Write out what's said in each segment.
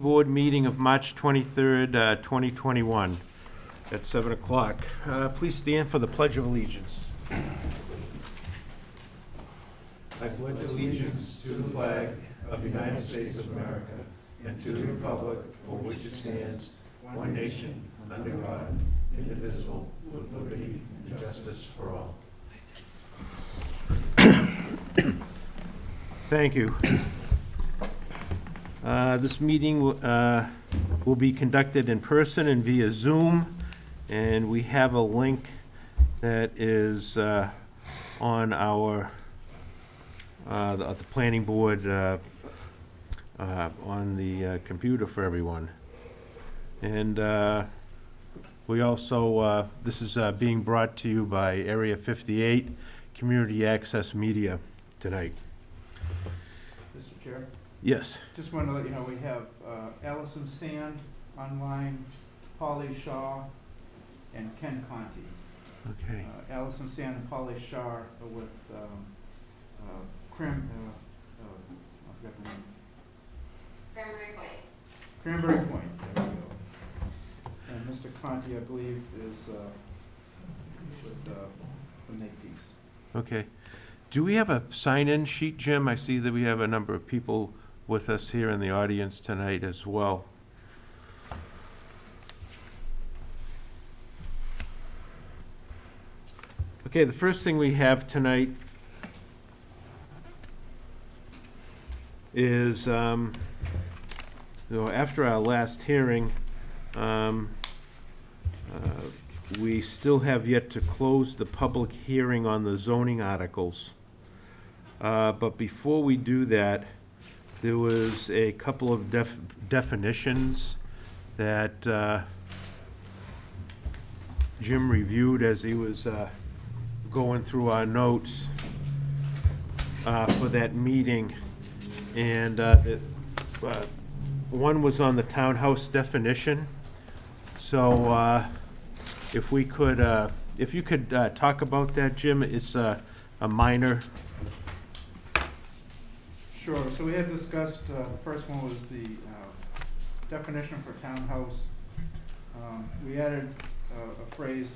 Board meeting of March 23rd, 2021, at 7 o'clock. Please stand for the Pledge of Allegiance. I pledge allegiance to the flag of the United States of America and to the republic for which it stands, one nation, under God, indivisible, with liberty and justice for all. Thank you. This meeting will be conducted in person and via Zoom, and we have a link that is on our the planning board on the computer for everyone. And we also, this is being brought to you by Area 58 Community Access Media tonight. Mr. Chair? Yes. Just want to let you know we have Allison Sand online, Polly Shaw, and Ken Conti. Okay. Allison Sand and Polly Shaw are with Cranberry Point. Cranberry Point, there we go. And Mr. Conti, I believe, is with the Makepeace. Okay. Do we have a sign-in sheet, Jim? I see that we have a number of people with us here in the audience tonight as well. Okay, the first thing we have tonight is, after our last hearing, we still have yet to close the public hearing on the zoning articles. But before we do that, there was a couple of definitions that Jim reviewed as he was going through our notes for that meeting. And one was on the townhouse definition. So if we could, if you could talk about that, Jim, it's a minor. Sure. So we had discussed, the first one was the definition for townhouse. We added a phrase,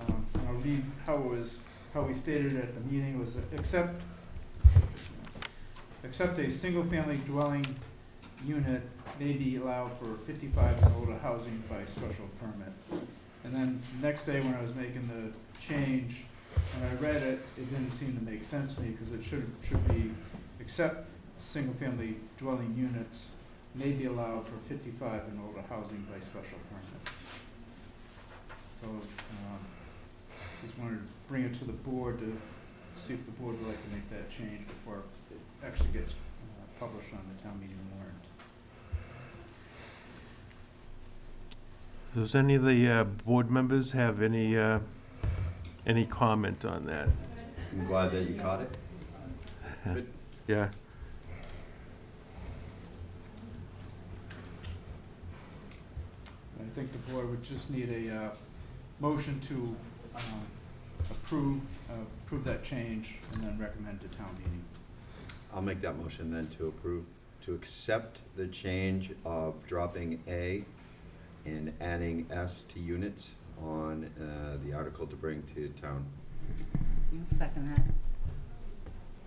and I'll read how we stated it at the meeting, was except a single-family dwelling unit may be allowed for 55 and older housing by special permit. And then the next day when I was making the change, when I read it, it didn't seem to make sense to me because it should be except single-family dwelling units may be allowed for 55 and older housing by special permit. So just wanted to bring it to the board to see if the board would like to make that change before it actually gets published on the town meeting warrant. Does any of the board members have any comment on that? I'm glad that you caught it. Yeah. I think the board would just need a motion to approve that change and then recommend to town meeting. I'll make that motion then to approve, to accept the change of dropping A and adding S to units on the article to bring to town. Second that.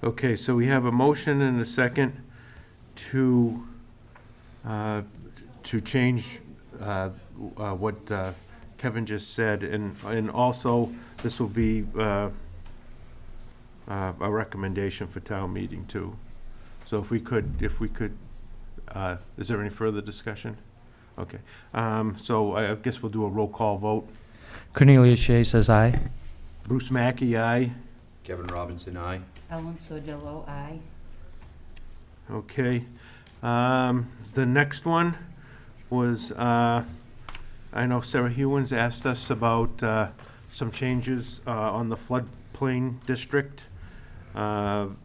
Okay, so we have a motion and a second to change what Kevin just said, and also this will be a recommendation for town meeting too. So if we could, is there any further discussion? Okay, so I guess we'll do a roll call vote. Cornelius Shea says aye. Bruce Mackey, aye. Kevin Robinson, aye. Ellen Sordillo, aye. Okay. The next one was, I know Sarah Hewins asked us about some changes on the floodplain district. And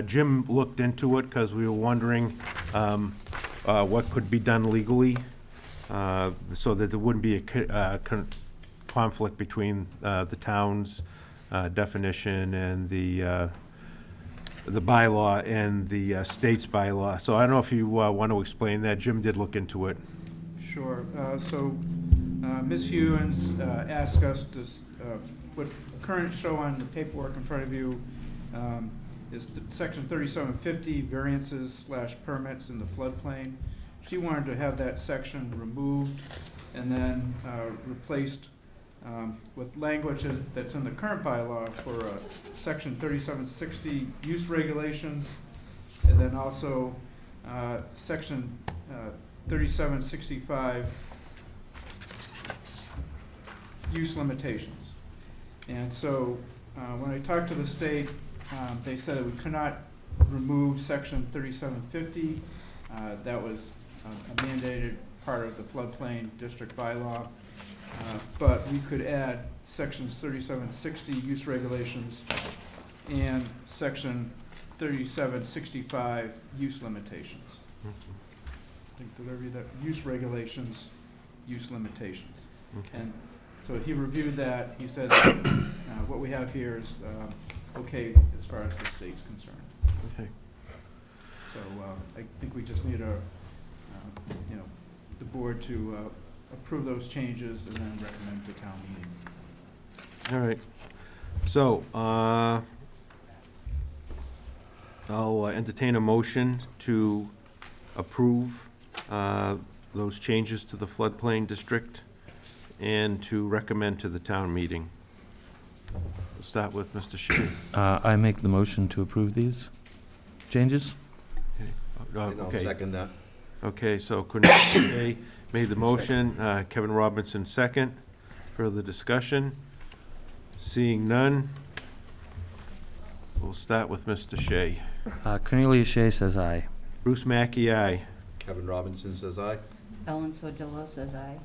Jim looked into it because we were wondering what could be done legally so that there wouldn't be a conflict between the town's definition and the the bylaw and the state's bylaw. So I don't know if you want to explain that. Jim did look into it. Sure. Ms. Hewens asked us to, what current show on the paperwork in front of you is the section 3750, variances/permits in the floodplain. She wanted to have that section removed and then replaced with language that's in the current bylaw for section 3760, use regulations, and then also section 3765, use limitations. And so when I talked to the state, they said that we could not remove section 3750. That was a mandated part of the floodplain district bylaw. But we could add sections 3760, use regulations, and section 3765, use limitations. I think, did I read that? Use regulations, use limitations. Okay. And so he reviewed that. He said what we have here is okay as far as the state's concerned. Okay. So I think we just need the board to approve those changes and then recommend to town meeting. All right. So I'll entertain a motion to approve those changes to the floodplain district and to recommend to the town meeting. We'll start with Mr. Shea. I make the motion to approve these changes. And I'll Okay. second that. Okay, so Cornelius Shea made the motion, Kevin Robinson second. Further discussion? Seeing none, we'll start with Mr. Shea. Cornelius Shea says aye. Bruce Mackey, aye. Kevin Robinson says aye. Ellen Sordillo says aye.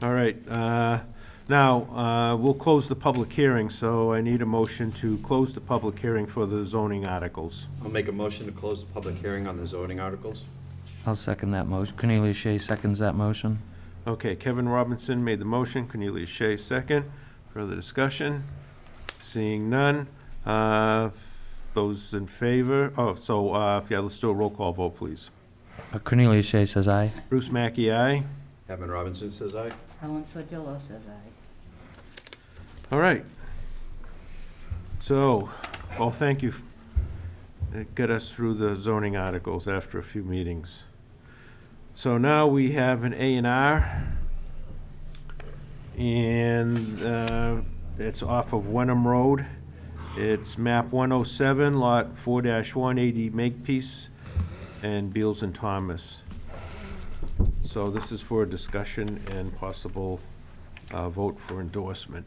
All right, now, we'll close the public hearing, so I need a motion to close the public hearing for the zoning articles. I'll make a motion to close the public hearing on the zoning articles. I'll second that motion. Cornelius Shea seconds that motion. Okay, Kevin Robinson made the motion, Cornelius Shea second. Further discussion? Seeing none. Those in favor, let's do a roll call vote, please. Cornelius Shea says aye. Bruce Mackey, aye. Kevin Robinson says aye. Ellen Sordillo says aye. All right. So, well, thank you. It got us through the zoning articles after a few meetings. So now we have an A&R, and it's off of Wenham Road. It's map 107, lot 4-180 Makepeace, and Beals and Thomas. So this is for a discussion and possible vote for endorsement.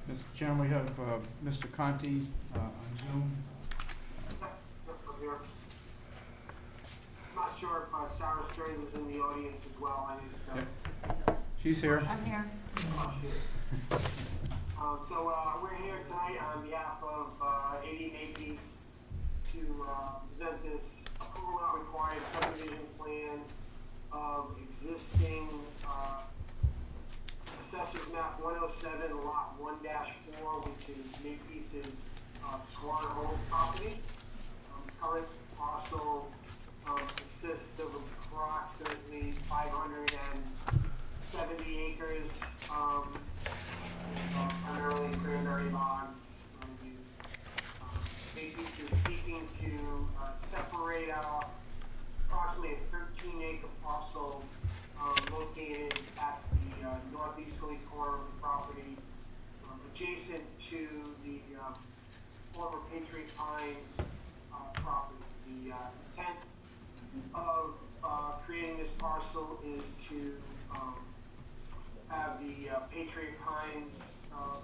Mr. Chairman, we have Mr. Conti on Zoom. I'm not sure if Sarah Stearns is in the audience as well. I need to She's here. I'm here. We're here tonight on behalf of 80 Makepeace to present this approval not required subdivision plan of existing Assessor's Map 107, Lot 1-4, which is Makepeace's Swan Home property. Current parcel consists of approximately 570 acres, primarily cranberry bog use. Makepeace is seeking to separate out approximately a 13-acre parcel located at the northeasterly corner of the property, adjacent to the former Patriot Pines property. The intent of creating this parcel is to have the Patriot Pines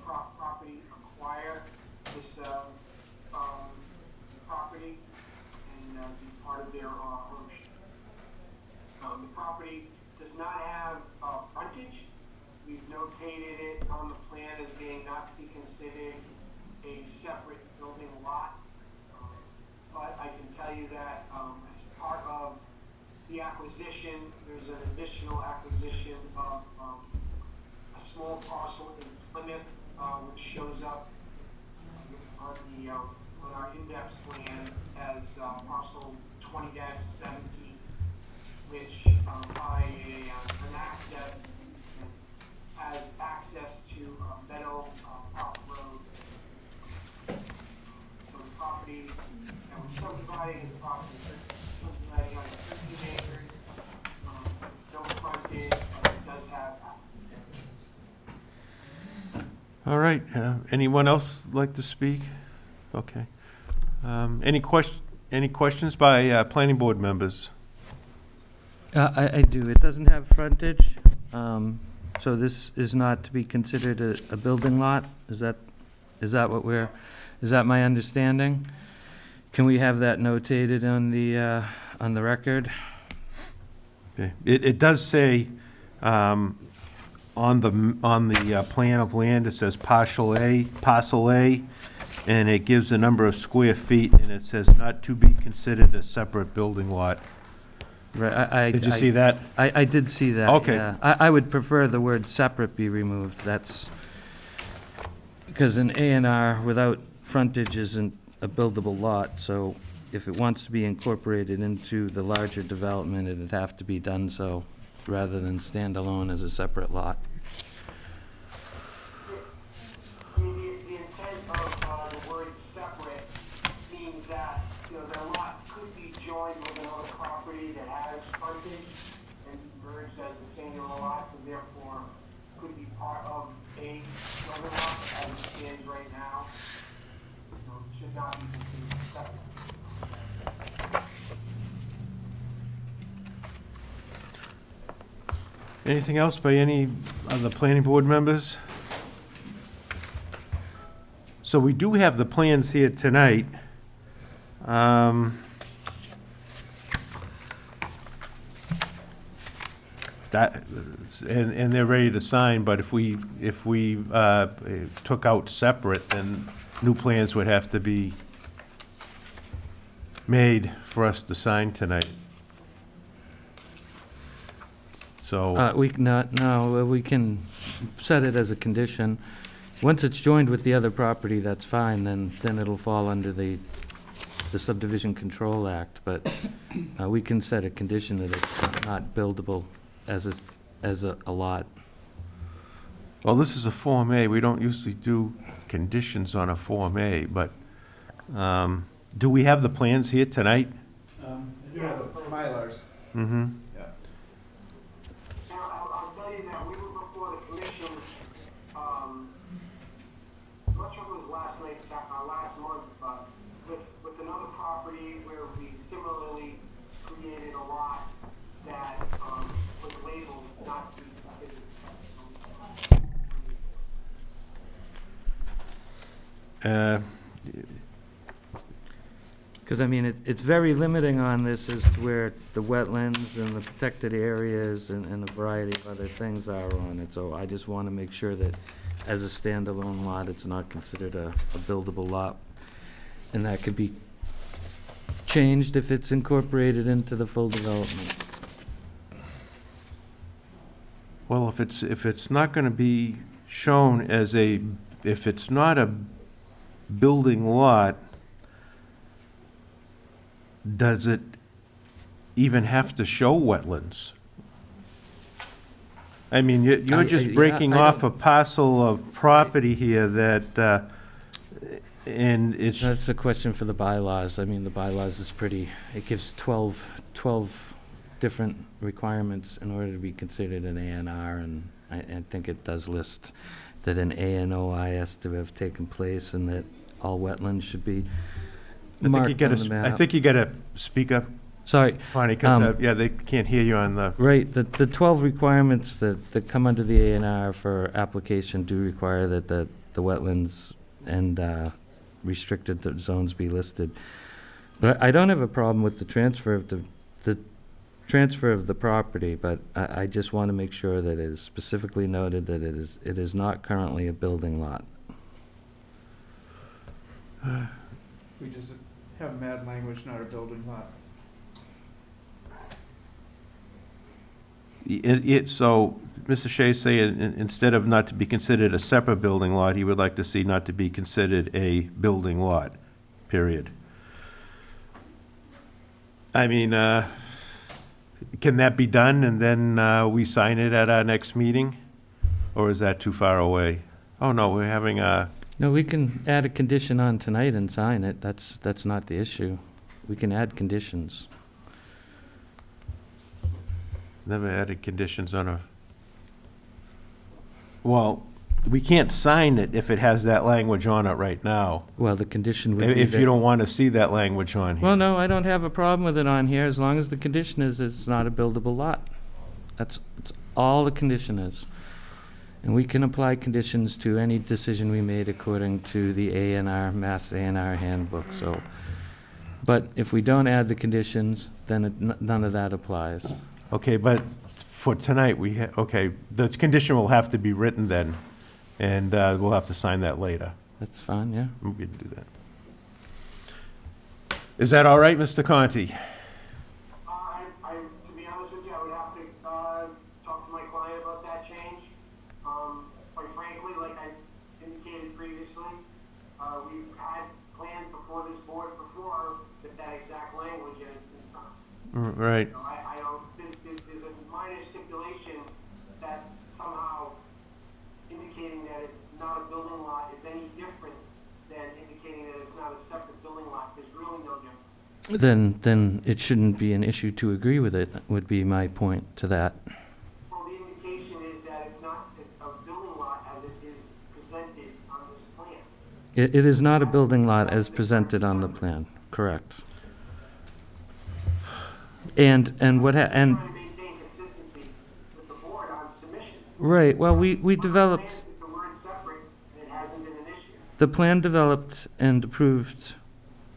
property acquire this property and be part of their ownership. The property does not have frontage. We've notated it on the plan as being not to be considered a separate building lot. But I can tell you that as part of the acquisition, there's an additional acquisition of a small parcel in Plymouth, which shows up on our index plan as parcel 20-17, which by an access has access to Meadow Park Road. So the property that we're subdividing is approximately subdividing on 15 acres. No frontage, but it does have access. All right, anyone else like to speak? Okay. Any questions by planning board members? I do. It doesn't have frontage, so this is not to be considered a building lot? Is that is that my understanding? Can we have that notated on the record? Okay. It does say, on the plan of land, it says parcel A, and it gives a number of square feet, and it says not to be considered a separate building lot. Right, Did you see that? I did see that, Okay. yeah. I would prefer the word separate be removed. That's, because an A and R without frontage isn't a buildable lot, so if it wants to be incorporated into the larger development, it'd have to be done so, rather than stand alone as a separate lot. I mean, the intent of the word separate means that, the lot could be joined with another property that has frontage and merged as a singular lot, so therefore could be part of a building lot as it stands right now. It should not be considered separate. Anything else by any of the planning board members? So we do have the plans here tonight. And they're ready to sign, but if we took out separate, then new plans would have to be made for us to sign tonight. So, We cannot, no, we can set it as a condition. Once it's joined with the other property, that's fine, then it'll fall under the Subdivision Control Act, but we can set a condition that it's not buildable as a lot. well, this is a Form A. We don't usually do conditions on a Form A, but do we have the plans here tonight? I do have the Mylars. Mm-hmm. Yeah. Now, I'll tell you that we were before the commission, I'm not sure if it was last month, but with another property where we similarly created a lot that, was labeled not to be considered. Because, I mean, it's very limiting on this as to where the wetlands and the protected areas and a variety of other things are on it. So I just want to make sure that as a standalone lot, it's not considered a buildable lot. And that could be changed if it's incorporated into the full development. Well, if it's not gonna be shown as if it's not a building lot, does it even have to show wetlands? I mean, you're just yeah, breaking I off a don't- parcel of property here that, and it's, That's a question for the bylaws. I mean, the bylaws is pretty, it gives 12 different requirements in order to be considered an A and R, and I think it does list that an A and OI has to have taken place and that all wetlands should be marked on the map. I think you gotta speak up, Sorry, Bonnie, because, yeah, they can't hear you on the, right, the 12 requirements that come under the A and R for application do require that the wetlands and restricted zones be listed. But I don't have a problem with the transfer of the property, but I just want to make sure that it is specifically noted that it is not currently a building lot. We just have mad language, not a building lot. so, Mr. Shea say, instead of not to be considered a separate building lot, he would like to see not to be considered a building lot, period. I mean, can that be done and then we sign it at our next meeting? Or is that too far away? Oh, no, we're having a, No, we can add a condition on tonight and sign it. That's not the issue. We can add conditions. never added conditions on a, well, we can't sign it if it has that language on it right now. Well, the condition would be If that- you don't want to see that language on here. Well, no, I don't have a problem with it on here, as long as the condition is it's not a buildable lot. That's all the condition is. And we can apply conditions to any decision we made according to the A&R, Mass A&R handbook, so. But if we don't add the conditions, then none of that applies. Okay, but for tonight, okay, the condition will have to be written then, and we'll have to sign that later. That's fine, yeah? We can do that. Is that all right, Mr. Conti? To be honest with you, I would have to, talk to my client about that change. Quite frankly, like I indicated previously, we've had plans before this board before with that exact language and it's been signed. Right. So I don't, there's a minor stipulation that somehow indicating that it's not a building lot is any different than indicating that it's not a separate building lot. There's really no difference. Then it shouldn't be an issue to agree with it, would be my point to that. Well, the indication is that it's not a building lot as it is presented on this plan. It is not a building lot as presented on the plan, correct. And what, Trying to maintain consistency with the board on submission. right, well, we developed, The word separate, and it hasn't been an issue. the plan developed and approved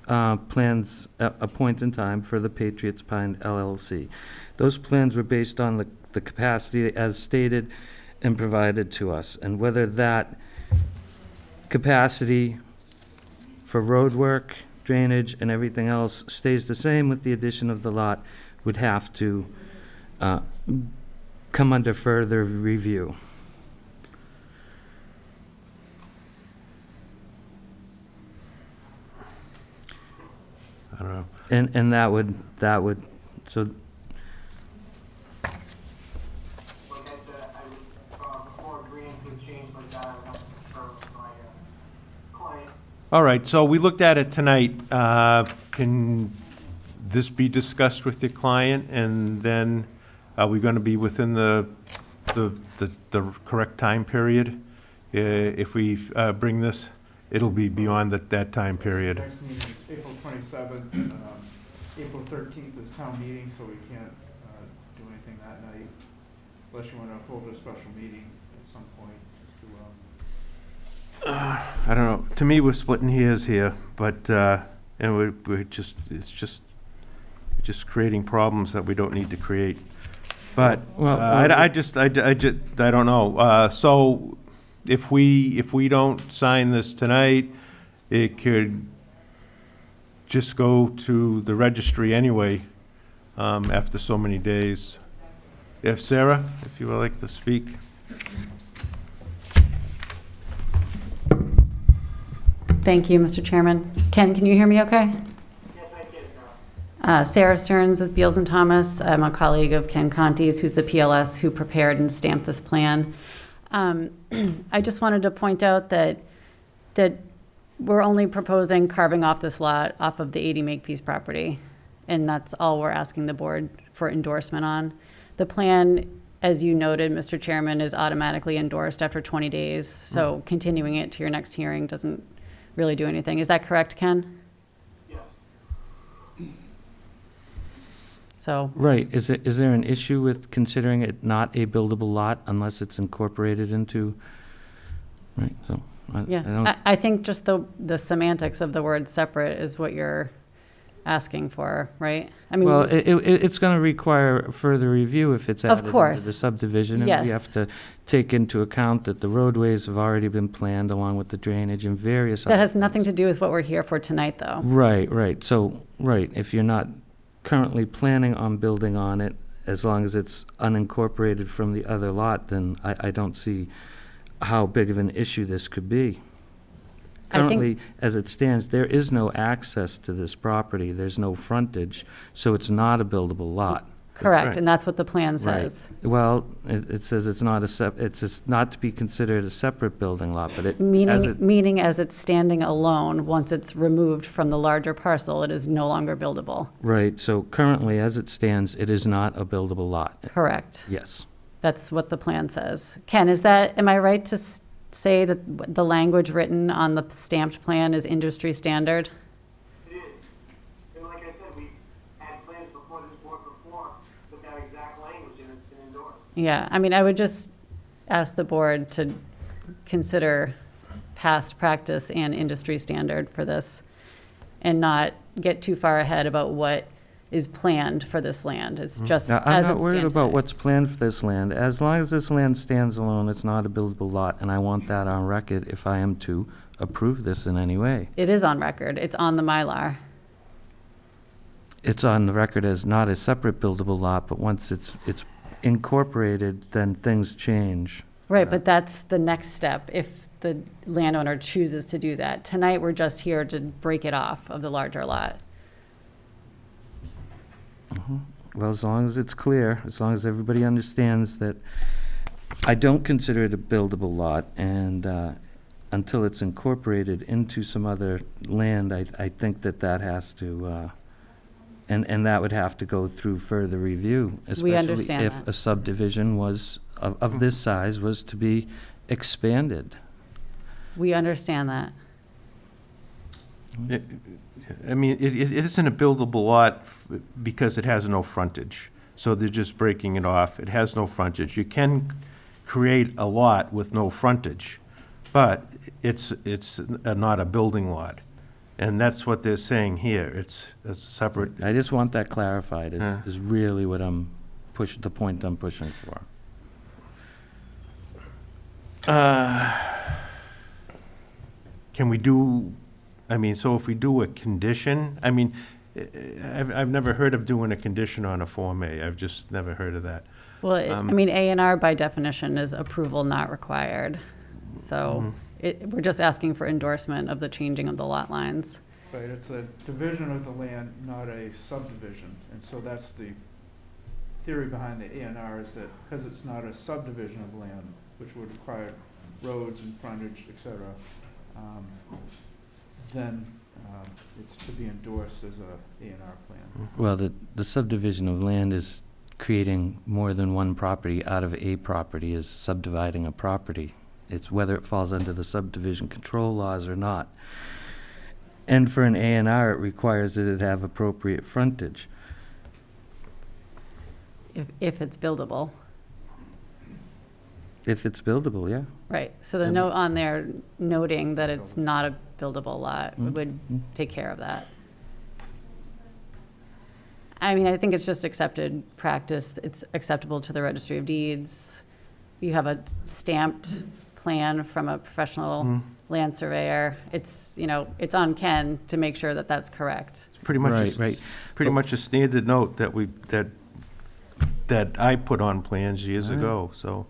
plans at a point in time for the Patriots Pine LLC. Those plans were based on the capacity as stated and provided to us, and whether that capacity for road work, drainage, and everything else stays the same with the addition of the lot would have to come under further review. I don't know. And that would, so, Like I said, I would, before agreeing to a change like that, I would have to confer with my client. All right, so we looked at it tonight. Can this be discussed with your client, and then are we going to be within the correct time period? If we bring this, it'll be beyond that time period. Next meeting is April 27th. April 13th is town meeting, so we can't do anything that night, unless you want to hold a special meeting at some point, just to, I don't know. To me, we're splitting hairs here, but, and we're just, it's just creating problems that we don't need to create. But, Well, I don't know. So if we don't sign this tonight, it could just go to the registry anyway, after so many days. If Sarah, if you would like to speak. Thank you, Mr. Chairman. Ken, can you hear me okay? Yes, I can, Sarah. Sarah Stearns with Beals and Thomas. I'm a colleague of Ken Conti's, who's the PLS who prepared and stamped this plan. I just wanted to point out that we're only proposing carving off this lot off of the 80 Makepeace property, and that's all we're asking the board for endorsement on. The plan, as you noted, Mr. Chairman, is automatically endorsed after 20 days, so continuing it to your next hearing doesn't really do anything. Is that correct, Ken? Yes. So. Right, is there an issue with considering it not a buildable lot unless it's incorporated into, right, so. I think just the semantics of the word separate is what you're asking for, right? I mean, Well, it's going to require further review if it's added into course. the subdivision. And we Yes. have to take into account that the roadways have already been planned along with the drainage and various that other has nothing things. to do with what we're here for tonight, though. Right, so, if you're not currently planning on building on it, as long as it's unincorporated from the other lot, then I don't see how big of an issue this could be. I think- Currently, as it stands, there is no access to this property, there's no frontage, so it's not a buildable lot. Correct, Right. and that's what the plan Right. says. Well, it says it's not it's just not to be considered a separate building lot, but it, as Meaning, it, meaning as it's standing alone, once it's removed from the larger parcel, it is no longer buildable. right, so currently, as it stands, it is not a buildable lot. Correct. Yes. That's what the plan says. Ken, is that, am I right to say that the language written on the stamped plan is industry standard? It is. And like I said, we had plans before this board before with that exact language, and it's been endorsed. Yeah, I mean, I would just ask the board to consider past practice and industry standard for this and not get too far ahead about what is planned for this land. It's just Now, as I'm it not worried stands about today. what's planned for this land. As long as this land stands alone, it's not a buildable lot, and I want that on record if I am to approve this in any way. It is on record. It's on the Mylar. It's on the record as not a separate buildable lot, but once it's incorporated, then things change. Right, but that's the next step if the landowner chooses to do that. Tonight, we're just here to break it off of the larger lot. Well, as long as it's clear, as long as everybody understands that I don't consider it a buildable lot, and until it's incorporated into some other land, I think that has to, and that would have to go through further review, especially understand if that. a subdivision was, of this size, was to be expanded. We understand that. I mean, it isn't a buildable lot because it has no frontage. So they're just breaking it off. It has no frontage. You can create a lot with no frontage, but it's not a building lot. And that's what they're saying here. It's a separate, I just want that clarified, Yeah. is really what the point I'm pushing for. can we do, I mean, so if we do a condition, I mean, I've never heard of doing a condition on a Form A. I've just never heard of that. Well, I Um, mean, A and R by definition is approval not required. So we're just asking for endorsement of the changing of the lot lines. Right, it's a division of the land, not a subdivision. And so that's the theory behind the A and R, is that because it's not a subdivision of land, which would require roads and frontage, et cetera, then it's to be endorsed as a A and R plan. Well, the subdivision of land is creating more than one property out of a property, is subdividing a property. It's whether it falls under the subdivision control laws or not. And for an A and R, it requires that it have appropriate frontage. If it's buildable. If it's buildable, yeah. Right, so the And- note on there noting that it's not a buildable lot would Mm. take care of that. I mean, I think it's just accepted practice. It's acceptable to the Registry of Deeds. You have a stamped plan from a professional land surveyor. It's, it's on Ken to make sure that that's correct. It's pretty much, Right. pretty much a standard note that that I put on plans years All right. ago, so.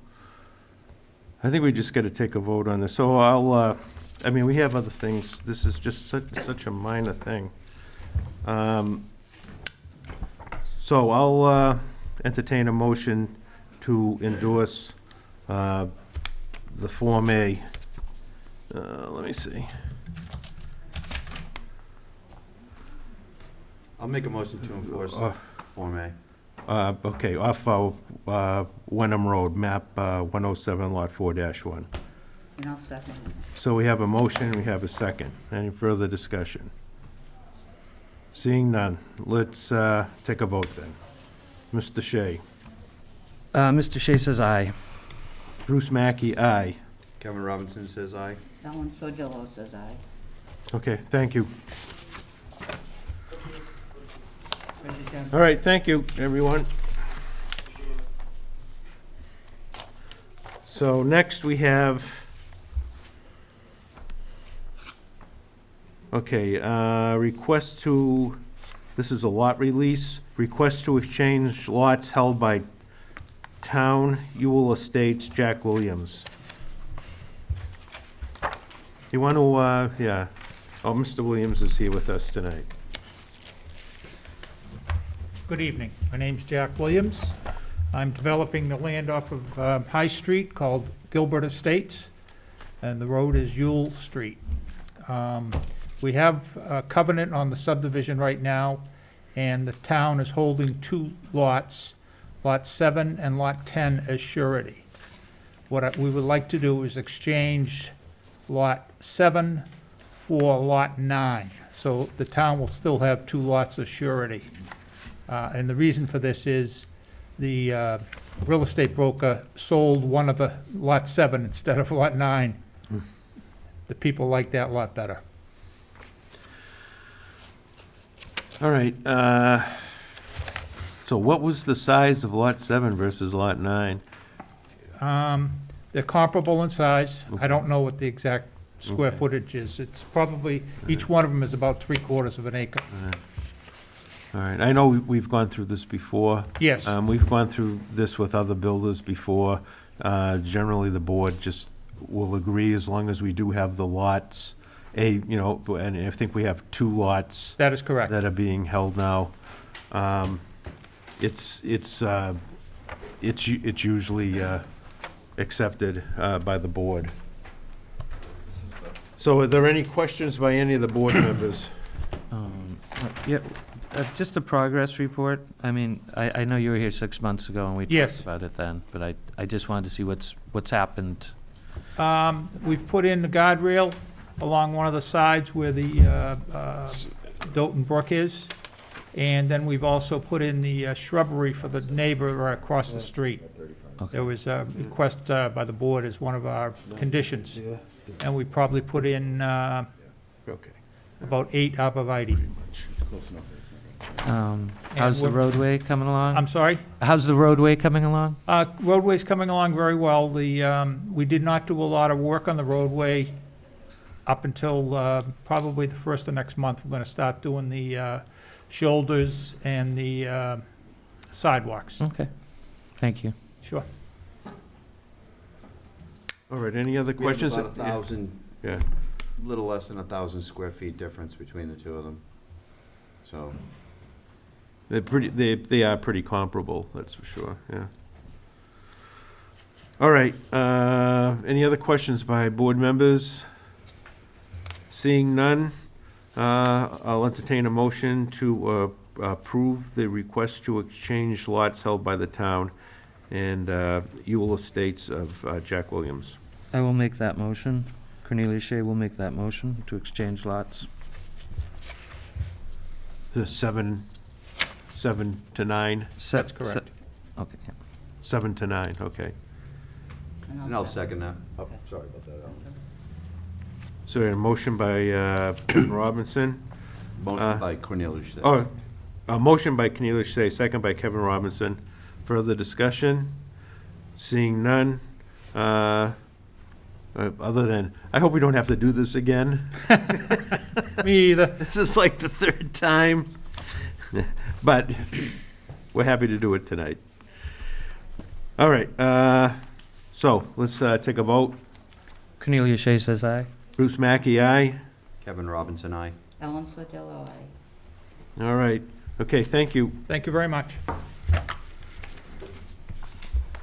I think we just gotta take a vote on this. So I mean, we have other things. This is just such a minor thing. So I'll entertain a motion to endorse the Form A. Let me see. I'll make a motion to enforce Oh. Form A. Okay, off Wenham Road, map 107, lot 4-1. And I'll second it. So we have a motion, we have a second. Any further discussion? Seeing none, let's take a vote then. Mr. Shea. Mr. Shea says aye. Bruce Mackey, aye. Kevin Robinson says aye. Ellen Sordillo says aye. Okay, thank you. Thank you, Ken. All right, thank you, everyone. So next we have, request to, this is a lot release request to exchange lots held by Town Ewell Estates, Jack Williams. You want to, yeah, oh, Mr. Williams is here with us tonight. Good evening. My name's Jack Williams. I'm developing the land off of High Street called Gilbert Estates, and the road is Ewell Street. We have a covenant on the subdivision right now, and the town is holding two lots, Lot 7 and Lot 10, as surety. We would like to do is exchange Lot 7 for Lot 9, so the town will still have two lots of surety. And the reason for this is the real estate broker sold one of the Lot 7 instead of Lot 9. The people like that lot better. All right, so what was the size of Lot 7 versus Lot 9? They're comparable in size. I don't know what the exact square Okay. footage is. It's probably, each one of them is about 3/4 of an acre. All right, I know we've gone through this before. Yes, We've gone through this with other builders before. Generally, the board just will agree as long as we do have the lots, and I think we have two lots that is correct. that are being held now. It's usually accepted by the board. So are there any questions by any of the board members? Yeah, just a progress report. I mean, I know you were here 6 months ago and we Yes. talked about it then, but I just wanted to see what's happened. We've put in the guardrail along one of the sides where the Doughton Brook is. And then we've also put in the shrubbery for the neighbor across the street. Okay. There was a request by the board as one of our conditions. And we probably put in Okay. about 8 arborvitae. How's the we're- roadway coming along? I'm sorry? How's the roadway coming along? Roadway's coming along very well. We did not do a lot of work on the roadway up until probably the first of next month. We're gonna start doing the shoulders and the sidewalks. Okay, thank you. Sure. All right, any other We have questions? about 1,000, Yeah. little less than 1,000 square feet difference between the two of them. So, They are pretty comparable, that's for sure, yeah. All right, any other questions by board members? Seeing none, I'll entertain a motion to approve the request to exchange lots held by the town and Ewell Estates of Jack Williams. I will make that motion. Cornelia Shea will make that motion to exchange lots. The 7 to 9, That's correct. Okay, yeah. 7 to 9, okay. and I'll second that. Oh, sorry about that, Alan. So a motion by Kevin Robinson. Motion by Cornelius. Oh, a motion by Cornelia Shea, second by Kevin Robinson. Further discussion? Seeing none. Other than, I hope we don't have to do this again. Me either. This is like the third time. But we're happy to do it tonight. All right, so let's take a vote. Cornelia Shea says aye. Bruce Mackey, aye. Kevin Robinson, aye. Ellen Sodillo, aye. All right, okay, thank you. Thank you very much.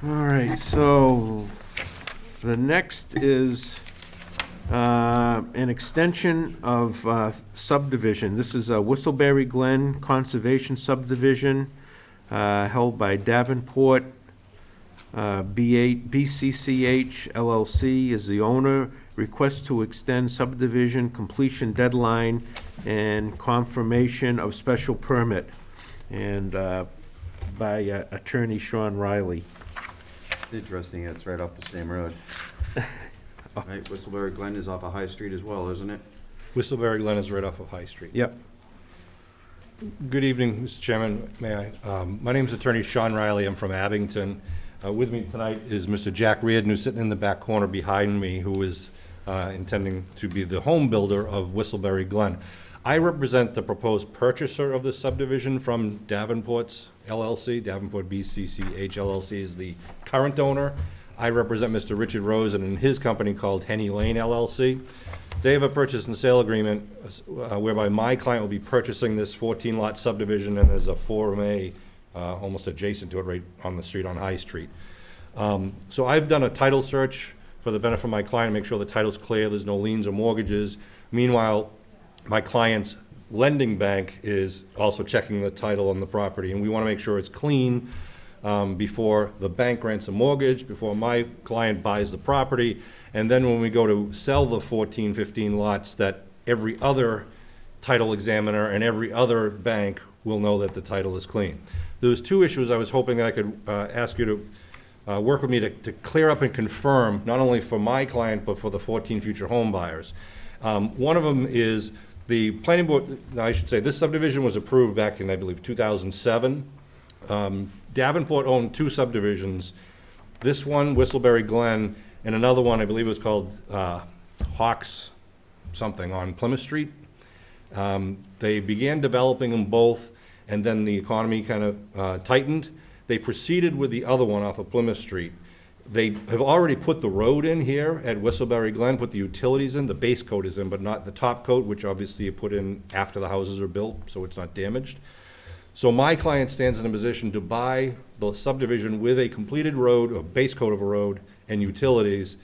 All right, so the next is an extension of subdivision. This is a Whistleberry Glen Conservation Subdivision held by Davenport BCCH LLC is the owner. Request to extend subdivision completion deadline and confirmation of special permit, and by Attorney Sean Riley. Interesting, it's right off the same road. Right, Whistleberry Glen is off of High Street as well, isn't it? Whistleberry Glen is right off of High Street. Yep. Good evening, Mr. Chairman. May I? My name is Attorney Sean Riley. I'm from Abington. With me tonight is Mr. Jack Reardon, who's sitting in the back corner behind me, who is intending to be the home builder of Whistleberry Glen. I represent the proposed purchaser of this subdivision from Davenport's LLC. Davenport BCCH LLC is the current owner. I represent Mr. Richard Rosen and his company called Henny Lane LLC. They have a purchase and sale agreement whereby my client will be purchasing this 14-lot subdivision, and there's a Form A almost adjacent to it right on the street on High Street. So I've done a title search for the benefit of my client, to make sure the title's clear, there's no liens or mortgages. Meanwhile, my client's lending bank is also checking the title on the property, and we want to make sure it's clean before the bank grants a mortgage, before my client buys the property, and then when we go to sell the 14, 15 lots, that every other title examiner and every other bank will know that the title is clean. There was two issues I was hoping that I could ask you to work with me to clear up and confirm, not only for my client, but for the 14 future home buyers. One of them is the planning board, I should say, this subdivision was approved back in, I believe, 2007. Davenport owned two subdivisions. This one, Whistleberry Glen, and another one, I believe it was called Hawks something on Plymouth Street. They began developing them both, and then the economy kind of tightened. They proceeded with the other one off of Plymouth Street. They have already put the road in here at Whistleberry Glen, put the utilities in, the base coat is in, but not the top coat, which obviously you put in after the houses are built, so it's not damaged. So my client stands in a position to buy the subdivision with a completed road, a base coat of a road, and utilities,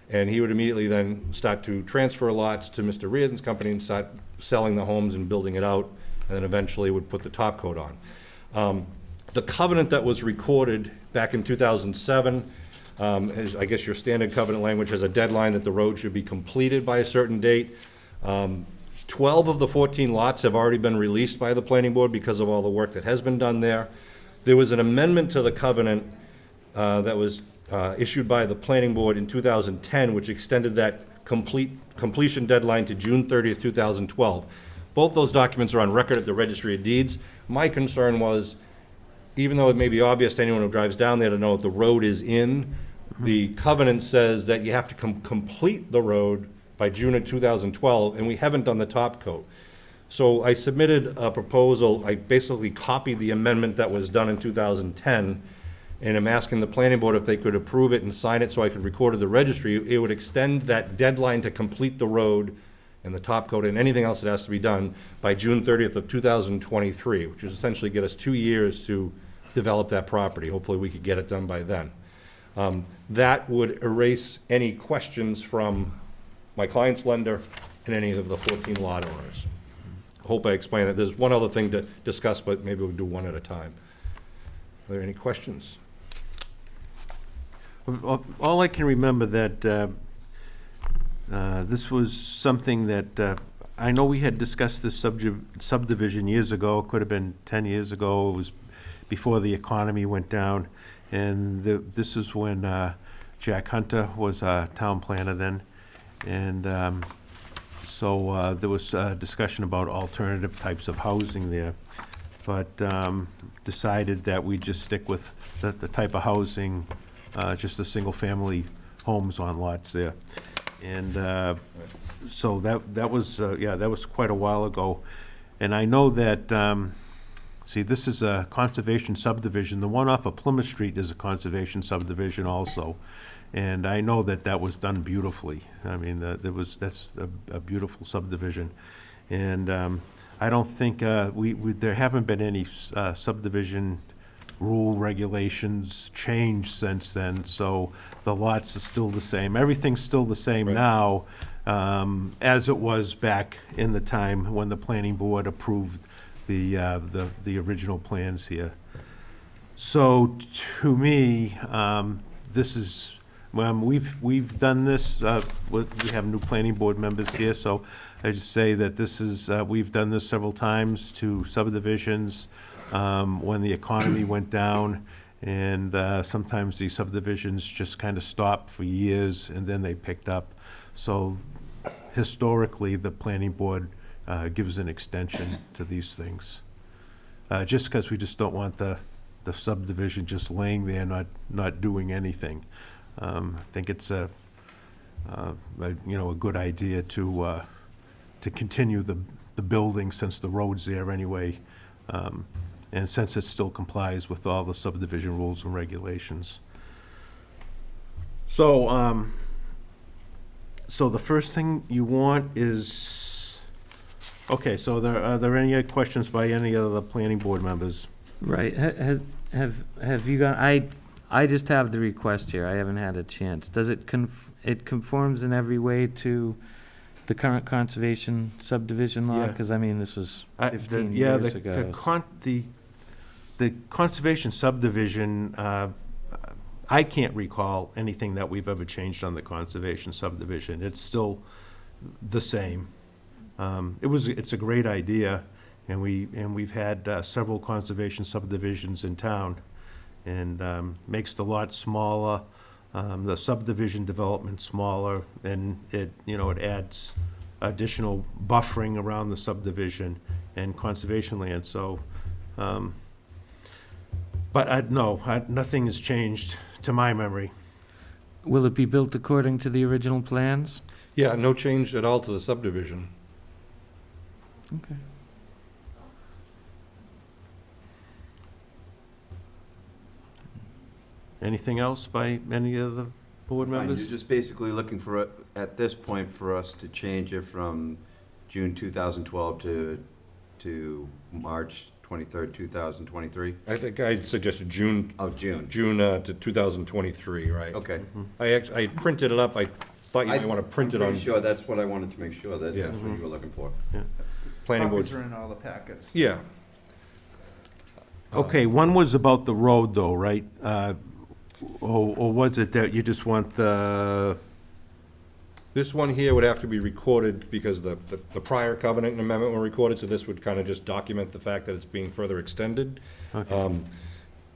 and he would immediately then start to transfer lots to Mr. Reardon's company and start selling the homes and building it out, and then eventually would put the top coat on. The covenant that was recorded back in 2007, is, I guess your standard covenant language has a deadline that the road should be completed by a certain date. 12 of the 14 lots have already been released by the planning board because of all the work that has been done there. There was an amendment to the covenant that was issued by the planning board in 2010, which extended that completion deadline to June 30th, 2012. Both those documents are on record at the Registry of Deeds. My concern was, even though it may be obvious to anyone who drives down there to know the road is in, the covenant says that you have to complete the road by June of 2012, and we haven't done the top coat. So I submitted a proposal. I basically copied the amendment that was done in 2010, and I'm asking the planning board if they could approve it and sign it so I could record it at the registry. It would extend that deadline to complete the road and the top coat and anything else that has to be done by June 30th of 2023, which is essentially get us 2 years to develop that property. Hopefully we could get it done by then. That would erase any questions from my client's lender and any of the 14 lot owners. Hope I explained that. There's one other thing to discuss, but maybe we'll do one at a time. Are there any questions? All I can remember that this was something that I know we had discussed this subdivision years ago. It could have been 10 years ago. It was before the economy went down. And this is when Jack Hunter was town planner then. And so there was discussion about alternative types of housing there. But decided that we'd just stick with the type of housing, just the single-family homes on lots there. And so that was quite a while ago. And I know that, see, this is a conservation subdivision. The one off of Plymouth Street is a conservation subdivision also. And I know that was done beautifully. I mean, that's a beautiful subdivision. And I don't think, there haven't been any subdivision rule regulations changed since then, so the lots are still the same. Everything's still the same now, as it was back in the time when the planning board approved the original plans here. So to me, this is, we've done this, we have new planning board members here, so I just say that this is, we've done this several times to subdivisions when the economy went down, and sometimes these subdivisions just kind of stopped for years and then they picked up. So historically, the planning board gives an extension to these things. Just because we just don't want the subdivision just laying there, not doing anything. I think it's a good idea to continue the the building since the road's there anyway, and since it still complies with all the subdivision rules and regulations. So, so the first thing you want is, okay, so are there any questions by any of the planning board members? Right, have you gone, I just have the request here, I haven't had a chance. Does it it conforms in every way to the current conservation subdivision law? Yeah. Because, I mean, this was 15 Yeah, years the ago. the conservation subdivision, I can't recall anything that we've ever changed on the conservation subdivision. It's still the same. It's a great idea, and we've had several conservation subdivisions in town, and makes the lot smaller, the subdivision development smaller, and it adds additional buffering around the subdivision and conservation land, so, but nothing has changed to my memory. Will it be built according to the original plans? Yeah, no change at all to the subdivision. Okay. Anything else by any of the board Fine, members? you're just basically looking for, at this point, for us to change it from June 2012 to March 23rd, 2023? I think I suggested June Oh, June. to 2023, right? Okay. I printed it up, I thought you might want to print it I'm on pretty sure, that's what I wanted to make sure, that Yeah. that's what you were looking for. planning board. Copies are in all the packets. Yeah. Okay, one was about the road though, right? Or was it that you just want the, This one here would have to be recorded because the prior covenant and amendment were recorded, so this would kind of just document the fact that it's being further extended. okay,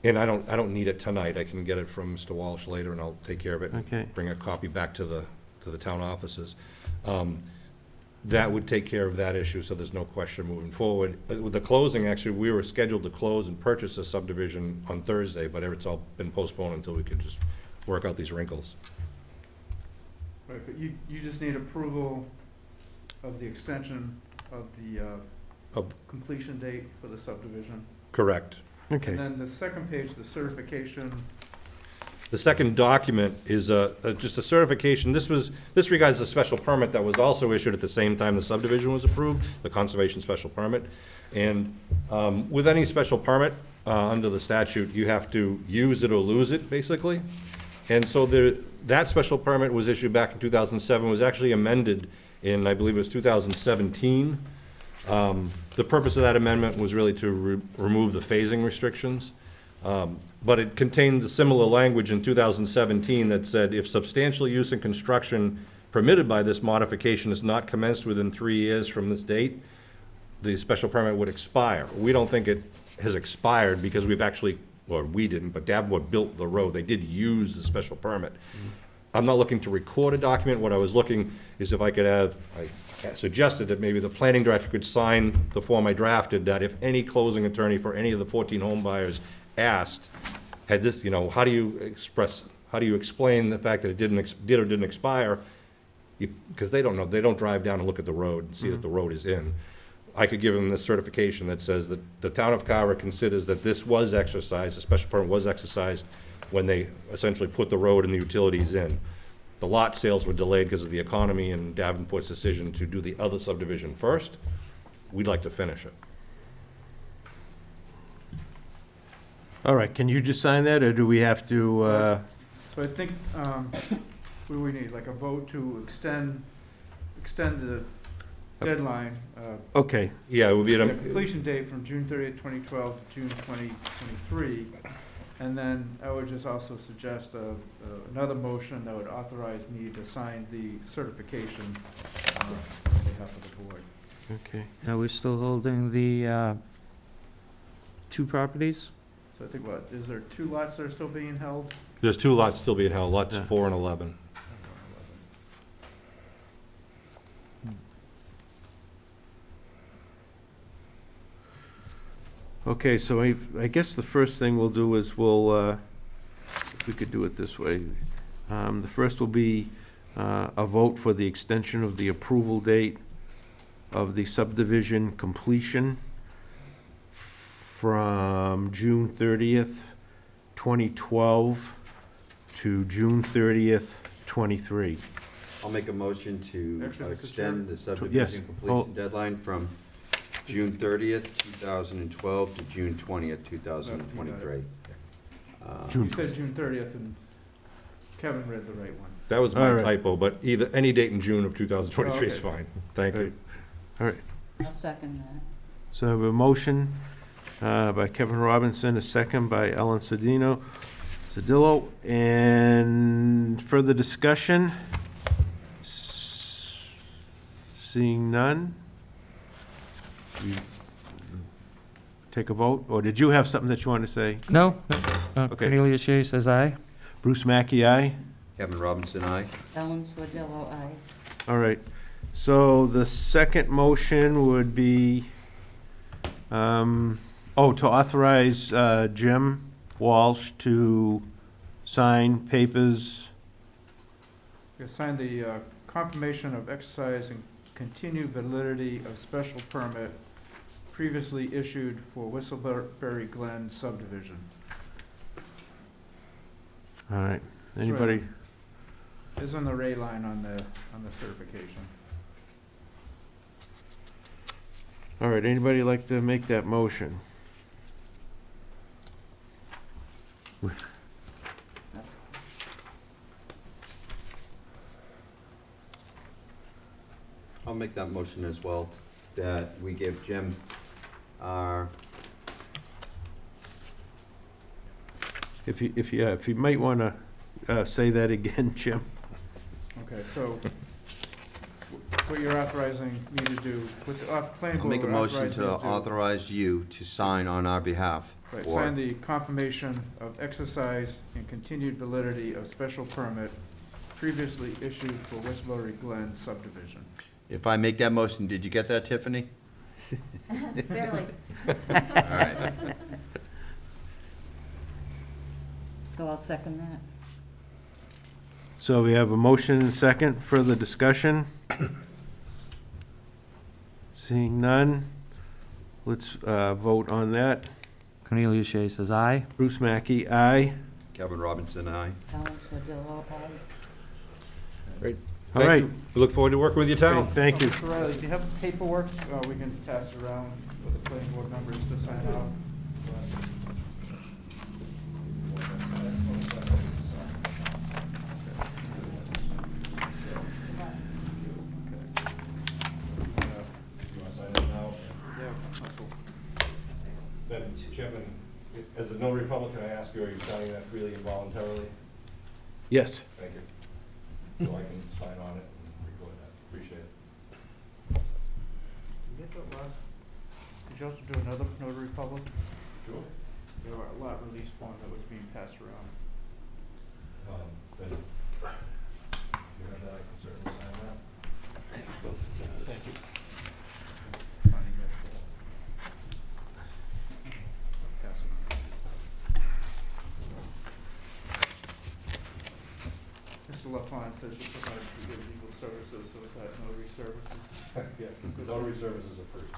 And I don't need it tonight, I can get it from Mr. Walsh later and I'll take care of it. okay, Bring a copy back to the town offices. That would take care of that issue, so there's no question moving forward. With the closing, actually, we were scheduled to close and purchase a subdivision on Thursday, but it's all been postponed until we could just work out these wrinkles. Right, but you just need approval of the extension of the Of- completion date for the subdivision. Correct. okay. And then the second page, the certification, The second document is just a certification. This regards a special permit that was also issued at the same time the subdivision was approved, the conservation special permit. And with any special permit, under the statute, you have to use it or lose it, basically. And so that special permit was issued back in 2007, was actually amended in, I believe it was 2017. The purpose of that amendment was really to remove the phasing restrictions. But it contained the similar language in 2017 that said, if substantial use and construction permitted by this modification is not commenced within 3 years from this date, the special permit would expire. We don't think it has expired because we've actually, or we didn't, but Davenport built the road. They did use the special permit. I'm not looking to record a document. What I was looking is if I could have, I suggested that maybe the planning director could sign the form I drafted, that if any closing attorney for any of the 14 home buyers asked, had this, how do you explain the fact that it did or didn't expire? Because they don't know, they don't drive down and look at the road and see that the road is in. I could give them this certification that says that the town of Carver considers that this was exercised, the special permit was exercised when they essentially put the road and the utilities in. The lot sales were delayed because of the economy and Davenport's decision to do the other subdivision first. We'd like to finish it. All right, can you just sign that, or do we have to, so I think, what do we need, like a vote to extend the deadline, okay, Yeah, it would be, the completion date from June 30th, 2012 to June 2023. And then I would just also suggest another motion that would authorize me to sign the certification on behalf of the board. okay. Are we still holding the 2 properties? So I think is there 2 lots that are still being held? there's 2 lots still being held, lots Yeah. 4 and 11. Okay, so I guess the first thing we'll do is if we could do it this way. The first will be a vote for the extension of the approval date of the subdivision completion from June 30th, 2012 to June 30th, 23. I'll make a motion to Actually, Mr. extend the Yes. subdivision Oh. completion deadline from June 30th, 2012 to June 20th, 2023. June You said June 30th, and Kevin read the right one. That was All my right. typo, but either, any date in June of 2023 is Okay. fine. Thank you. All right. I'll second that. So I have a motion by Kevin Robinson, a second by Ellen Sodillo, and further discussion? Seeing none? We take a vote, or did you have something that you wanted to say? No? Okay. Cornelia Shea says aye. Bruce Mackey, aye? Kevin Robinson, aye. Ellen Sordillo, aye. All right, so the second motion would be, to authorize Jim Walsh to sign papers. You sign the confirmation of exercise and continued validity of special permit previously issued for Whistleberry Glen subdivision. All right, anybody? Is on the ray line on the certification. All right, anybody like to make that motion? I'll make that motion as well, that we give Jim our, If you might want to say that again, Jim. Okay, so what you're authorizing me to do, what the planning I'll board make a would motion authorize me to to do. authorize you to sign on our behalf. Right, for- sign the confirmation of exercise and continued validity of special permit previously issued for Whistleberry Glen subdivision. If I make that motion, did you get that, Tiffany? Barely. All right. So I'll second that. So we have a motion and second, further discussion? Seeing none, let's vote on that. Cornelia Shea says aye. Bruce Mackey, aye. Kevin Robinson, aye. Ellen Sordillo, aye. All Thank right, you. We look forward to working with your Okay, town. thank you. Mr. Riley, do you have paperwork? We can pass it around for the planning board members to sign off. You want to sign it now? Then, Chairman, as a notary public, can I ask you, are you signing that freely and voluntarily? Yes. Thank you. So I can sign on it and record that. Appreciate it. Did you get that last, did you also do another notary public? Sure. There were a lot release form that was being passed around. Then, you have that, I can certainly sign that. Thank you. Finding that, pass it on. Mr. LaFont says you provide for good legal services, so is that notary services? Yeah, notary services are free.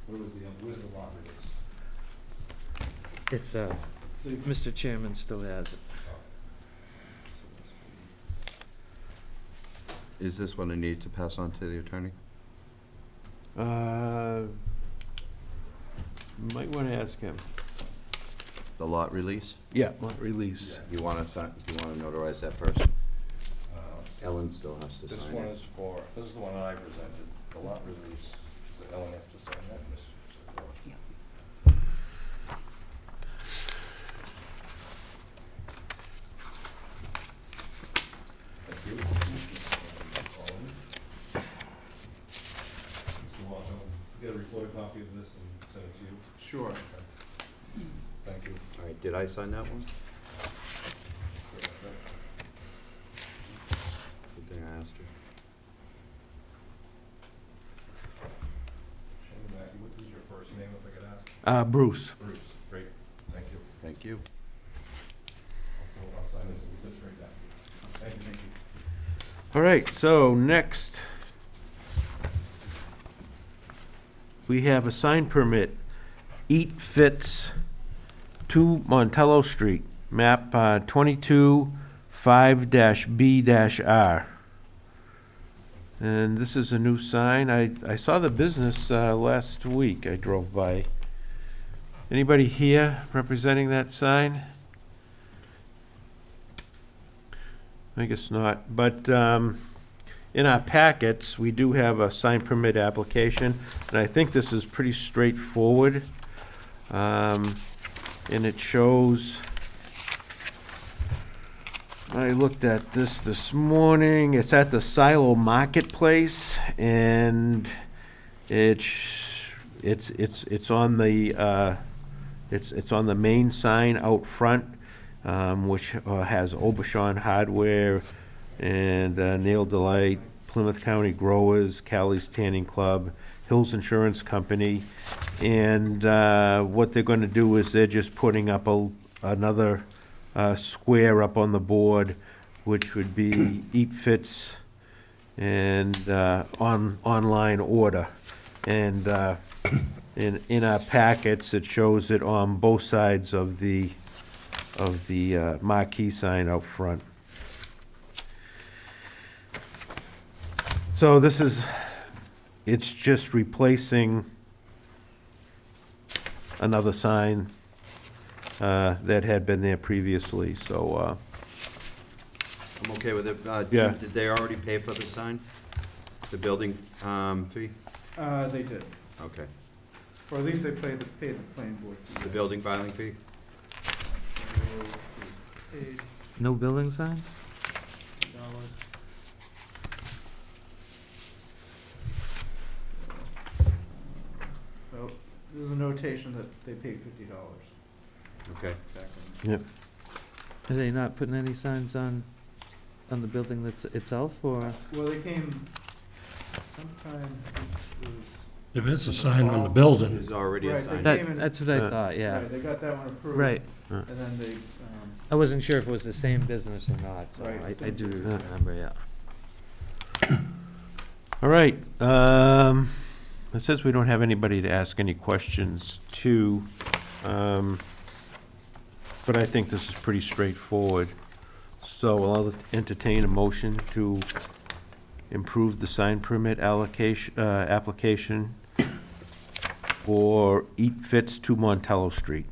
Where's the lot release? It's, Mr. Chairman still has it. Is this one I need to pass on to the attorney? Might want to ask him. The lot release? Yeah, lot release. You want to sign, do you want to notarize that first? Ellen still has to sign This it. one is for, this is the one that I presented, the lot release. So Ellen has to sign that, Mr. Thank you. Mr. Walton, get a recorded copy of this and send it to you. Sure. Thank you. All right, did I sign that one? Good thing I asked her. Shane Mackey, what is your first name, if I could ask? Bruce. Bruce, great, thank you. Thank you. I'll sign this and get this right down. All right, so next, we have a sign permit, Eat Fits, 2 Montello Street, map 22 5-B-R. And this is a new sign. I saw the business last week. I drove by. Anybody here representing that sign? I guess not, but in our packets, we do have a sign permit application, and I think this is pretty straightforward. And it shows, I looked at this morning, it's at the Silo Marketplace, and it's on the, it's on the main sign out front, which has Obashan Hardware and Nail Delight, Plymouth County Growers, Callie's Tanning Club, Hills Insurance Company. And what they're going to do is they're just putting up another square up on the board, which would be Eat Fits and online order. And in our packets, it shows it on both sides of the marquee sign out front. So this is, it's just replacing another sign that had been there previously, so, I'm okay with it. Yeah. Did they already pay for the sign? The building fee? They did, Okay. or at least they paid the planning board. The building filing fee? Paid No building signs? $50. So, there's a notation that they paid $50 Okay. back then. yep. Are they not putting any signs on the building itself, or? Well, they came sometime, it was. If it's a sign on the building, There's already a Right, sign. they came in- That's what I thought, yeah. Right, they got that one approved. Right. And then they, I wasn't sure if it was the same business or not, so Right. I do remember, yeah. All right, it says we don't have anybody to ask any questions to, but I think this is pretty straightforward. So I'll entertain a motion to improve the sign permit application for Eat Fits, 2 Montello Street.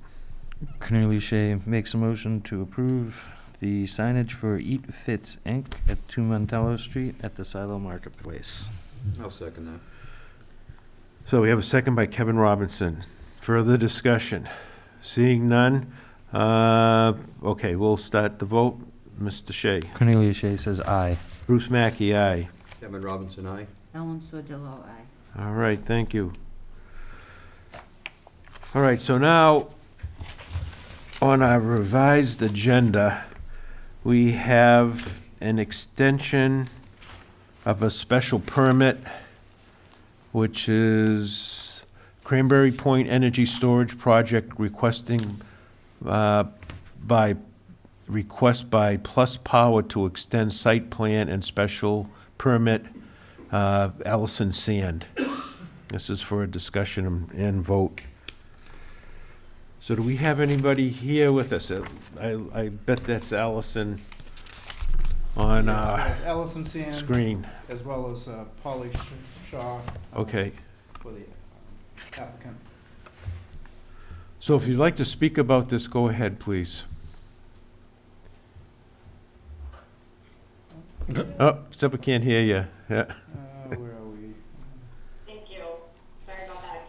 Cornelius Shea makes a motion to approve the signage for Eat Fits, Inc. at 2 Montello Street at the Silo Marketplace. I'll second that. So we have a second by Kevin Robinson. Further discussion? Seeing none? Okay, we'll start the vote. Mr. Shea. Cornelius Shea says aye. Bruce Mackey, aye. Kevin Robinson, aye? Ellen Sordillo, aye. All right, thank you. All right, so now, on our revised agenda, we have an extension of a special permit, which is Cranberry Point Energy Storage Project requesting, request by Plus Power to extend site plan and special permit, Allison Sand. This is for a discussion and vote. So do we have anybody here with us? I bet that's Allison on Ellison Sand, screen. as well as Polly Shaw. Okay. For the applicant. So if you'd like to speak about this, go ahead, please. Oh, except we can't hear you. Yeah. Where are we? Thank you. Sorry about that.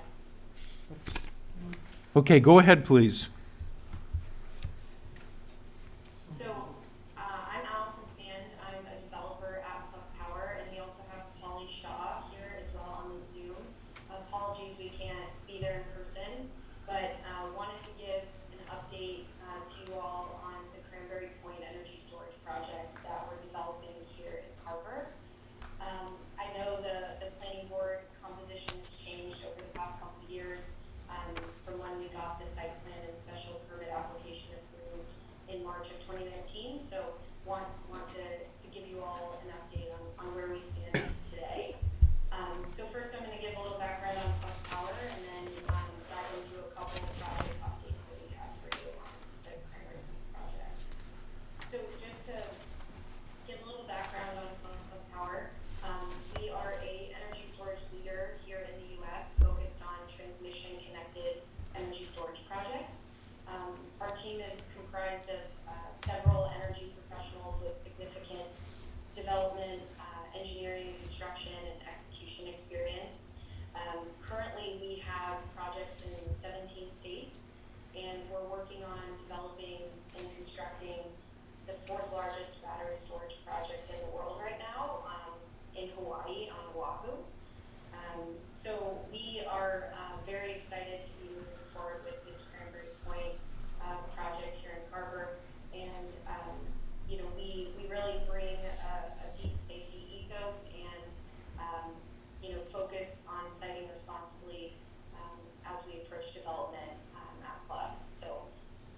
Okay, go ahead, please. So, I'm Allison Sand. I'm a developer at Plus Power, and we also have Polly Shaw here as well on the Zoom. Apologies we can't be there in person, but wanted to give an update to you all on the Cranberry Point Energy Storage Project that we're developing here in Carver. I know the planning board composition has changed over the past couple of years from when we got the site plan and special permit application approved in March of 2019. So want to give you all an update on So first, I'm going to give a little background on Plus Power, and then dive into a couple of project updates that we have for you on the Carver project. So just to give a little background on Plus Power, we are a energy storage leader here in the U.S. focused on transmission-connected energy storage projects. Our team is comprised of several energy professionals with significant development, engineering, construction, and execution experience. Currently, we have projects in 17 states, and we're working on developing and constructing the 4th largest battery storage project in the world right now in Hawaii, on Oahu. So we are very excited to be moving forward with this Cranberry Point project here in Carver. And you know, we really bring a deep safety ethos and you know, focus on siting responsibly as we approach development at Plus. So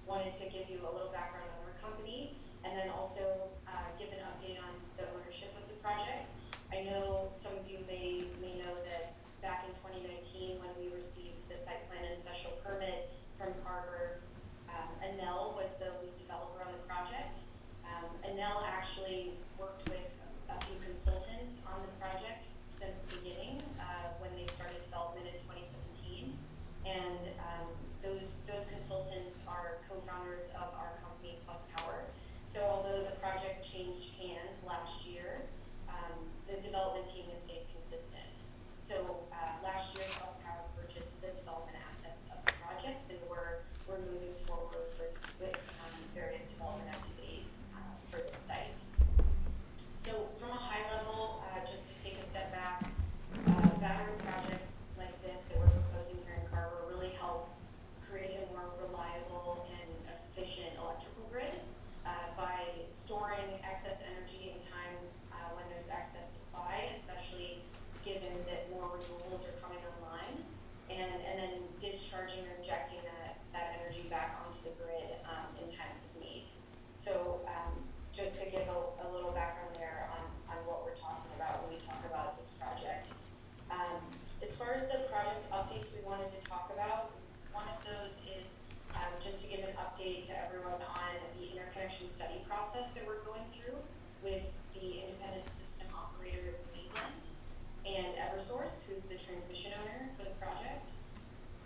wanted to give you a little background on our company, and then also give an update on the ownership of the project. I know some of you may know that back in 2019, when we received the site plan and special permit from Carver, Enel was the lead developer on the project. Enel actually worked with a few consultants on the project since the beginning, when they started development in 2017. And those consultants are co-founders of our company, Plus Power. So although the project changed hands last year, the development team has stayed consistent. So last year, Plus Power purchased the development assets of the project, and we're moving forward with various development activities for this site. So from a high level, just to take a step back, battery projects like this that we're proposing here in Carver really help create a more reliable and efficient electrical grid by storing excess energy in times when there's excess supply, especially given that more renewables are coming online, and then discharging or injecting that energy back onto the grid in times of need. So just to give a little background there on what we're talking about when we talk about this project. As far as the project updates we wanted to talk about, one of those is just to give an update to everyone on the interconnection study process that we're going through with the independent system operator of England and Eversource, who's the transmission owner for the project.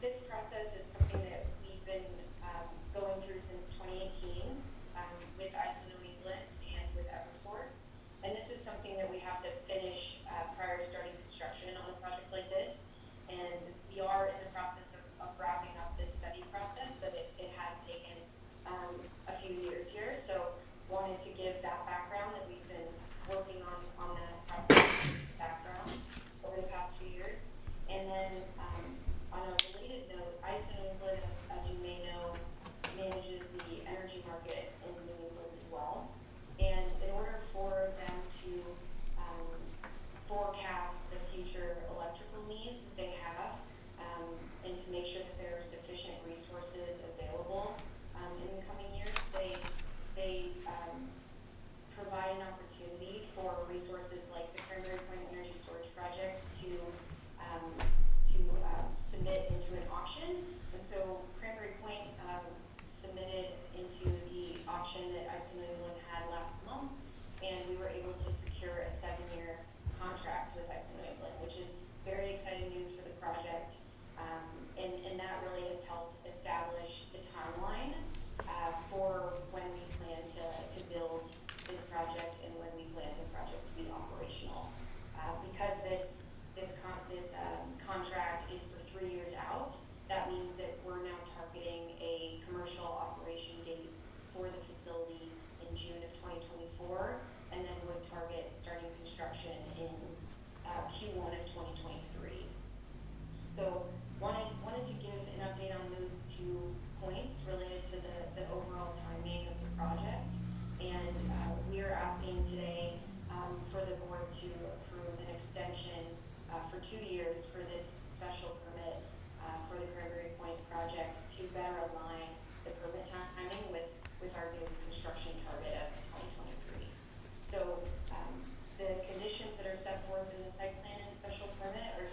This process is something that we've been going through since 2018 with ISO New England and with Eversource. And this is something that we have to finish prior to starting construction on a project like this. And we are in the process of wrapping up this study process, but it has taken a few years here. So wanted to give that background that we've been working on that process background over the past 2 years. And then on a related note, ISO New England, as you may know, manages the energy market in New England as well. And in order for them to forecast the future electrical needs that they have, and to make sure that there are sufficient resources available in the coming years, they provide an opportunity for resources like the Cranberry Point Energy Storage Project to submit into an auction. And so Cranberry Point submitted into the auction that ISO New England had last month, and we were able to secure a 7-year contract with ISO New England, which is very exciting news for the project. And that really has helped establish the timeline for when we plan to build this project and when we plan the project to be operational. Because this contract is for 3 years out, that means that we're now targeting a commercial operation date for the facility in June of 2024, and then would target starting construction in Q1 of 2023. So wanted to give an update on those 2 points related to the overall timing of the project. And we are asking today for the board to approve an extension for 2 years for this special permit for the Cranberry Point project to better align the permit timing with our new construction target of 2023. So the conditions that are set forth in the site plan and special permit are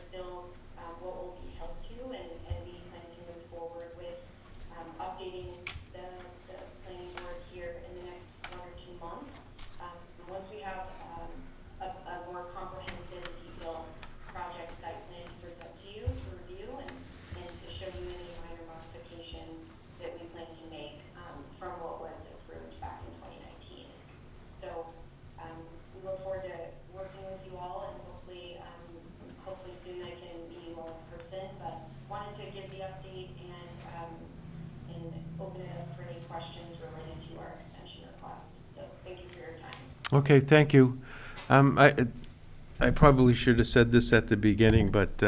soon I can meet you all in person, but wanted to give the update and open it up for any questions related to our extension request. So thank you for your time. Okay, thank you. I probably should have said this at the beginning, but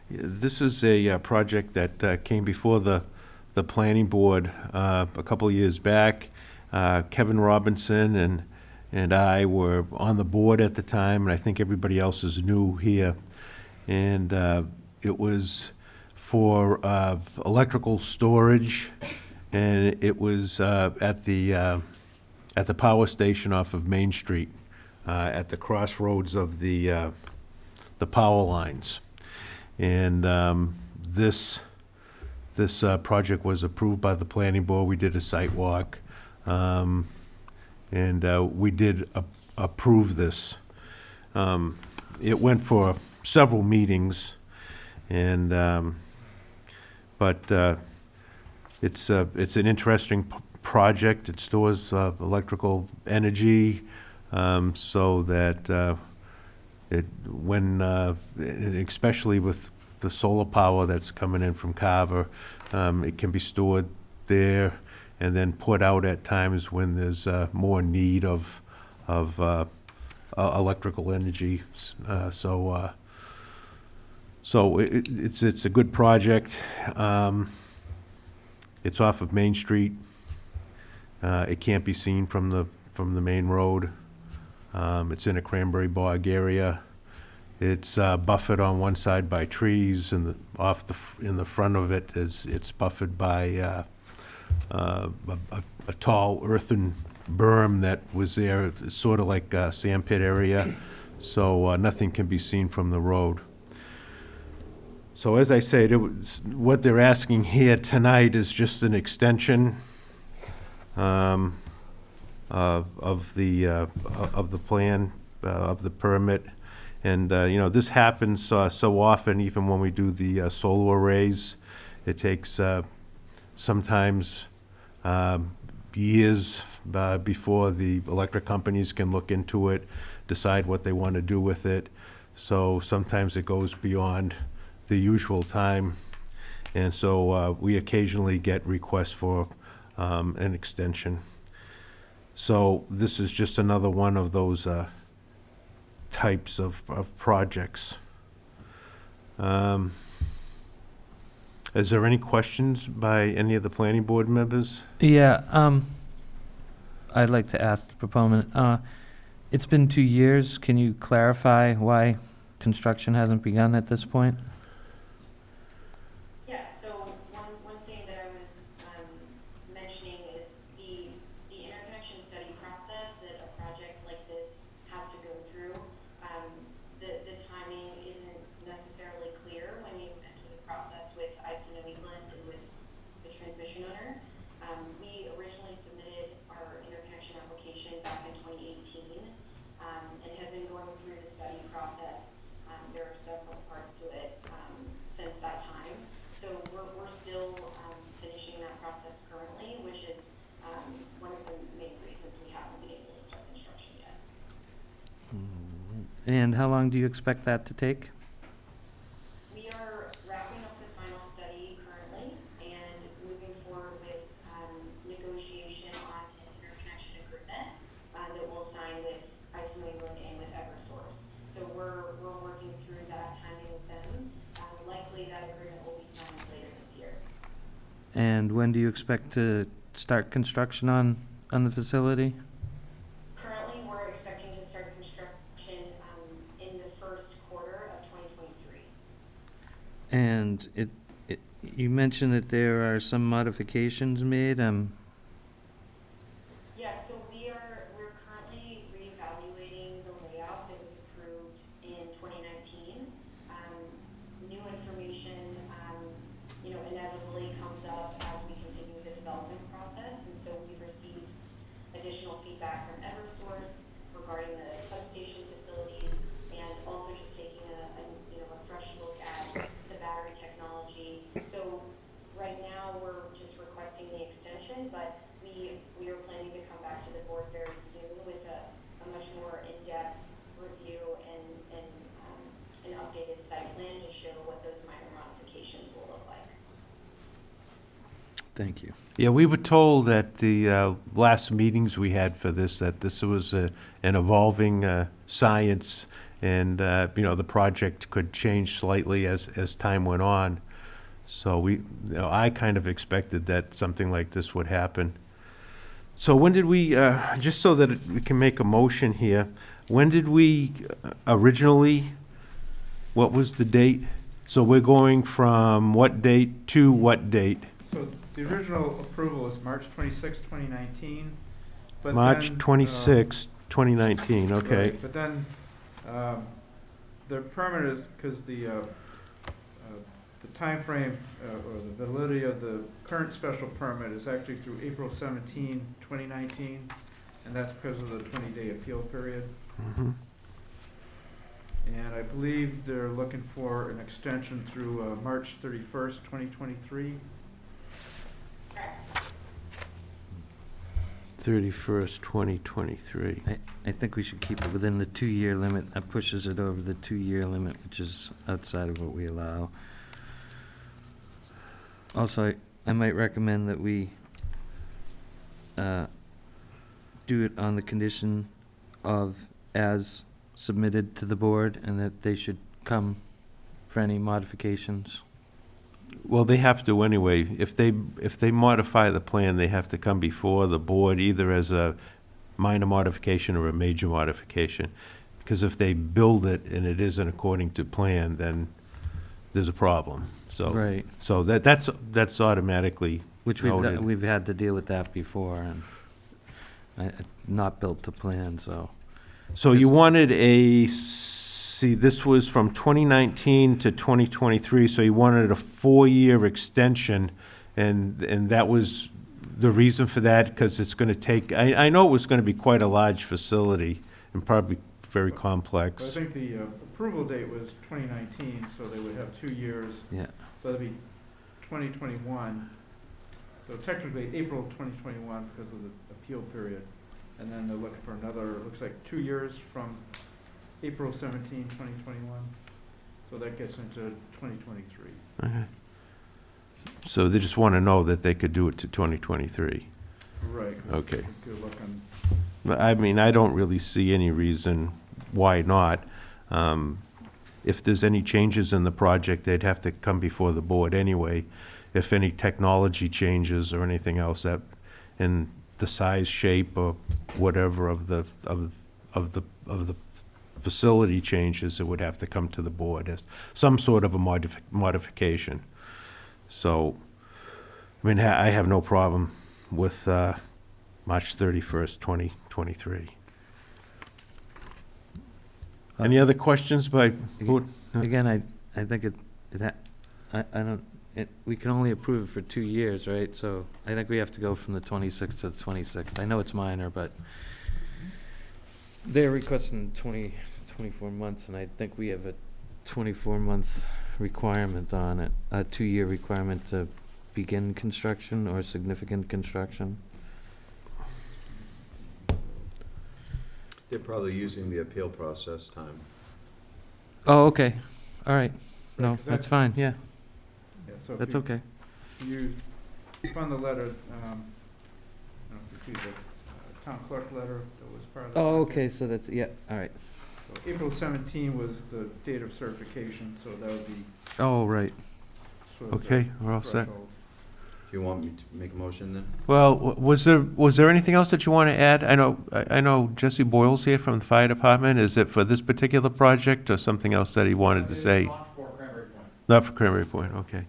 this is a project that came before the planning board a couple of years back. Kevin Robinson and I were on the board at the time, and I think everybody else is new here. And it was for electrical storage, and it was at the power station off of Main Street, at the crossroads of the power lines. And this project was approved by the planning board. We did a site walk, and we did approve this. It went for several meetings, and but it's an interesting project. It stores electrical energy, so that especially with the solar power that's coming in from Carver, it can be stored there and then put out at times when there's more need of electrical energy. So it's a good project. It's off of Main Street. It can't be seen from the main road. It's in a cranberry bog area. It's buffered on one side by trees, and in the front of it it's buffered by a tall earthen berm that was there, sort of like a sand pit area, so nothing can be seen from the road. So as I said, what they're asking here tonight is just an extension of the plan, of the permit. And, this happens so often, even when we do the solar arrays. It takes sometimes years before the electric companies can look into it, decide what they want to do with it. So sometimes it goes beyond the usual time. And so we occasionally get requests for an extension. So this is just another one of those types of projects. Is there any questions by any of the planning board members? Yeah, I'd like to ask the proponent, it's been 2 years. Can you clarify why construction hasn't begun at this point? Yes, so one thing that I was mentioning is the interconnection study process that a project like this has to go through. The timing isn't necessarily clear when you enter the process with ISO New England and with the transmission owner. We originally submitted our interconnection application back in 2018 and have been going through the study process. There are several parts to it since that time. So we're still finishing that process currently, which is one of the main reasons we haven't been able to start construction yet. And how long do you expect that to take? We are wrapping up the final study currently and moving forward with negotiation on an interconnection agreement that we'll sign with ISO New England and with Eversource. So we're working through that timing with them. Likely that agreement will be signed later this year. And when do you expect to start construction on the facility? Currently, we're expecting to start construction in the first quarter of 2023. And you mentioned that there are some modifications made. Yes, so we're currently reevaluating the layout that was approved in 2019. New information, inevitably comes up as we continue the development process, and so we've received additional feedback from Eversource regarding the substation facilities, and also just taking a fresh look at the battery technology. So right now, we're just requesting the extension, but updated site plan to show what those minor modifications will look like. Thank you. Yeah, we were told at the last meetings we had for this, that this was an evolving science, and, the project could change slightly as time went on. So I kind of expected that something like this would happen. So when did we, just so that we can make a motion here, when did we originally, what was the date? So we're going from what date to what date? So the original approval was March 26, 2019, but March then, 26, 2019, okay. right, but then, the permit is, because the timeframe, or the validity of the current special permit is actually through April 17, 2019, and that's because of the 20-day appeal period. Mhm. And I believe they're looking for an extension through March 31st, 2023. Correct. 31st, 2023. I think we should keep it within the 2-year limit. That pushes it over the 2-year limit, which is outside of what we allow. Also, I might recommend that we do it on the condition of as submitted to the board, and that they should come for any modifications. Well, they have to anyway. If they modify the plan, they have to come before the board, either as a minor modification or a major modification. Because if they build it and it isn't according to plan, then there's a problem. So, Right. so that's automatically Which noted. we've had to deal with that before, and not built to plan, so. So you wanted this was from 2019 to 2023, so you wanted a 4-year extension, and that was the reason for that, because it's gonna take, I know it was gonna be quite a large facility, and probably very But I complex. think the approval date was 2019, so they would have 2 years. Yeah. So that'd be 2021. So technically April 2021 because of the appeal period. And then they're looking for another, looks like 2 years from April 17, 2021. So that gets into 2023. Okay. So they just wanna know that they could do it to 2023. Right. Okay. Good luck on, But, I mean, I don't really see any reason why not. If there's any changes in the project, they'd have to come before the board anyway. If any technology changes or anything else that, in the size, shape, or whatever of the facility changes, it would have to come to the board as some sort of a modification. So, I mean, I have no problem with March 31st, 2023. Any other questions by board? Again, I think we can only approve it for 2 years, right? So I think we have to go from the 26th to the 26th. I know it's minor, but they're requesting 24 months, and I think we have a 24-month requirement on it, a 2-year requirement to begin construction or significant construction. They're probably using the appeal process time. Oh, okay. All right. No, 'cause that's fine, yeah. yeah, so if That's you, okay. you found the letter, I don't know if you see the town clerk letter that was part of the. Oh, packet. okay, so that's, yeah, all right. So April 17 was the date of certification, so that would be Oh, right. sort of the Okay, we're all set. threshold. Do you want me to make a motion then? Well, was there anything else that you want to add? I know Jesse Boyle's here from the fire department. Is it for this particular project or something else that he wanted to say? Not for Cranberry Point. Not for Cranberry Point, okay.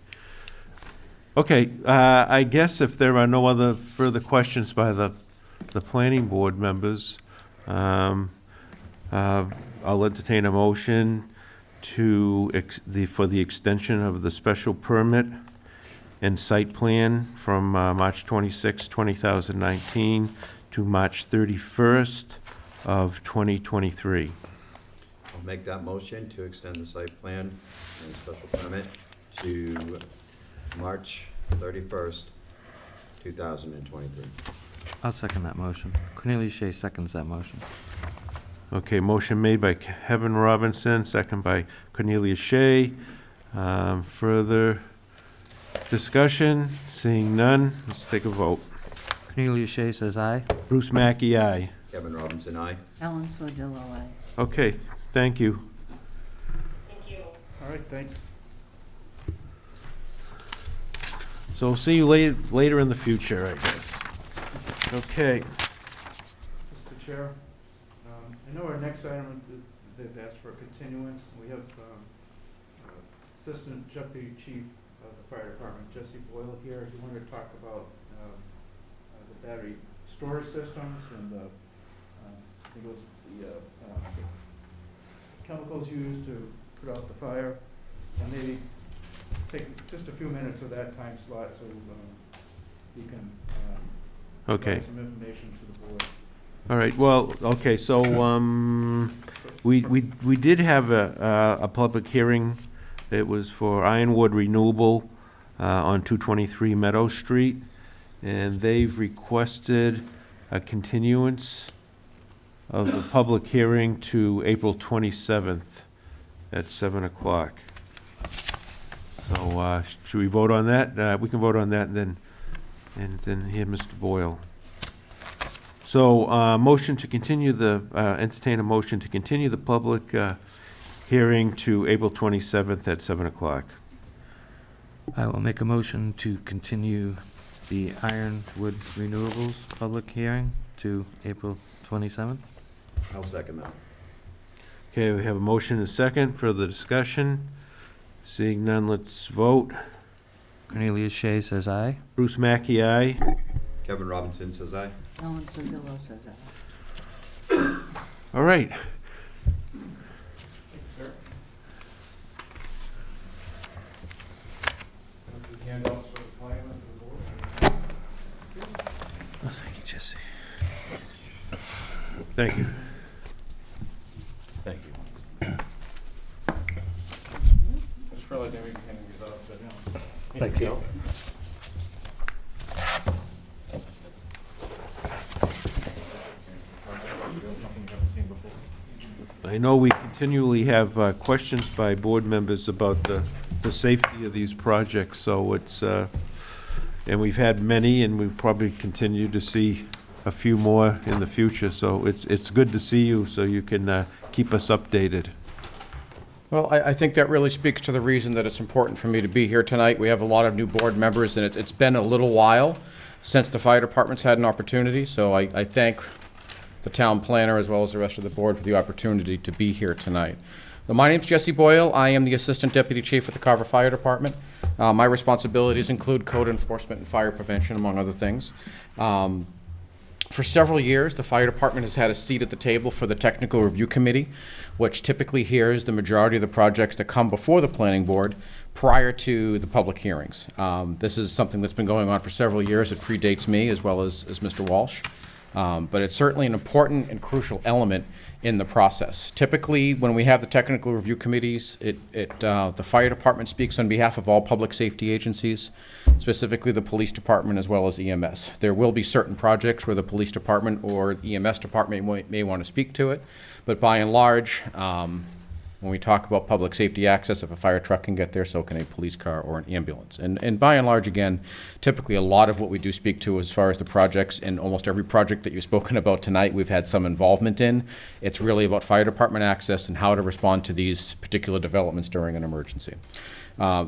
Okay, I guess if there are no other further questions by the planning board members, I'll entertain a motion for the extension of the special permit and site plan from March 26, 2019 to March 31st of 2023. I'll make that motion to extend the site plan and special permit to March 31st, 2023. I'll second that motion. Cornelius Shea seconds that motion. Okay, motion made by Kevin Robinson, second by Cornelia Shea. Further discussion? Seeing none, let's take a vote. Cornelia Shea says aye. Bruce Mackey, aye. Kevin Robinson, aye. Ellen Sordillo, aye. Okay, thank you. Thank you. All right, thanks. So we'll see you later in the future, I guess. Okay. Mr. Chair, I know our next item, they've asked for a continuance. We have Assistant Deputy Chief of the Fire Department, Jesse Boyle, here. He wanted to talk about the battery storage systems and I think it was the chemicals used to put out the fire. And maybe take just a few minutes of that time slot so he can Okay. provide some information to the board. All right, well, okay, so, we did have a public hearing. It was for Ironwood Renewable, on 223 Meadow Street, and they've requested a continuance of the public hearing to April 27th at 7 o'clock. So, should we vote on that? We can vote on that and then hear Mr. Boyle. So, motion to continue entertain a motion to continue the public hearing to April 27th at 7 o'clock. I will make a motion to continue the Ironwood Renewables public hearing to April 27th. I'll second that. Okay, we have a motion and a second. Further discussion? Seeing none, let's vote. Cornelia Shea says aye. Bruce Mackey, aye. Kevin Robinson says aye. Ellen Sordillo says aye. All right. Handouts for the plan and for the board. Oh, thank you, Jesse. Thank you. Thank you. I just realized I may be handing these out, but Thank you. I know we continually have questions by board members about the safety of these projects, so it's, and we've had many, and we'll probably continue to see a few more in the future, so it's good to see you, so you can keep us updated. Well, I think that really speaks to the reason that it's important for me to be here tonight. We have a lot of new board members, and it's been a little while since the fire department's had an opportunity, so I thank the town planner as well as the rest of the board for the opportunity to be here tonight. My name's Jesse Boyle. I am the Assistant Deputy Chief at the Carver Fire Department. My responsibilities include code enforcement and fire prevention, among other things. For several years, the fire department has had a seat at the table for the Technical Review Committee, which typically hears the majority of the projects that come before the planning board prior to the public hearings. This is something that's been going on for several years. It predates me as well as Mr. Walsh. But it's certainly an important and crucial element in the process. Typically, when we have the technical review committees, the fire department speaks on behalf of all public safety agencies, specifically the police department as well as EMS. There will be certain projects where the police department or EMS department may want to speak to it, but by and large, when we talk about public safety access, if a fire truck can get there, so can a police car or an ambulance. And by and large, again, typically a lot of what we do speak to as far as the projects, and almost every project that you've spoken about tonight, we've had some involvement in. It's really about fire department access and how to respond to these particular developments during an emergency.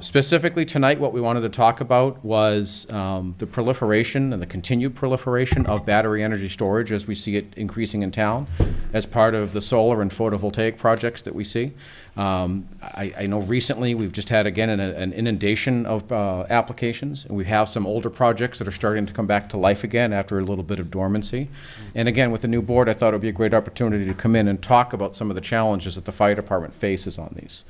Specifically tonight, what we wanted to talk about was the proliferation and the continued proliferation of battery energy storage as we see it increasing in town as part of the solar and photovoltaic projects that we see. I know recently we've just had, again, an inundation of applications, and we have some older projects that are starting to come back to life again after a little bit of dormancy. And again, with the new board, I thought it would be a great opportunity to come in and talk about some of the challenges that the fire department faces on these.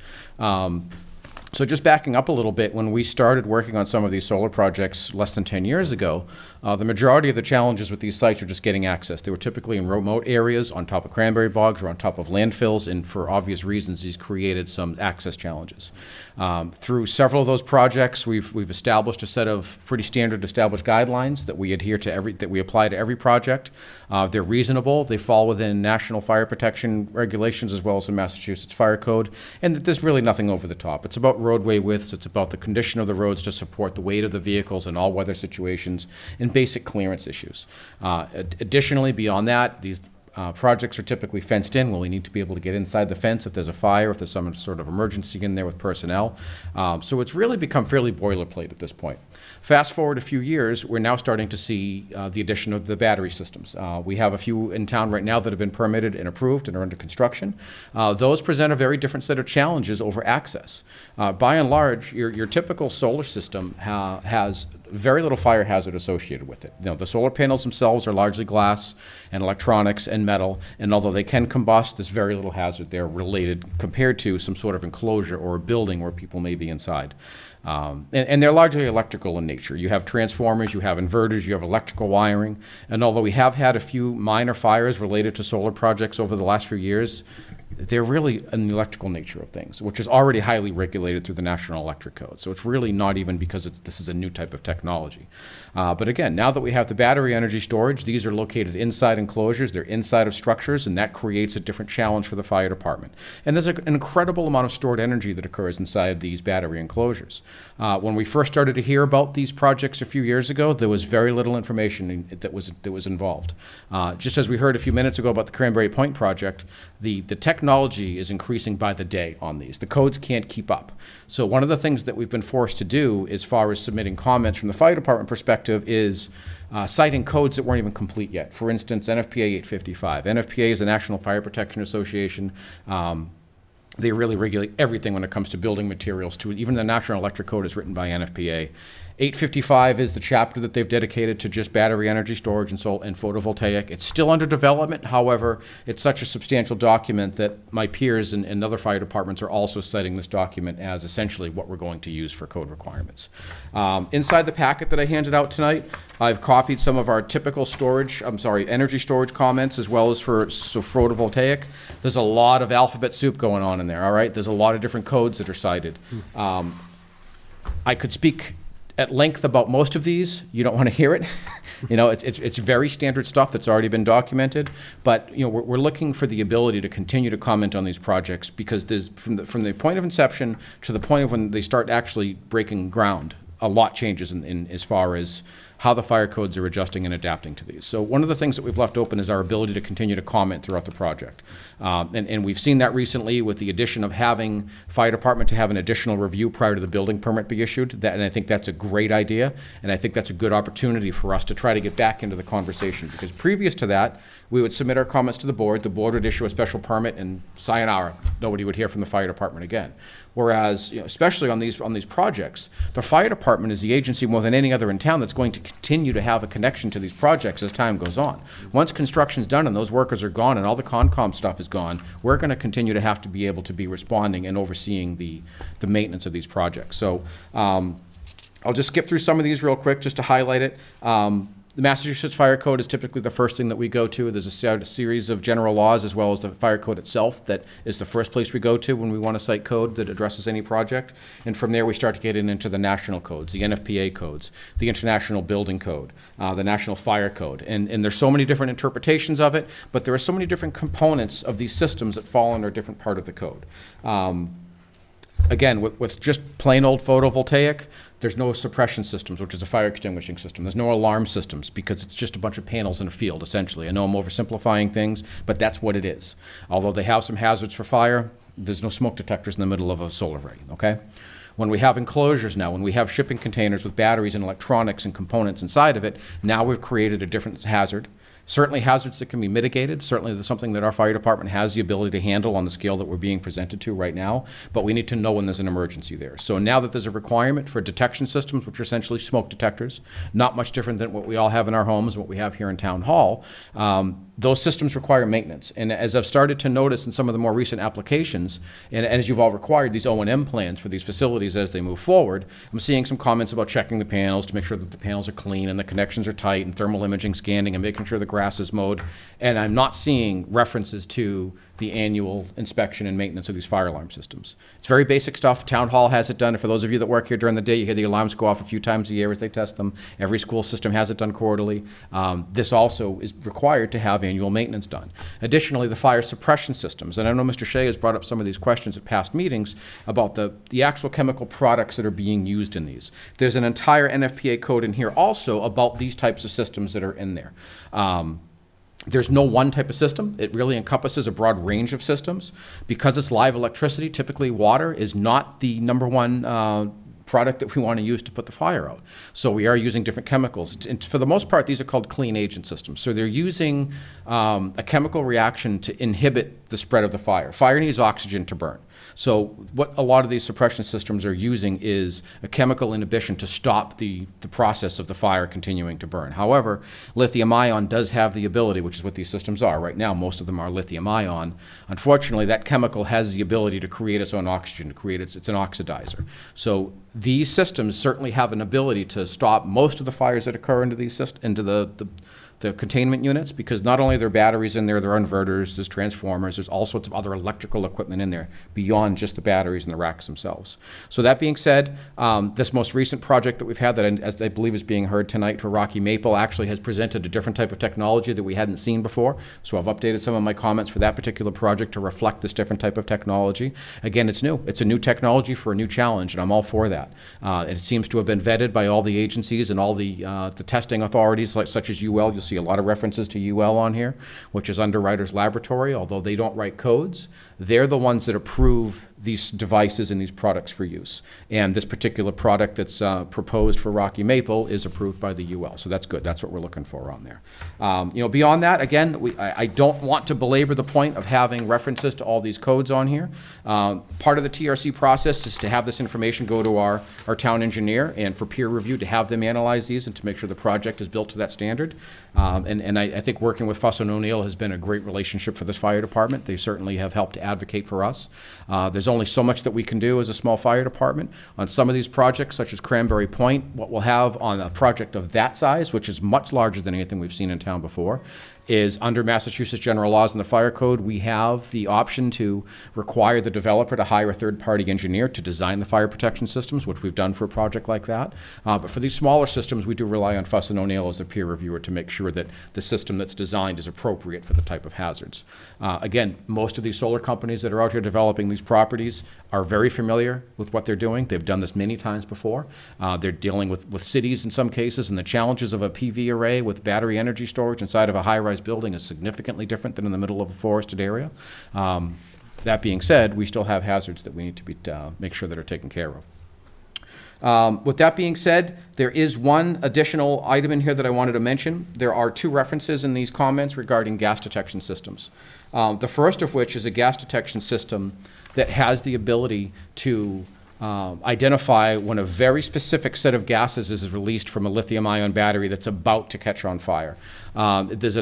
So just backing up a little bit, when we started working on some of these solar projects less than 10 years ago, the majority of the challenges with these sites were just getting access. They were typically in remote areas, on top of cranberry bogs or on top of landfills, and for obvious reasons, these created some access challenges. Through several of those projects, we've established a set of pretty standard established guidelines that we adhere to that we apply to every project. They're reasonable. They fall within national fire protection regulations as well as the Massachusetts Fire Code, and that there's really nothing over the top. It's about roadway widths. It's about the condition of the roads to support the weight of the vehicles in all weather situations and basic clearance issues. Additionally, beyond that, these projects are typically fenced in. Well, we need to be able to get inside the fence if there's a fire, if there's some sort of emergency in there with personnel. So it's really become fairly boilerplate at this point. Fast forward a few years, we're now starting to see the addition of the battery systems. We have a few in town right now that have been permitted and approved and are under construction. Those present a very different set of challenges over access. By and large, your typical solar system has very little fire hazard associated with it. You know, the solar panels themselves are largely glass and electronics and metal, and although they can combust, there's very little hazard there related compared to some sort of enclosure or a building where people may be inside. And they're largely electrical in nature. You have transformers, you have inverters, you have electrical wiring, and although we have had a few minor fires related to solar projects over the last few years, they're really in the electrical nature of things, which is already highly regulated through the National Electric Code. So it's really not even because this is a new type of technology. But again, now that we have the battery energy storage, these are located inside enclosures, they're inside of structures, and that creates a different challenge for the fire department. And there's an incredible amount of stored energy that occurs inside these battery enclosures. When we first started to hear about these projects a few years ago, there was very little information that was involved. Just as we heard a few minutes ago about the Cranberry Point project, the technology is increasing by the day on these. The codes can't keep up. So one of the things that we've been forced to do as far as submitting comments from the fire department perspective is citing codes that weren't even complete yet. For instance, NFPA 855. NFPA is the National Fire Protection Association. They really regulate everything when it comes to building materials. Even the National Electric Code is written by NFPA. 855 is the chapter that they've dedicated to just battery energy storage and photovoltaic. It's still under development. However, it's such a substantial document that my peers and other fire departments are also citing this document as essentially what we're going to use for code requirements. Inside the packet that I handed out tonight, I've copied some of our typical energy storage comments as well as for photovoltaic. There's a lot of alphabet soup going on in there, all right? There's a lot of different codes that are cited. I could speak at length about most of these. You don't want to hear it. You know, it's very standard stuff that's already been documented, but you know, we're looking for the ability to continue to comment on these projects because there's from the point of inception to the point of when they start actually breaking ground, a lot changes in as far as how the fire codes are adjusting and adapting to these. So one of the things that we've left open is our ability to continue to comment throughout the project. And we've seen that recently with the addition of having fire department to have an additional review prior to the building permit be issued. And I think that's a great idea. And I think that's a good opportunity for us to try to get back into the conversation. Because previous to that, we would submit our comments to the board would issue a special permit, and sayonara, nobody would hear from the fire department again. Whereas, you know, especially on these projects, the fire department is the agency more than any other in town that's going to continue to have a connection to these projects as time goes on. Once construction's done and those workers are gone and all the Concom stuff is gone, we're going to continue to have to be able to be responding and overseeing the maintenance of these projects. So I'll just skip through some of these real quick just to highlight it. The Massachusetts Fire Code is typically the first thing that we go to. There's a series of general laws as well as the fire code itself that is the first place we go to when we want to cite code that addresses any project. And from there we start to get into the national codes, the NFPA codes, the International Building Code, the National Fire Code. And there's so many different interpretations of it, but there are so many different components of these systems that fall under a different part of the code. Again, with just plain old photovoltaic, there's no suppression systems, which is a fire extinguishing system. There's no alarm systems because it's just a bunch of panels in a field, essentially. I know I'm oversimplifying things, but that's what it is. Although they have some hazards for fire, there's no smoke detectors in the middle of a solar array, okay? When we have enclosures now, when we have shipping containers with batteries and electronics and components inside of it, now we've created a different hazard. Certainly hazards that can be mitigated. Certainly there's something that our fire department has the ability to handle on the scale that we're being presented to right now, but we need to know when there's an emergency there. So now that there's a requirement for detection systems, which are essentially smoke detectors, not much different than what we all have in our homes and what we have here in Town Hall, those systems require maintenance. And as I've started to notice in some of the more recent applications, and as you've all required these O&M plans for these facilities as they move forward, I'm seeing some comments about checking the panels to make sure that the panels are clean and the connections are tight, and thermal imaging scanning and making sure the grass is mowed. And I'm not seeing references to the annual inspection and maintenance of these fire alarm systems. It's very basic stuff. Town Hall has it done. For those of you that work here during the day, you hear the alarms go off a few times a year as they test them. Every school system has it done quarterly. This also is required to have annual maintenance done. Additionally, the fire suppression systems, and I know Mr. Shea has brought up some of these questions at past meetings about the actual chemical products that are being used in these. There's an entire NFPA code in here also about these types of systems that are in there. There's no one type of system. It really encompasses a broad range of systems. Because it's live electricity, typically water is not the number one product that we want to use to put the fire out. So we are using different chemicals. And for the most part, these are called clean agent systems. So they're using a chemical reaction to inhibit the spread of the fire. Fire needs oxygen to burn. So what a lot of these suppression systems are using is a chemical inhibition to stop the process of the fire continuing to burn. However, lithium ion does have the ability, which is what these systems are. Right now, most of them are lithium ion. Unfortunately, that chemical has the ability to create its own oxygen, to create it's an oxidizer. So these systems certainly have an ability to stop most of the fires that occur into these into the containment units, because not only are there batteries in there, there are inverters, there's transformers, there's all sorts of other electrical equipment in there beyond just the batteries and the racks themselves. So that being said, this most recent project that we've had that I believe is being heard tonight for Rocky Maple actually has presented a different type of technology that we hadn't seen before. So I've updated some of my comments for that particular project to reflect this different type of technology. Again, it's new. It's a new technology for a new challenge, and I'm all for that. It seems to have been vetted by all the agencies and all the testing authorities, such as UL. You'll see a lot of references to UL on here, which is Underwriters Laboratory. Although they don't write codes, they're the ones that approve these devices and these products for use. And this particular product that's proposed for Rocky Maple is approved by the UL. So that's good. That's what we're looking for on there. Beyond that, again, I don't want to belabor the point of having references to all these codes on here. Part of the TRC process is to have this information go to our town engineer and for peer review to have them analyze these and to make sure the project is built to that standard. And I think working with Fuss & O'Neill has been a great relationship for this fire department. They certainly have helped advocate for us. There's only so much that we can do as a small fire department. On some of these projects, such as Cranberry Point, what we'll have on a project of that size, which is much larger than anything we've seen in town before, is under Massachusetts general laws and the fire code, we have the option to require the developer to hire a third-party engineer to design the fire protection systems, which we've done for a project like that. But for these smaller systems, we do rely on Fuss & O'Neill as a peer reviewer to make sure that the system that's designed is appropriate for the type of hazards. Again, most of these solar companies that are out here developing these properties are very familiar with what they're doing. They've done this many times before. They're dealing with cities in some cases, and the challenges of a PV array with battery energy storage inside of a high-rise building is significantly different than in the middle of a forested area. That being said, we still have hazards that we need to make sure that are taken care of. With that being said, there is one additional item in here that I wanted to mention. There are two references in these comments regarding gas detection systems. The first of which is a gas detection system that has the ability to identify when a very specific set of gases is released from a lithium-ion battery that's about to catch on fire. There's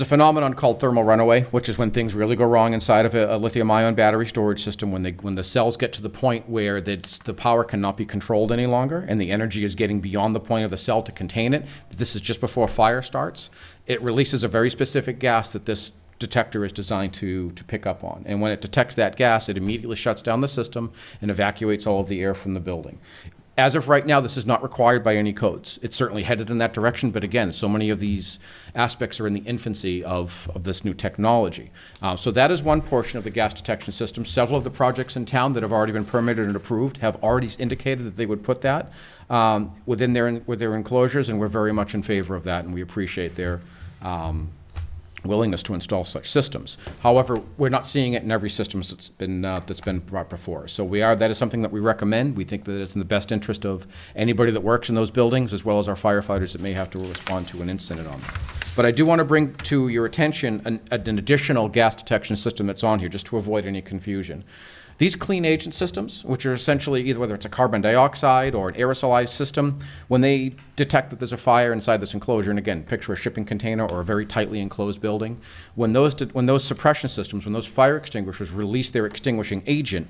a phenomenon called thermal runaway, which is when things really go wrong inside of a lithium-ion battery storage system, when the cells get to the point where the power cannot be controlled any longer and the energy is getting beyond the point of the cell to contain it. This is just before fire starts. It releases a very specific gas that this detector is designed to pick up on. And when it detects that gas, it immediately shuts down the system and evacuates all of the air from the building. As of right now, this is not required by any codes. It's certainly headed in that direction, but again, so many of these aspects are in the infancy of this new technology. So that is one portion of the gas detection system. Several of the projects in town that have already been permitted and approved have already indicated that they would put that within their enclosures, and we're very much in favor of that, and we appreciate their willingness to install such systems. However, we're not seeing it in every system that's been brought before. So that is something that we recommend. We think that it's in the best interest of anybody that works in those buildings, as well as our firefighters that may have to respond to an incident on them. But I do want to bring to your attention an additional gas detection system that's on here, just to avoid any confusion. These clean agent systems, which are essentially either whether it's a carbon dioxide or an aerosolized system, when they detect that there's a fire inside this enclosure, and again, picture a shipping container or a very tightly enclosed building, when those suppression systems, when those fire extinguishers release their extinguishing agent,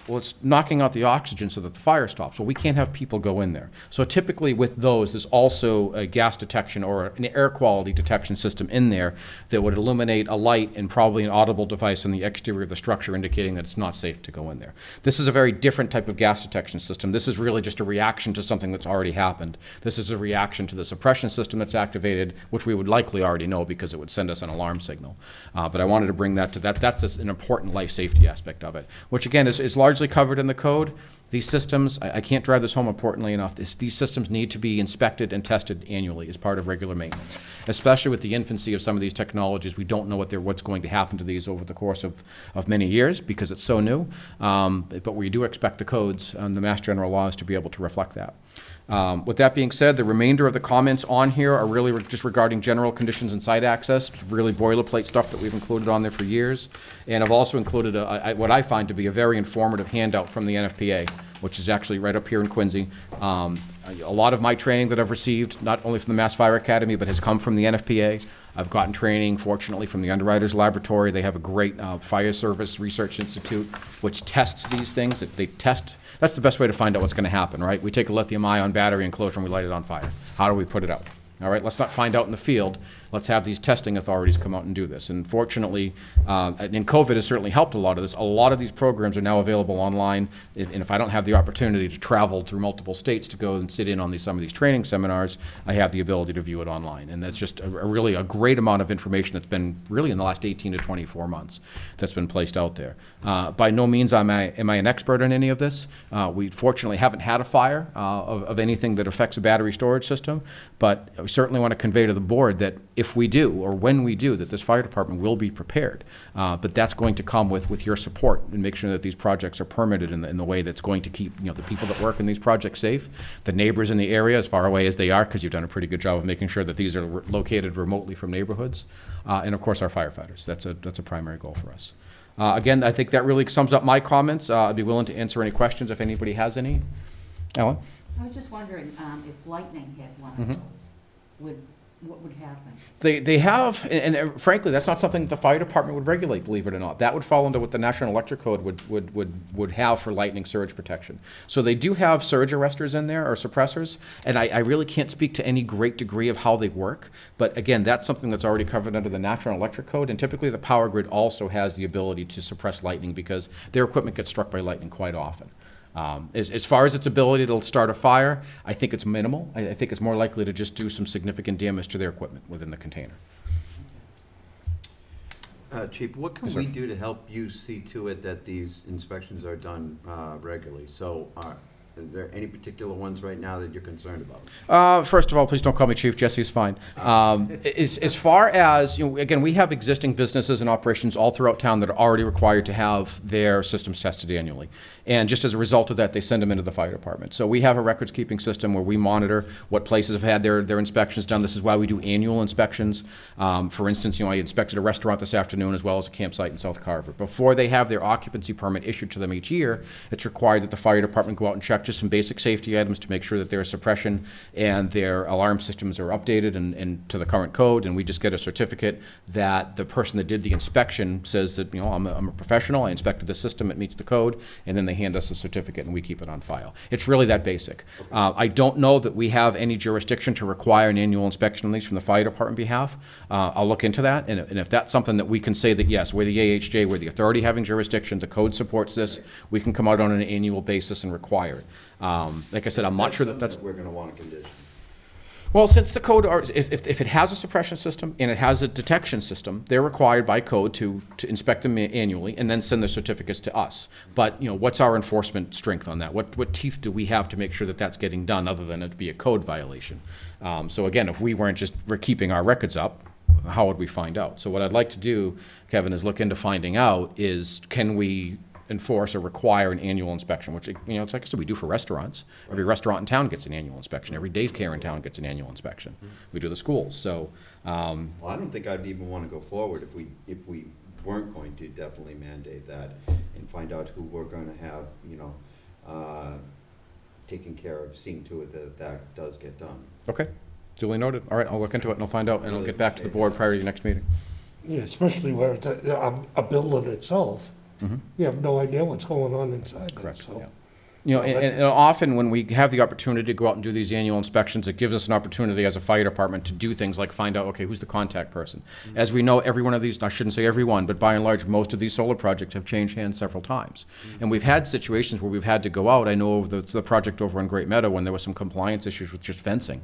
it's knocking out the oxygen so that the fire stops. Well, we can't have people go in there. So typically with those, there's also a gas detection or an air quality detection system in there that would illuminate a light and probably an audible device on the exterior of the structure indicating that it's not safe to go in there. This is a very different type of gas detection system. This is really just a reaction to something that's already happened. This is a reaction to the suppression system that's activated, which we would likely already know because it would send us an alarm signal. But I wanted to bring that to that. That's an important life safety aspect of it, which again is largely covered in the code. These systems, I can't drive this home importantly enough, these systems need to be inspected and tested annually as part of regular maintenance. Especially with the infancy of some of these technologies, we don't know what's going to happen to these over the course of many years because it's so new. But we do expect the codes and the Mass General laws to be able to reflect that. With that being said, the remainder of the comments on here are really just regarding general conditions and site access, really boilerplate stuff that we've included on there for years. And I've also included what I find to be a very informative handout from the NFPA, which is actually right up here in Quincy. A lot of my training that I've received, not only from the Mass Fire Academy, but has come from the NFPA. I've gotten training, fortunately, from the Underwriters Laboratory. They have a great Fire Service Research Institute, which tests these things. They test. That's the best way to find out what's going to happen, right? We take a lithium-ion battery enclosure and we light it on fire. How do we put it out? All right, let's not find out in the field. Let's have these testing authorities come out and do this. And fortunately, and COVID has certainly helped a lot of this. A lot of these programs are now available online. And if I don't have the opportunity to travel through multiple states to go and sit in on some of these training seminars, I have the ability to view it online. And that's just really a great amount of information that's been really in the last 18 to 24 months that's been placed out there. By no means am I an expert in any of this. We fortunately haven't had a fire of anything that affects a battery storage system, but we certainly want to convey to the board that if we do, or when we do, that this fire department will be prepared. But that's going to come with your support and make sure that these projects are permitted in the way that's going to keep the people that work in these projects safe, the neighbors in the area as far away as they are, because you've done a pretty good job of making sure that these are located remotely from neighborhoods, and of course our firefighters. That's a primary goal for us. Again, I think that really sums up my comments. I'd be willing to answer any questions if anybody has any. Ellen? I was just wondering, if lightning hit one of those, what would happen? They have, and frankly, that's not something that the fire department would regulate, believe it or not. That would fall under what the National Electric Code would have for lightning surge protection. So they do have surge arresters in there, or suppressors, and I really can't speak to any great degree of how they work. But again, that's something that's already covered under the National Electric Code, and typically the power grid also has the ability to suppress lightning because their equipment gets struck by lightning quite often. As far as its ability to start a fire, I think it's minimal. I think it's more likely to just do some significant damage to their equipment within the container. Chief, what can we do to help you see to it that these inspections are done regularly? So are there any particular ones right now that you're concerned about? First of all, please don't call me Chief. Jesse's fine. As far as, again, we have existing businesses and operations all throughout town that are already required to have their systems tested annually. And just as a result of that, they send them into the fire department. So we have a records keeping system where we monitor what places have had their inspections done. This is why we do annual inspections. For instance, I inspected a restaurant this afternoon as well as a campsite in South Carver. Before they have their occupancy permit issued to them each year, it's required that the fire department go out and check just some basic safety items to make sure that their suppression and their alarm systems are updated and to the current code. And we just get a certificate that the person that did the inspection says that, I'm a professional, I inspected the system, it meets the code, and then they hand us a certificate and we keep it on file. It's really that basic. Okay. I don't know that we have any jurisdiction to require an annual inspection, at least from the fire department behalf. I'll look into that, and if that's something that we can say that yes, we're the AHJ, we're the authority having jurisdiction, the code supports this, we can come out on an annual basis and require it. Like I said, I'm not sure that that's... We're going to want a condition. Well, since the code, if it has a suppression system and it has a detection system, they're required by code to inspect them annually and then send their certificates to us. But, what's our enforcement strength on that? What teeth do we have to make sure that that's getting done other than it be a code violation? So again, if we're keeping our records up, how would we find out? So what I'd like to do, Kevin, is look into finding out is, can we enforce or require an annual inspection, which, it's like I said, we do for restaurants. Every restaurant in town gets an annual inspection. Every daycare in town gets an annual inspection. We do the schools, so, Well, I don't think I'd even want to go forward if we weren't going to definitely mandate that and find out who we're going to have, taking care of seeing to it that that does get done. okay, duly noted. All right, I'll look into it and I'll find out, and I'll get back to the board prior to your next meeting. Yeah, especially where it's a building itself. You have no idea what's going on inside there, Correct, so. yeah. And often when we have the opportunity to go out and do these annual inspections, it gives us an opportunity as a fire department to do things like find out, okay, who's the contact person? As we know, every one of these, I shouldn't say every one, but by and large, most of these solar projects have changed hands several times. And we've had situations where we've had to go out. I know of the project over on Great Meadow when there was some compliance issues with just fencing.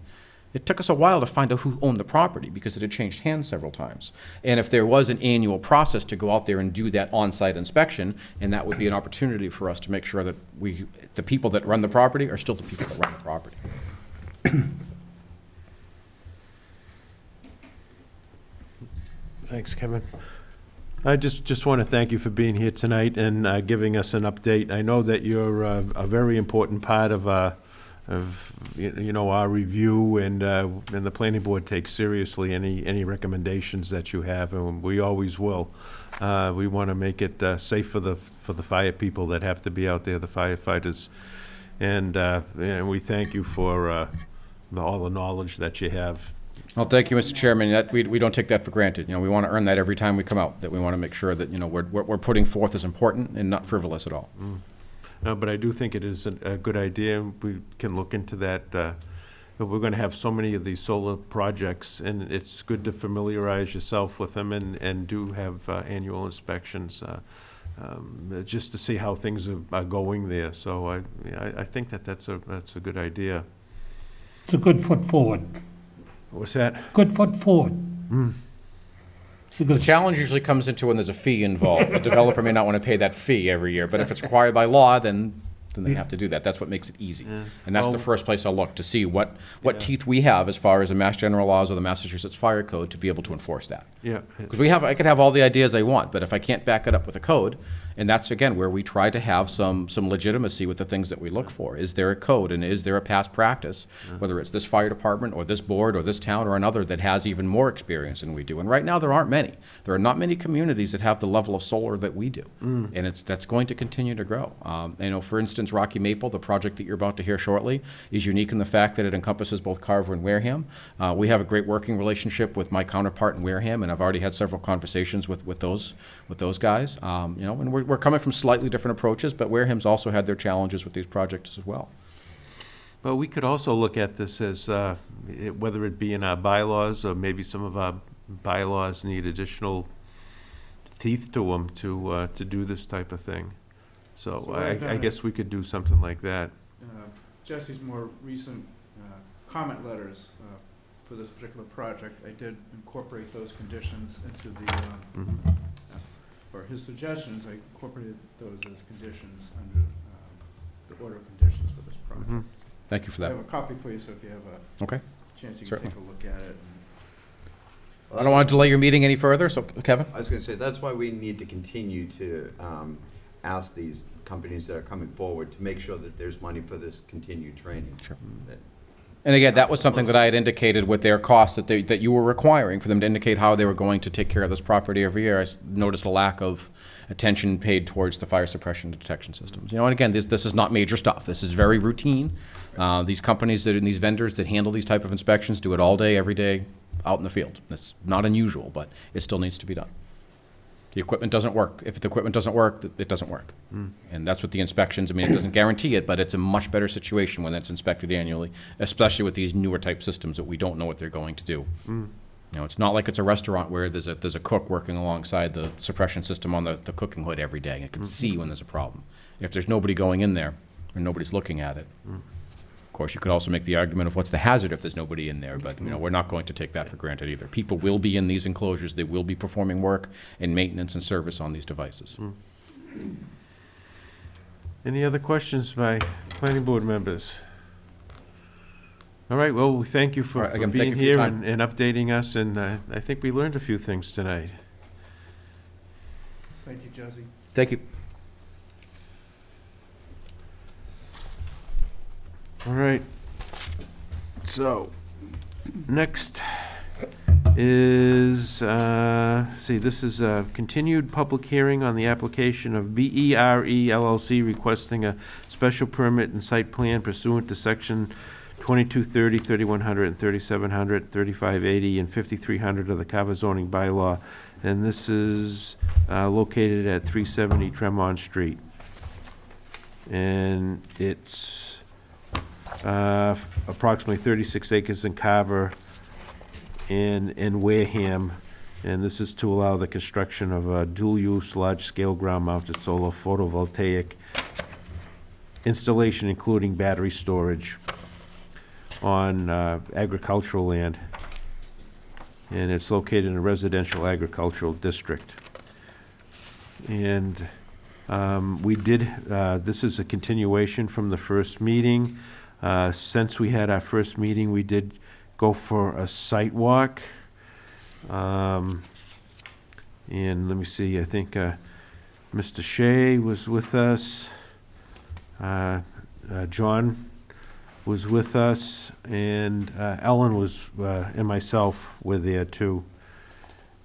It took us a while to find out who owned the property because it had changed hands several times. And if there was an annual process to go out there and do that on-site inspection, and that would be an opportunity for us to make sure that the people that run the property are still the people that run the property. Thanks, Kevin. I just want to thank you for being here tonight and giving us an update. I know that you're a very important part of our review, and the planning board takes seriously any recommendations that you have, and we always will. We want to make it safe for the fire people that have to be out there, the firefighters, and we thank you for all the knowledge that you have. Well, thank you, Mr. Chairman. We don't take that for granted. We want to earn that every time we come out, that we want to make sure that, what we're putting forth is important and not frivolous at all. No, but I do think it is a good idea. We can look into that. We're going to have so many of these solar projects, and it's good to familiarize yourself with them and do have annual inspections just to see how things are going there. So I think that's a good idea. It's a good foot forward. What's that? Good foot forward. The challenge usually comes into when there's a fee involved. The developer may not want to pay that fee every year, but if it's required by law, then they have to do that. That's what makes it easy. Yeah. And that's Well, the first place I'll look to see what Yeah. teeth we have as far as the Mass General laws or the Massachusetts Fire Code to be able to enforce that. Yeah. Because I could have all the ideas I want, but if I can't back it up with a code, and that's, again, where we try to have some legitimacy with the things that we look for. Is there a code, and is there a past practice, whether it's this fire department or this board or this town or another that has even more experience than we do? And right now, there aren't many. There are not many communities that have the level of solar that we do. And that's going to continue to grow. For instance, Rocky Maple, the project that you're about to hear shortly, is unique in the fact that it encompasses both Carver and Wareham. We have a great working relationship with my counterpart in Wareham, and I've already had several conversations with those guys. And we're coming from slightly different approaches, but Wareham's also had their challenges with these projects as well. But we could also look at this as, whether it be in our bylaws, or maybe some of our bylaws need additional teeth to them to do this type of thing. So So I've done I it. guess we could do something like that. Jesse's more recent comment letters for this particular project, I did incorporate those conditions into the, or his suggestions, I incorporated those as conditions under the order of conditions for this project. Thank you for I that. have a copy for you, so if you have a Okay. chance, you can Certainly. take a look at it. I don't want to delay your meeting any further, so Kevin? I was going to say, that's why we need to continue to ask these companies that are coming forward to make sure that there's money for this continued training. Sure. That- And again, that was something that I had indicated with their costs that you were requiring for them to indicate how they were going to take care of this property every year. I noticed a lack of attention paid towards the fire suppression and detection systems. And again, this is not major stuff. This is very routine. These companies and these vendors that handle these type of inspections do it all day, every day, out in the field. It's not unusual, but it still needs to be done. The equipment doesn't work. If the equipment doesn't work, it doesn't work. And that's what the inspections, it doesn't guarantee it, but it's a much better situation when it's inspected annually, especially with these newer type systems that we don't know what they're going to do. It's not like it's a restaurant where there's a cook working alongside the suppression system on the cooking hood every day. It can see when there's a problem. If there's nobody going in there or nobody's looking at it, of course, you could also make the argument of what's the hazard if there's nobody in there, but we're not going to take that for granted either. People will be in these enclosures. They will be performing work and maintenance and service on these devices. Any other questions by planning board members? All right, well, we thank you All for right, for again, thank being you for your here time. and updating us, and I think we learned a few things tonight. Thank you, Josie. Thank you. All right. So, next is, see, this is a continued public hearing on the application of BERE LLC requesting a special permit and site plan pursuant to section 2230, 3100, and 3700, 3580, and 5300 of the Carver zoning bylaw. And this is located at 370 Tremont Street. And it's approximately 36 acres in Carver and in Wareham. And this is to allow the construction of a dual-use, large-scale ground-mounted solar photovoltaic installation, including battery storage on agricultural land. And it's located in a residential agricultural district. And we did, this is a continuation from the first meeting. Since we had our first meeting, we did go for a site walk. And let me see, I think Mr. Shea was with us. John was with us, and Ellen was, and myself were there too.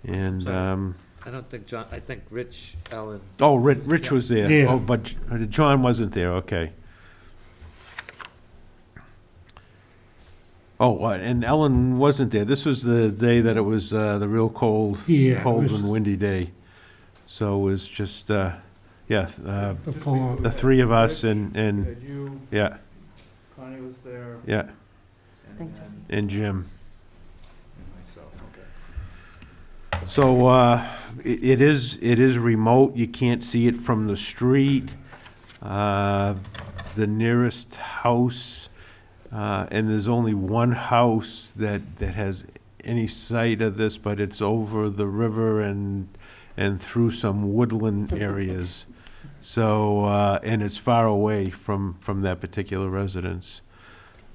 And, Sorry. I don't think John, I think Rich, Ellen. oh, Rich was there. Yeah. Oh, but John wasn't there, okay. Oh, and Ellen wasn't there. This was the day that it was the real cold, Yeah, it cold was- and windy day. So it was just, yeah, The farm. the three of us We and, had you, yeah, Connie was there, yeah, and Thanks, then and Jim. and myself, okay. So, it is remote, you can't see it from the street. The nearest house, and there's only one house that has any sight of this, but it's over the river and through some woodland areas. So, and it's far away from that particular residence.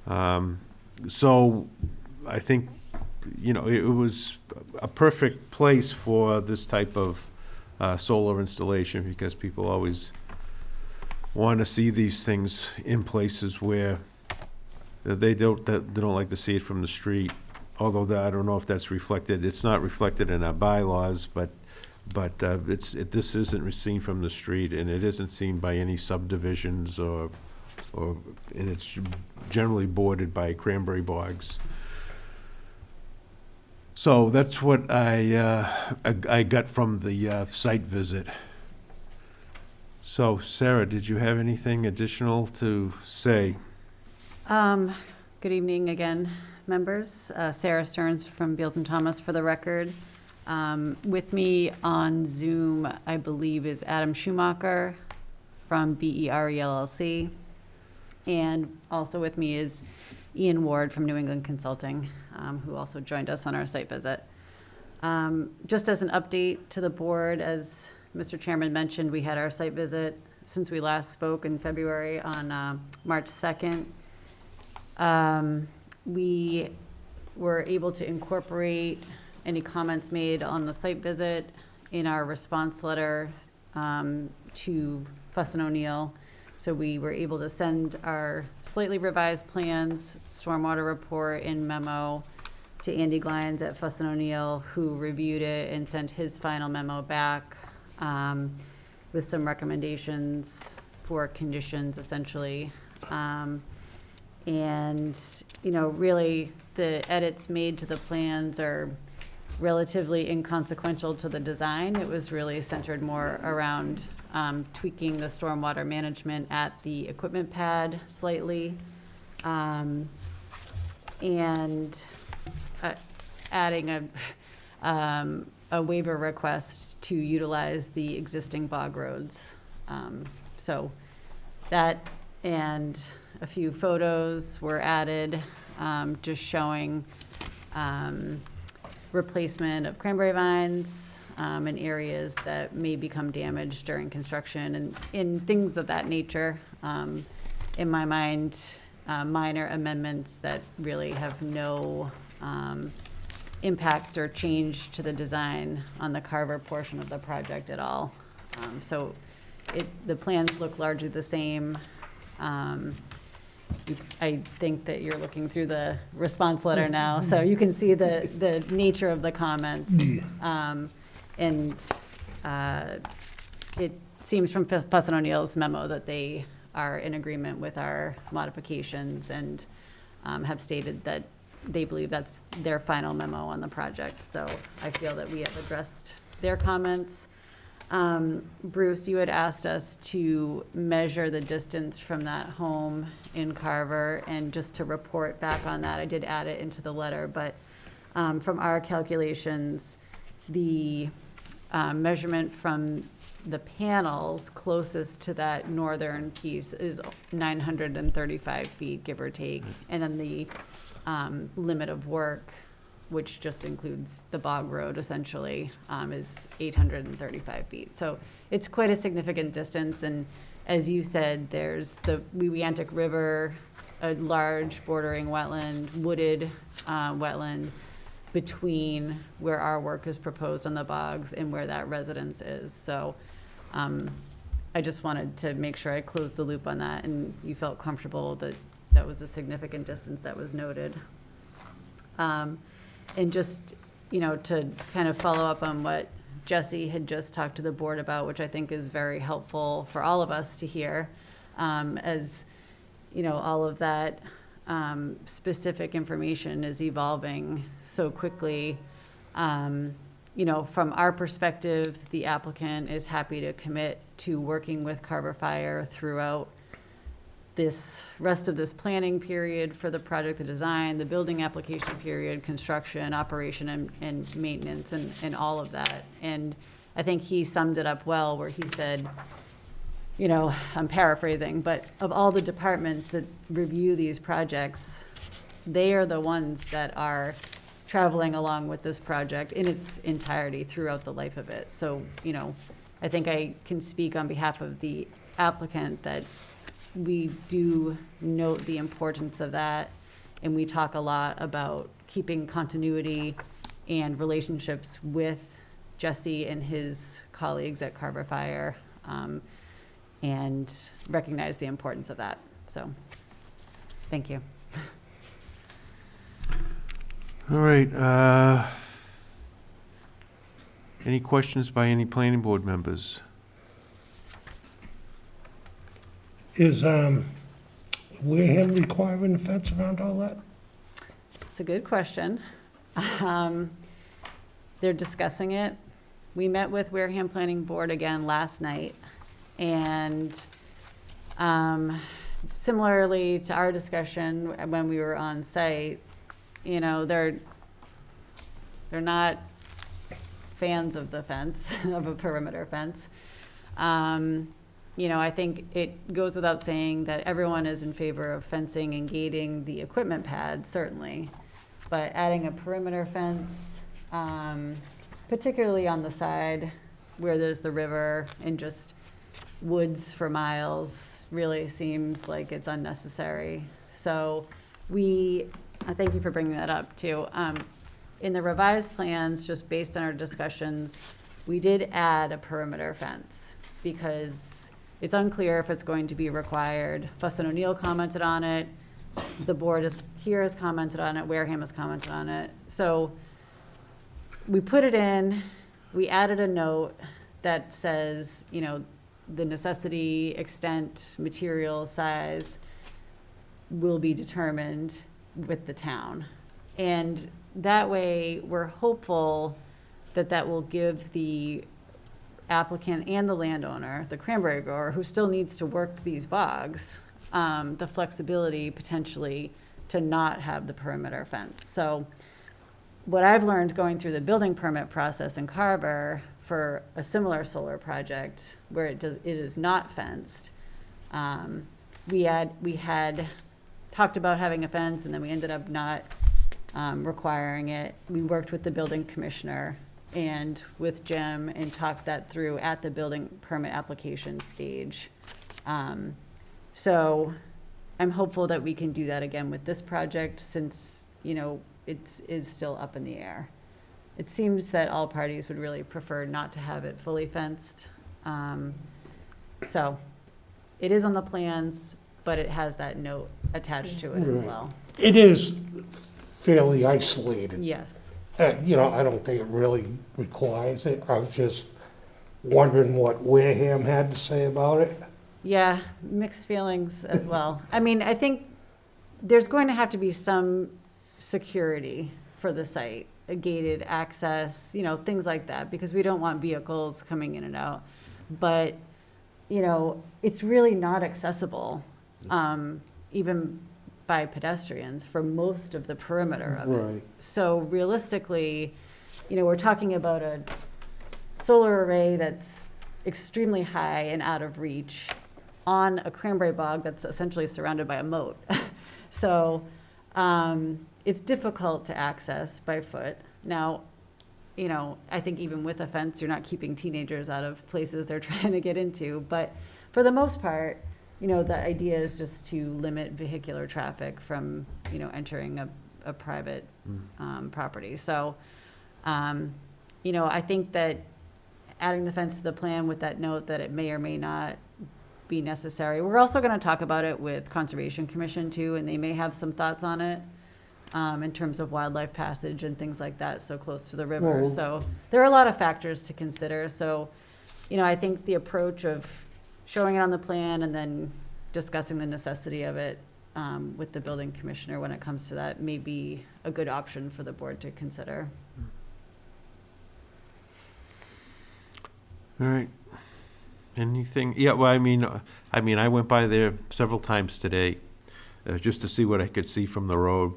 So, I think, you know, it was a perfect place for this type of solar installation, because people always want to see these things in places where they don't like to see it from the street. Although I don't know if that's reflected, it's not reflected in our bylaws, but this isn't seen from the street, and it isn't seen by any subdivisions and it's generally bordered by cranberry bogs. So that's what I got from the site visit. So, Sarah, did you have anything additional to say? Good evening again, members. Sarah Stearns from Beals and Thomas for the record. With me on Zoom, I believe, is Adam Schumacher from BERE LLC. And also with me is Ian Ward from New England Consulting, who also joined us on our site visit. Just as an update to the board, as Mr. Chairman mentioned, we had our site visit since we last spoke in February on March 2nd. We were able to incorporate any comments made on the site visit in our response letter to Fuss and O'Neill. So we were able to send our slightly revised plans, stormwater report, and memo to Andy Glines at Fuss and O'Neill, who reviewed it and sent his final memo back with some recommendations for conditions, essentially. And, you know, really, the edits made to the plans are relatively inconsequential to the design. It was really centered more around tweaking the stormwater management at the equipment pad slightly, and adding a waiver request to utilize the existing bog roads. So that and a few photos were added, just showing replacement of cranberry vines in areas that may become damaged during construction and in things of that nature. In my mind, minor amendments that really have no impact or change to the design on the Carver portion of the project at all. So the plans look largely the same. I think that you're looking through the response letter now, so you can see the nature of the comments. It seems from Fuss and O'Neill's memo that they are in agreement with our modifications and have stated that they believe that's their final memo on the project. So I feel that we have addressed their comments. Bruce, you had asked us to measure the distance from that home in Carver, and just to report back on that, I did add it into the letter, but from our calculations, the measurement from the panels closest to that northern piece is 935 feet, give or take, and then the limit of work, which just includes the bog road essentially, is 835 feet. So it's quite a significant distance, and as you said, there's the Wewiantic River, a large bordering wetland, wooded wetland between where our work is proposed on the bogs and where that residence is. So I just wanted to make sure I closed the loop on that, and you felt comfortable that that was a significant distance that was noted. And just, to kind of follow up on what Jesse had just talked to the board about, which I think is very helpful for all of us to hear, as, all of that specific information is evolving so quickly. From our perspective, the applicant is happy to commit to working with Carver Fire throughout this rest of this planning period for the project, the design, the building application period, construction, operation, and maintenance, and all of that. And I think he summed it up well, where he said, I'm paraphrasing, but of all the departments that review these projects, they are the ones that are traveling along with this project in its entirety throughout the life of it. So, I think I can speak on behalf of the applicant that we do note the importance of that, and we talk a lot about keeping continuity and relationships with Jesse and his colleagues at Carver Fire, and recognize the importance of that. So, thank you. All right, any questions by any planning board members? Is Wareham requiring a fence around all that? It's a good question. They're discussing it. We met with Wareham Planning Board again last night, and similarly to our discussion when we were on site, they're not fans of the fence, of a perimeter fence. I think it goes without saying that everyone is in favor of fencing and gating the equipment pad, certainly. But adding a perimeter fence, particularly on the side where there's the river and just woods for miles, really seems like it's unnecessary. So thank you for bringing that up too. In the revised plans, just based on our discussions, we did add a perimeter fence because it's unclear if it's going to be required. Fuss and O'Neill commented on it. The board here has commented on it. Wareham has commented on it. So we put it in. We added a note that says, the necessity, extent, material, size will be determined with the town. And that way, we're hopeful that that will give the applicant and the landowner, the cranberry grower, who still needs to work these bogs, the flexibility potentially to not have the perimeter fence. So what I've learned going through the building permit process in Carver for a similar solar project where it is not fenced, we had talked about having a fence, and then we ended up not requiring it. We worked with the building commissioner and with Jim and talked that through at the building permit application stage. So I'm hopeful that we can do that again with this project since, you know, is still up in the air. It seems that all parties would really prefer not to have it fully fenced. So it is on the plans, but it has that note attached to it as Right. well. It is fairly isolated. Yes. You know, I don't think it really requires it. I was just wondering what Wareham had to say about it. Yeah, mixed feelings as well. I mean, I think there's going to have to be some security for the site, a gated access, you know, things like that, because we don't want vehicles coming in and out. But, you know, it's really not accessible, even by pedestrians for most of the perimeter of it. Right. So realistically, you know, we're talking about a solar array that's extremely high and out of reach on a cranberry bog that's essentially surrounded by a moat. So it's difficult to access by foot. Now, you know, I think even with a fence, you're not keeping teenagers out of places they're trying to get into. But for the most part, you know, the idea is just to limit vehicular traffic from, you know, entering a private property. So, you know, I think that adding the fence to the plan with that note that it may or may not be necessary. We're also going to talk about it with Conservation Commission too, and they may have some thoughts on it in terms of wildlife passage and things like that, so close to the river. Well- So there are a lot of factors to consider. So, you know, I think the approach of showing it on the plan and then discussing the necessity of it with the building commissioner when it comes to that may be a good option for the board to consider. All right. Anything, yeah, well, I mean, I went by there several times today, just to see what I could see from the road.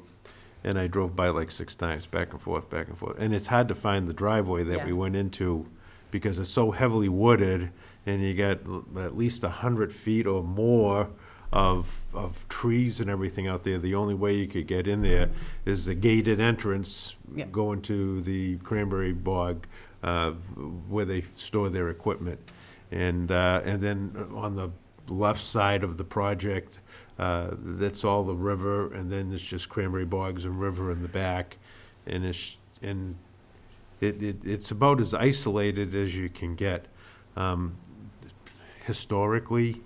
And I drove by like 6 times, back and forth, back and forth. And it's hard to find the driveway that we Yeah. went into because it's so heavily wooded and you got at least 100 feet or more of trees and everything out there. The only way you could get in there is the gated entrance Yep. going to the cranberry bog, where they store their equipment. And then on the left side of the project, that's all the river, and then it's just cranberry bogs and river in the back. And it's about as isolated as you can get. Historically,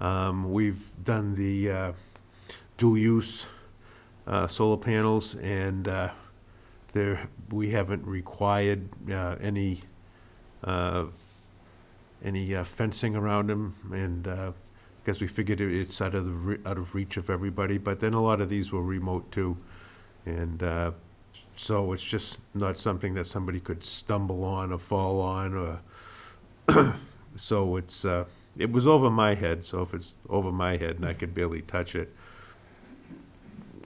we've done the dual-use solar panels, and we haven't required any fencing around them, and because we figured it's out of reach of everybody. But then a lot of these were remote too, and so it's just not something that somebody could stumble on or fall on, or so it was over my head. So if it's over my head and I could barely touch it,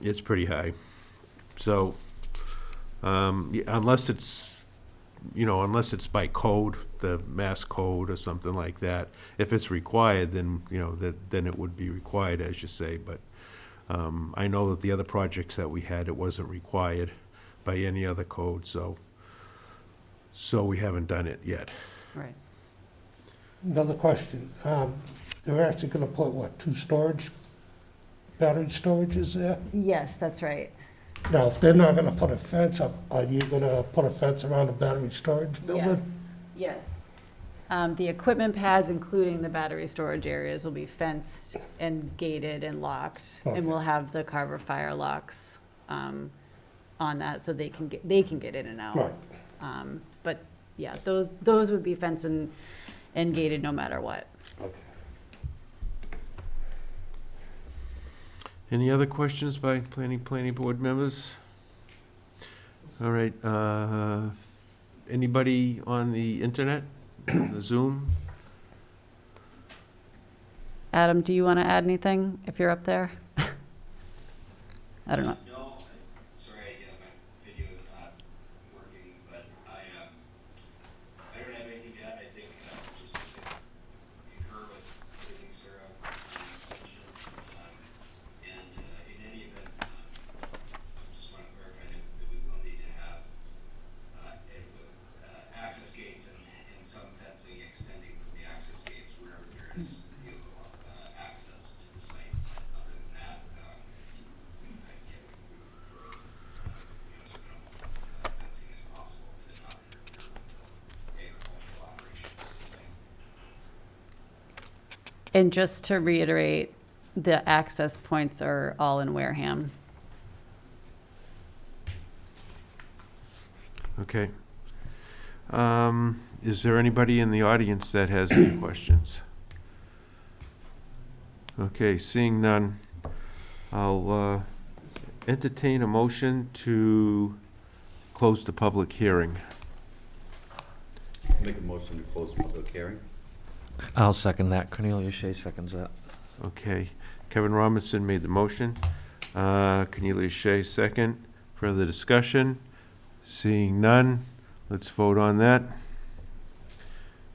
it's pretty high. So yeah, unless it's by code, the mass code or something like that. If it's required, then, you know, then it would be required, as you say. But I know that the other projects that we had, it wasn't required by any other code, so we haven't done it yet. Right. Another question. They're actually gonna put, what, 2 battery storages there? Yes, that's right. Now, if they're not gonna put a fence up, are you gonna put a fence around the battery storage building? Yes. The equipment pads, including the battery storage areas, will be fenced and gated and locked. Okay. And we'll have the Carver fire locks on that, so they can get in and out. Right. But yeah, those would be fenced and gated no matter what. Okay. Any other questions by planning board members? All right, anybody on the internet, the Zoom? Adam, do you want to add anything if you're up there? I don't know. No, sorry, my video is not working, but I don't have anything to add. I think just concur with everything Sarah mentioned. And in any event, I just want to clarify that we will need to have access gates and some fencing extending from the access gates wherever there is vehicle access to the site. Other than that, And just to reiterate, the access points are all in Wareham. Okay. Is there anybody in the audience that has any questions? Okay, seeing none, I'll entertain a motion to close the public hearing. Make a motion to close the public hearing. I'll second that. Cornelia Shea seconds that. Okay, Kevin Robinson made the motion. Cornelia Shea second. Further discussion? Seeing none, let's vote on that.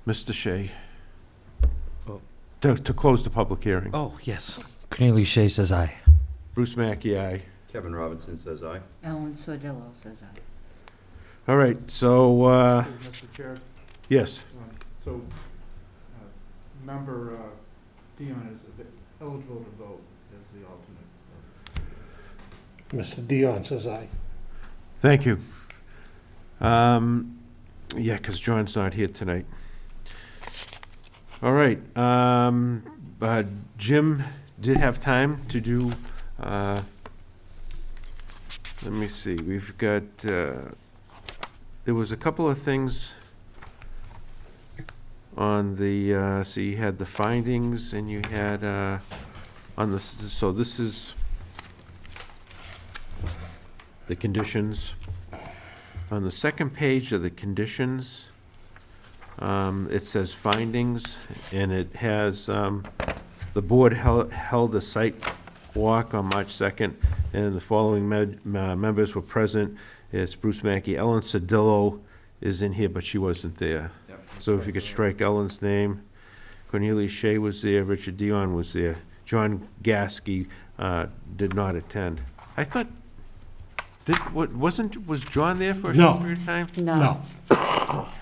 Mr. Shea. Oh. To close the public hearing. Oh, yes. Cornelia Shea says aye. Bruce Mackey, aye. Kevin Robinson says aye. Ellen Sordillo says aye. All right, so, Mr. Chair, yes. so, member Dion is eligible to vote as the alternate. Mr. Dion says aye. Thank you. Yeah, because John's not here tonight. All right, Jim did have time to do, let me see, we've got, there was a couple of things on the, so you had the findings and you had, on the, so this is the conditions. On the second page of the conditions, it says findings, and it has, the board held a site walk on March 2nd, and the following members were present. It's Bruce Mackey. Ellen Sordillo is in here, but she wasn't there. Yep. So if you could strike Ellen's name. Cornelia Shea was there, Richard Dion was there. John Gasky did not attend. I thought, was John there for a No. short period of time? No. No.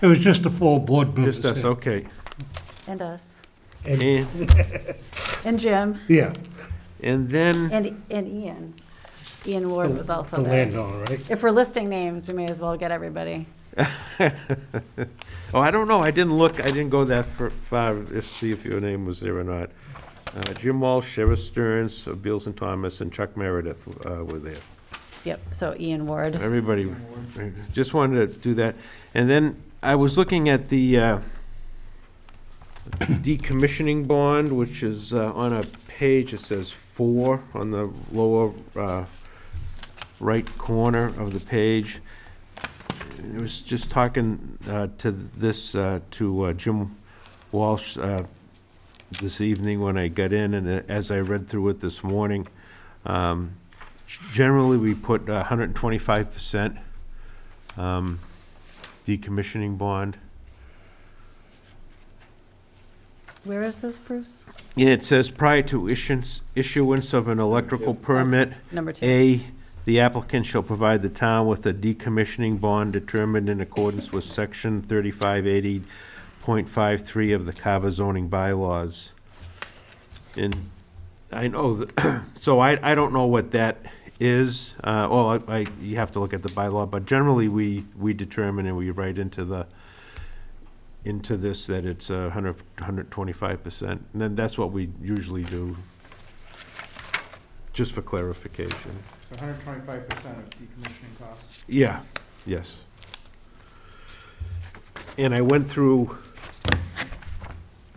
It was just the full board members. Just us, okay. And us. And, And Jim. Yeah, and then, And Ian. Ian Ward was also the there. landowner, right? If we're listing names, we may as well get everybody. oh, I don't know, I didn't look, I didn't go that far, to see if your name was there or not. Jim Walsh, Sheriff Stearns, Beals and Thomas, and Chuck Meredith were there. Yep, so Ian Ward. Everybody, just wanted to do that. And then I was looking at the decommissioning bond, which is on a page, it says 4 on the lower right corner of the page. I was just talking to Jim Walsh this evening when I got in, and as I read through it this morning, generally we put 125% decommissioning bond. Where is this, Bruce? Yeah, it says prior to issuance of an electrical permit, Number 2. A, the applicant shall provide the town with a decommissioning bond determined in accordance with section 3580.53 of the Carver zoning bylaws. And I know, that so I don't know what that is. You have to look at the bylaw, but generally we determine and we write into this that it's 125%. And then that's what we usually do, just for clarification. So 125% of decommissioning costs. Yeah, yes. And I went through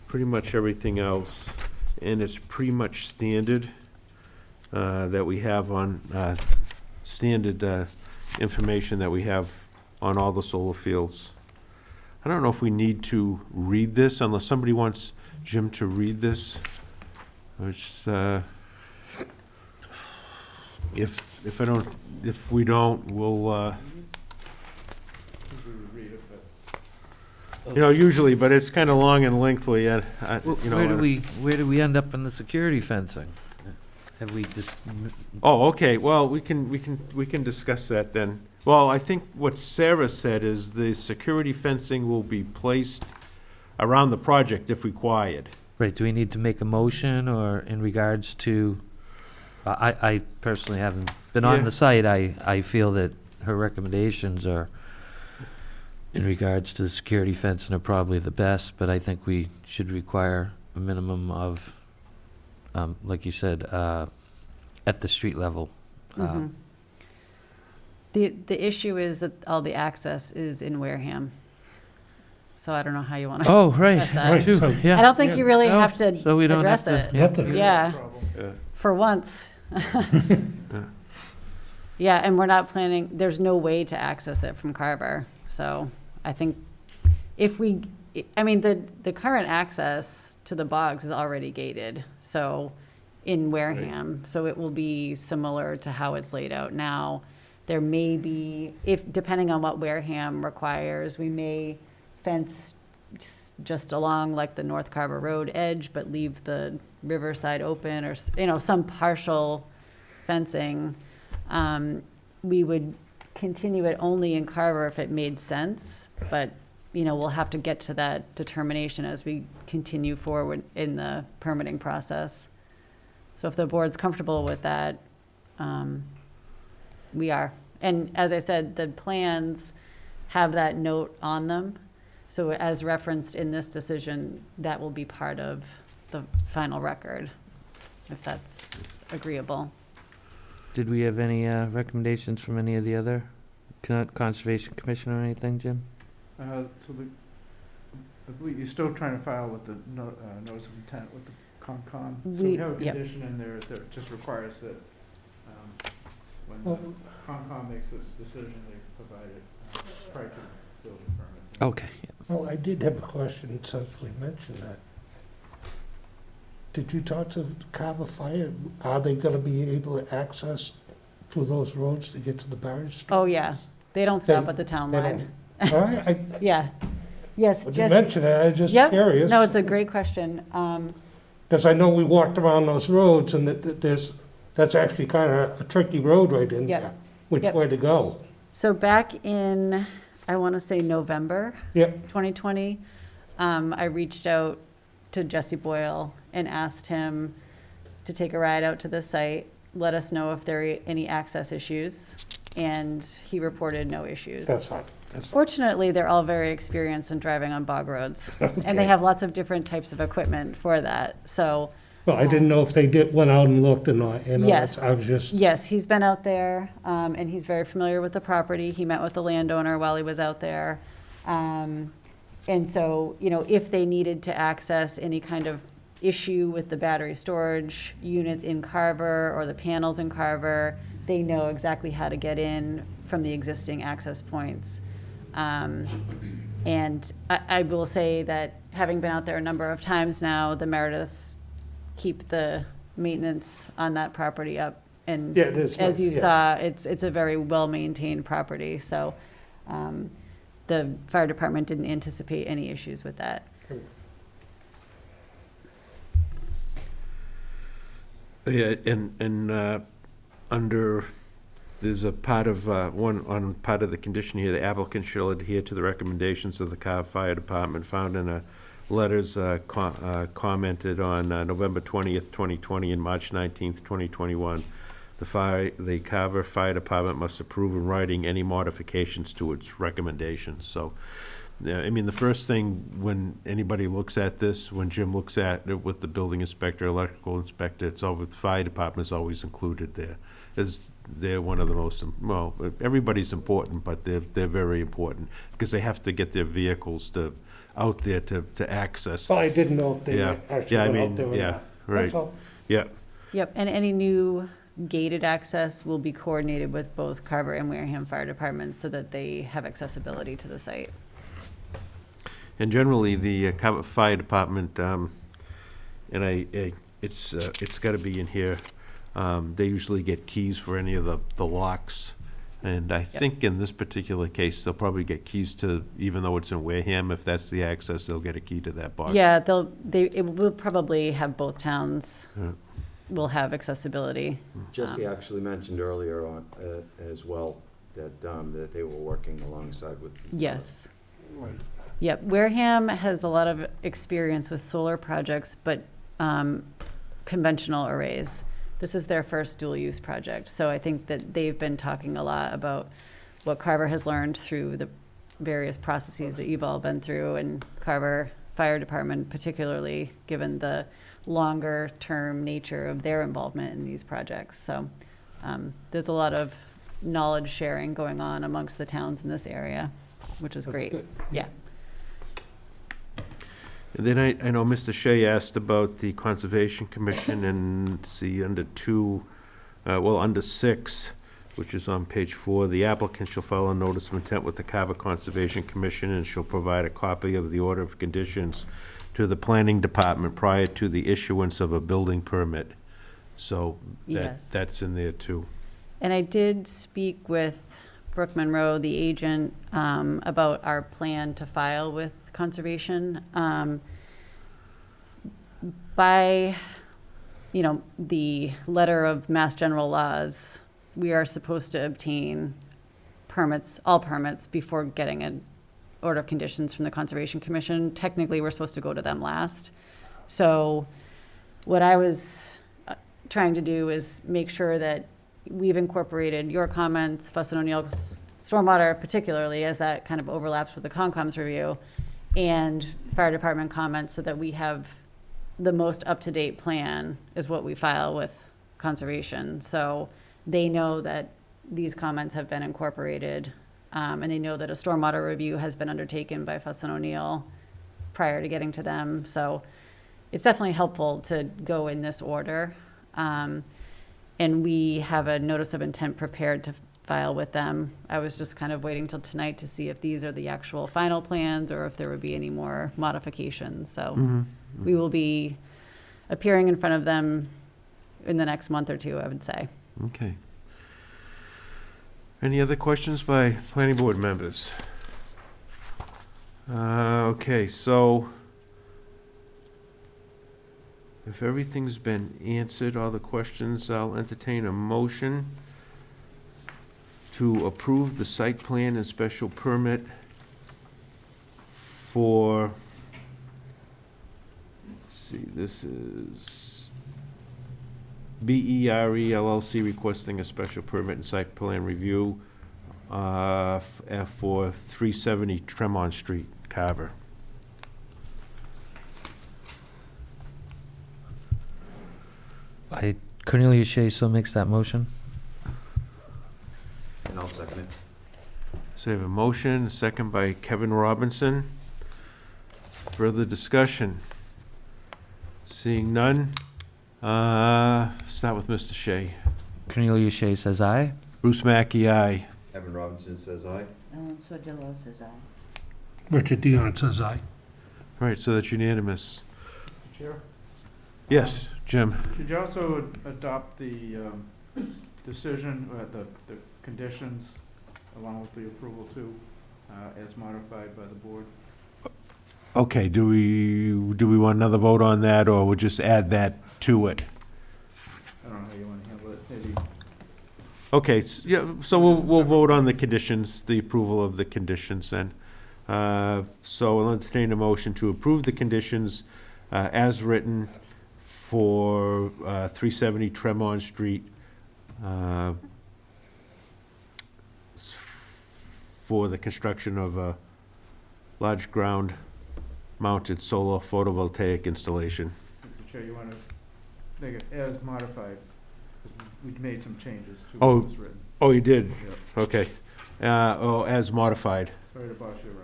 pretty much everything else, and it's pretty much standard that we have on, standard information that we have on all the solar fields. I don't know if we need to read this, unless somebody wants Jim to read this, which, if we don't, we'll, usually, but it's kind of long and lengthy, Where do we end up in the security fencing? Have we just, Oh, okay, well, we can discuss that then. Well, I think what Sarah said is the security fencing will be placed around the project if required. right, do we need to make a motion or in regards to, I personally haven't been on Yeah. the site. I feel that her recommendations are, in regards to the security fencing, are probably the best, but I think we should require a minimum of, like you said, at the street level. Mhm. The issue is that all the access is in Wareham. So I don't know how you want to. Oh, right, Right, true, so- yeah. I don't think you really No, have to so we don't have address to- it. Nothing. Yeah, Problem. for once. Yeah, and we're not planning, there's no way to access it from Carver. So I think if we, I mean, the current access to the bogs is already gated, so in Wareham. So it will be similar to how it's laid out now. There may be, if, depending on what Wareham requires, we may fence just along like the North Carver Road edge, but leave the riverside open, or, you know, some partial fencing. We would continue it only in Carver if it made sense, but, you know, we'll have to get to that determination as we continue forward in the permitting process. So if the board's comfortable with that, we are. And as I said, the plans have that note on them. So as referenced in this decision, that will be part of the final record, if that's agreeable. Did we have any recommendations from any of the other Conservation Commission or anything, Jim? So I believe you're still trying to file with the notice of intent with the Concom. So we have a Yep. condition in there that just requires that when Well- the Concom makes this decision, they provide it prior to the building permit. Okay, yeah. Oh, I did have a question since we mentioned that. Did you talk to Carver Fire? Are they gonna be able to access through those roads to get to the barriers? Oh, yeah. They don't stop They- at the town they line. All right, Yeah. Yes, you just, mentioned it, I was just yep. curious. No, it's a great question. Because I know we walked around those roads and that's actually kind of a tricky road right in Yep. there. Which Yep. way to go? So back in, I want to say November Yep, 2020, I reached out to Jesse Boyle and asked him to take a ride out to the site, let us know if there are any access issues, and he reported no issues. that's fine. Fortunately, they're all very experienced in driving on bog roads, and they Okay. have lots of different types of equipment for that. So, Well, I didn't know if they went out and looked or not, you know, Yes. I was just, yes, he's been out there, and he's very familiar with the property. He met with the landowner while he was out there. And so, you know, if they needed to access any kind of issue with the battery storage units in Carver or the panels in Carver, they know exactly how to get in from the existing access points. And I will say that, having been out there a number of times now, the Merediths keep the maintenance on that property up. And Yeah, it is as nice, you yes. saw, it's a very well-maintained property, so the fire department didn't anticipate any issues with that. Yeah, and under, there's a part of, on part of the condition here, the applicant shall adhere to the recommendations of the Carver Fire Department found in letters commented on November 20th, 2020 and March 19th, 2021. The Carver Fire Department must approve in writing any modifications to its recommendations. So, yeah, I mean, the first thing when anybody looks at this, when Jim looks at it with the building inspector, electrical inspector, it's always, the fire department's always included there. As they're one of the most, well, everybody's important, but they're very important because they have to get their vehicles out there to access. well, I didn't know if they Yeah, actually yeah, I went out mean, there or yeah, not. right, That's all. yeah. Yep, and any new gated access will be coordinated with both Carver and Wareham Fire Departments so that they have accessibility to the site. And generally, the Carver Fire Department, and it's got to be in here, they usually get keys for any of the locks. And I think in this particular case, they'll probably get keys to, even though it's in Wareham, if that's the access, they'll get a key to that box. Yeah, it will probably have both towns Yeah. will have accessibility. Jesse actually mentioned earlier on, as well, that, that they were working alongside with. Yes. Right. Yep, Wareham has a lot of experience with solar projects, but conventional arrays. This is their first dual-use project, so I think that they've been talking a lot about what Carver has learned through the various processes that you've all been through, and Carver fire department, particularly given the longer-term nature of their involvement in these projects. So there's a lot of knowledge sharing going on amongst the towns in this area, which is great. good. Yeah. And then I know Mr. Shea asked about the Conservation Commission and see under under 6, which is on page 4, the applicant shall file a notice of intent with the Carver Conservation Commission and shall provide a copy of the order of conditions to the planning department prior to the issuance of a building permit. So Yes. that's in there too. And I did speak with Brooke Monroe, the agent, about our plan to file with conservation. By, the letter of Mass General Laws, we are supposed to obtain permits, all permits, before getting an order of conditions from the Conservation Commission. Technically, we're supposed to go to them last. So what I was trying to do is make sure that we've incorporated your comments, Fuss and O'Neill's stormwater particularly, as that kind of overlaps with the Concom's review, and fire department comments, so that we have the most up-to-date plan is what we file with conservation. So they know that these comments have been incorporated, and they know that a stormwater review has been undertaken by Fuss and O'Neill prior to getting to them. So it's definitely helpful to go in this order. And we have a notice of intent prepared to file with them. I was just kind of waiting till tonight to see if these are the actual final plans or if there would be any more modifications. So we will be appearing in front of them in the next month or two, I would say. Okay. Any other questions by planning board members? Okay, so if everything's been answered, all the questions, I'll entertain a motion to approve the site plan and special permit for, let's see, this is BERE LLC requesting a special permit and site plan review for 370 Tremont Street, Carver. Cornelius Shea still makes that motion. And I'll second it. So I have a motion, a second by Kevin Robinson. Further discussion? Seeing none, start with Mr. Shea. Cornelius Shea says aye. Bruce Mackey, aye. Kevin Robinson says aye. Ellen Sordillo says aye. Richard Dion says aye. All right, so that's unanimous. Chair? Yes, Jim? Should you also adopt the decision, the conditions along with the approval too, as modified by the board? Okay, do we want another vote on that, or we'll just add that to it? I don't know how you want to handle it, maybe. Okay, yeah, so we'll vote on the conditions, the approval of the conditions then. So I'll entertain a motion to approve the conditions as written for 370 Tremont Street for the construction of a large ground-mounted solar photovoltaic installation. Mr. Chair, you want to make it as modified? 'Cause we made some changes to Oh. what was written. Oh, you did? Yep. Okay. As modified. Sorry to boss you around.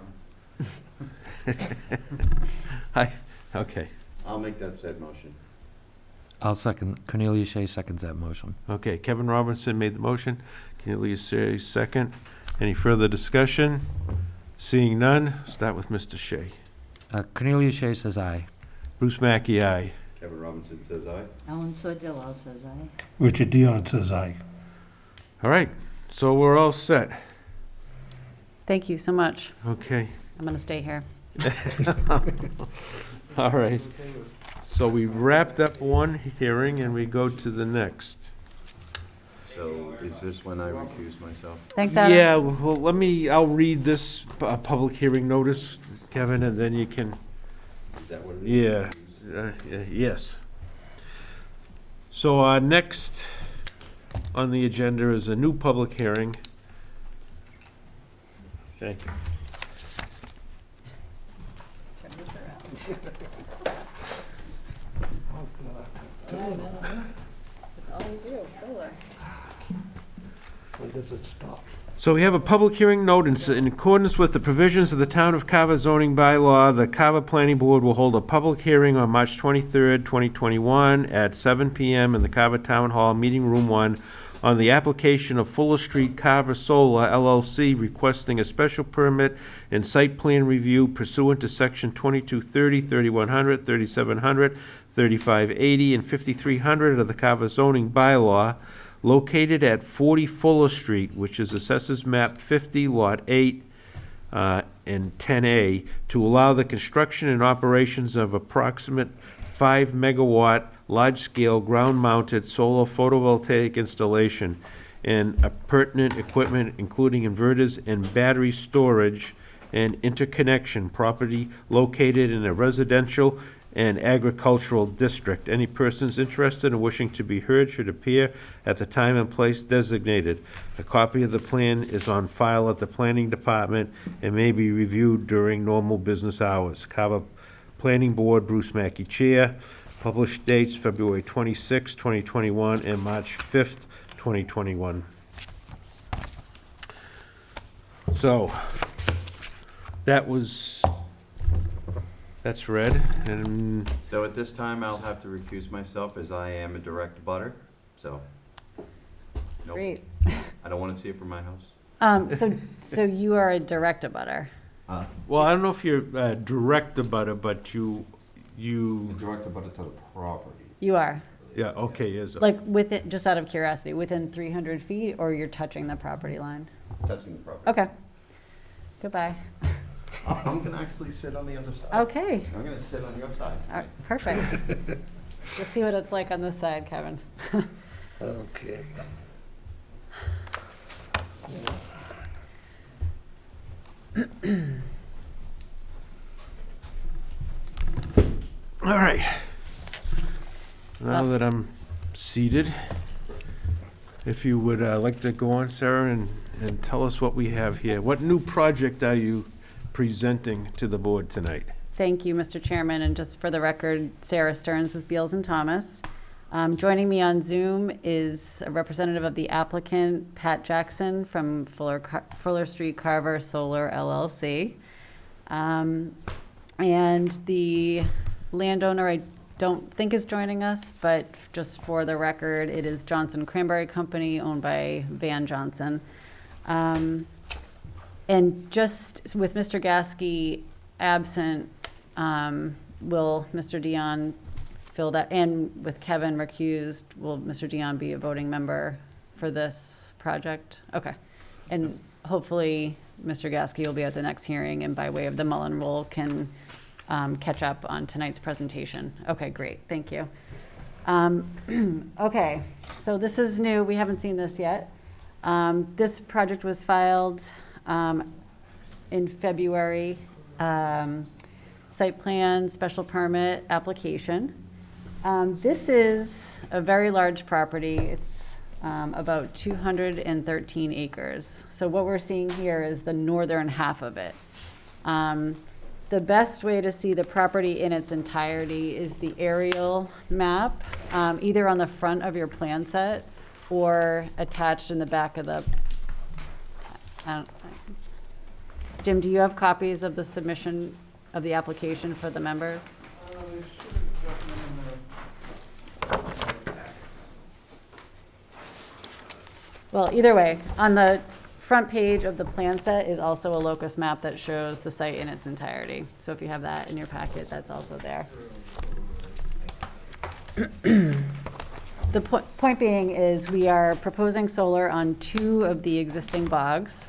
Okay. I'll make that said motion. I'll second. Cornelius Shea seconds that motion. Okay, Kevin Robinson made the motion. Cornelius Shea, second. Any further discussion? Seeing none, start with Mr. Shea. Cornelius Shea says aye. Bruce Mackey, aye. Kevin Robinson says aye. Ellen Sordillo says aye. Richard Dion says aye. All right, so we're all set. Thank you so much. Okay, I'm going to stay here. all right. So we wrapped up one hearing and we go to the next. So is this when I recuse myself? Thanks, Adam. Yeah, well, I'll read this public hearing notice, Kevin, and then you can, Is that what it is? yes. So next on the agenda is a new public hearing. Thank you. Turn this Oh, God. That's all we do, solar. When does it stop? So we have a public hearing notice. In accordance with the provisions of the Town of Carver zoning bylaw, the Carver Planning Board will hold a public hearing on March 23rd, 2021 at 7 PM in the Carver Town Hall, Meeting Room 1, on the application of Fuller Street Carver Solar LLC requesting a special permit and site plan review pursuant to Section 2230, 3100, 3700, 3580, and 5300 of the Carver zoning bylaw, located at 40 Fuller Street, which is Assessors Map 50, Lot 8, and 10A, to allow the construction and operations of approximate 5-megawatt, large-scale, ground-mounted solar photovoltaic installation and pertinent equipment, including inverters and battery storage and interconnection, property located in a residential and agricultural district. Any persons interested and wishing to be heard should appear at the time and place designated. A copy of the plan is on file at the Planning Department and may be reviewed during normal business hours. Carver Planning Board, Bruce Mackey, Chair. Published dates, February 26, 2021, and March 5th, 2021. So, that's read, and So at this time, I'll have to recuse myself as I am a direct butter, so. Nope. Great. I don't want to see it from my house. So you are a direct abutter. well, I don't know if you're direct abutter, but you, Direct butter to the property. You are. yeah, okay, is. Like within, just out of curiosity, within 300 feet, or you're touching the property line? Touching the property. Okay. Goodbye. I'm gonna actually sit on the other side. Okay. I'm gonna sit on your side. All right, perfect. Let's see what it's like on this side, Kevin. Okay. All right. Now that I'm seated, if you would like to go on, Sarah, and tell us what we have here. What new project are you presenting to the board tonight? Thank you, Mr. Chairman, and just for the record, Sarah Stearns with Beals and Thomas. Joining me on Zoom is a representative of the applicant, Pat Jackson from Fuller Street Carver Solar LLC. And the landowner, I don't think is joining us, but just for the record, it is Johnson Cranberry Company, owned by Van Johnson. And just with Mr. Gasky absent, will Mr. Dion fill that, and with Kevin recused, will Mr. Dion be a voting member for this project? Okay. And hopefully, Mr. Gasky will be at the next hearing, and by way of the Mullen Rule, can catch up on tonight's presentation. Okay, great, thank you. Okay, so this is new, we haven't seen this yet. This project was filed in February. Site plan, special permit, application. This is a very large property. It's about 213 acres. So what we're seeing here is the northern half of it. The best way to see the property in its entirety is the aerial map, either on the front of your plan set or attached in the back of the, Jim, do you have copies of the submission of the application for the members? Well, either way, on the front page of the plan set is also a locus map that shows the site in its entirety. So if you have that in your packet, that's also there. The point being is we are proposing solar on 2 of the existing bogs,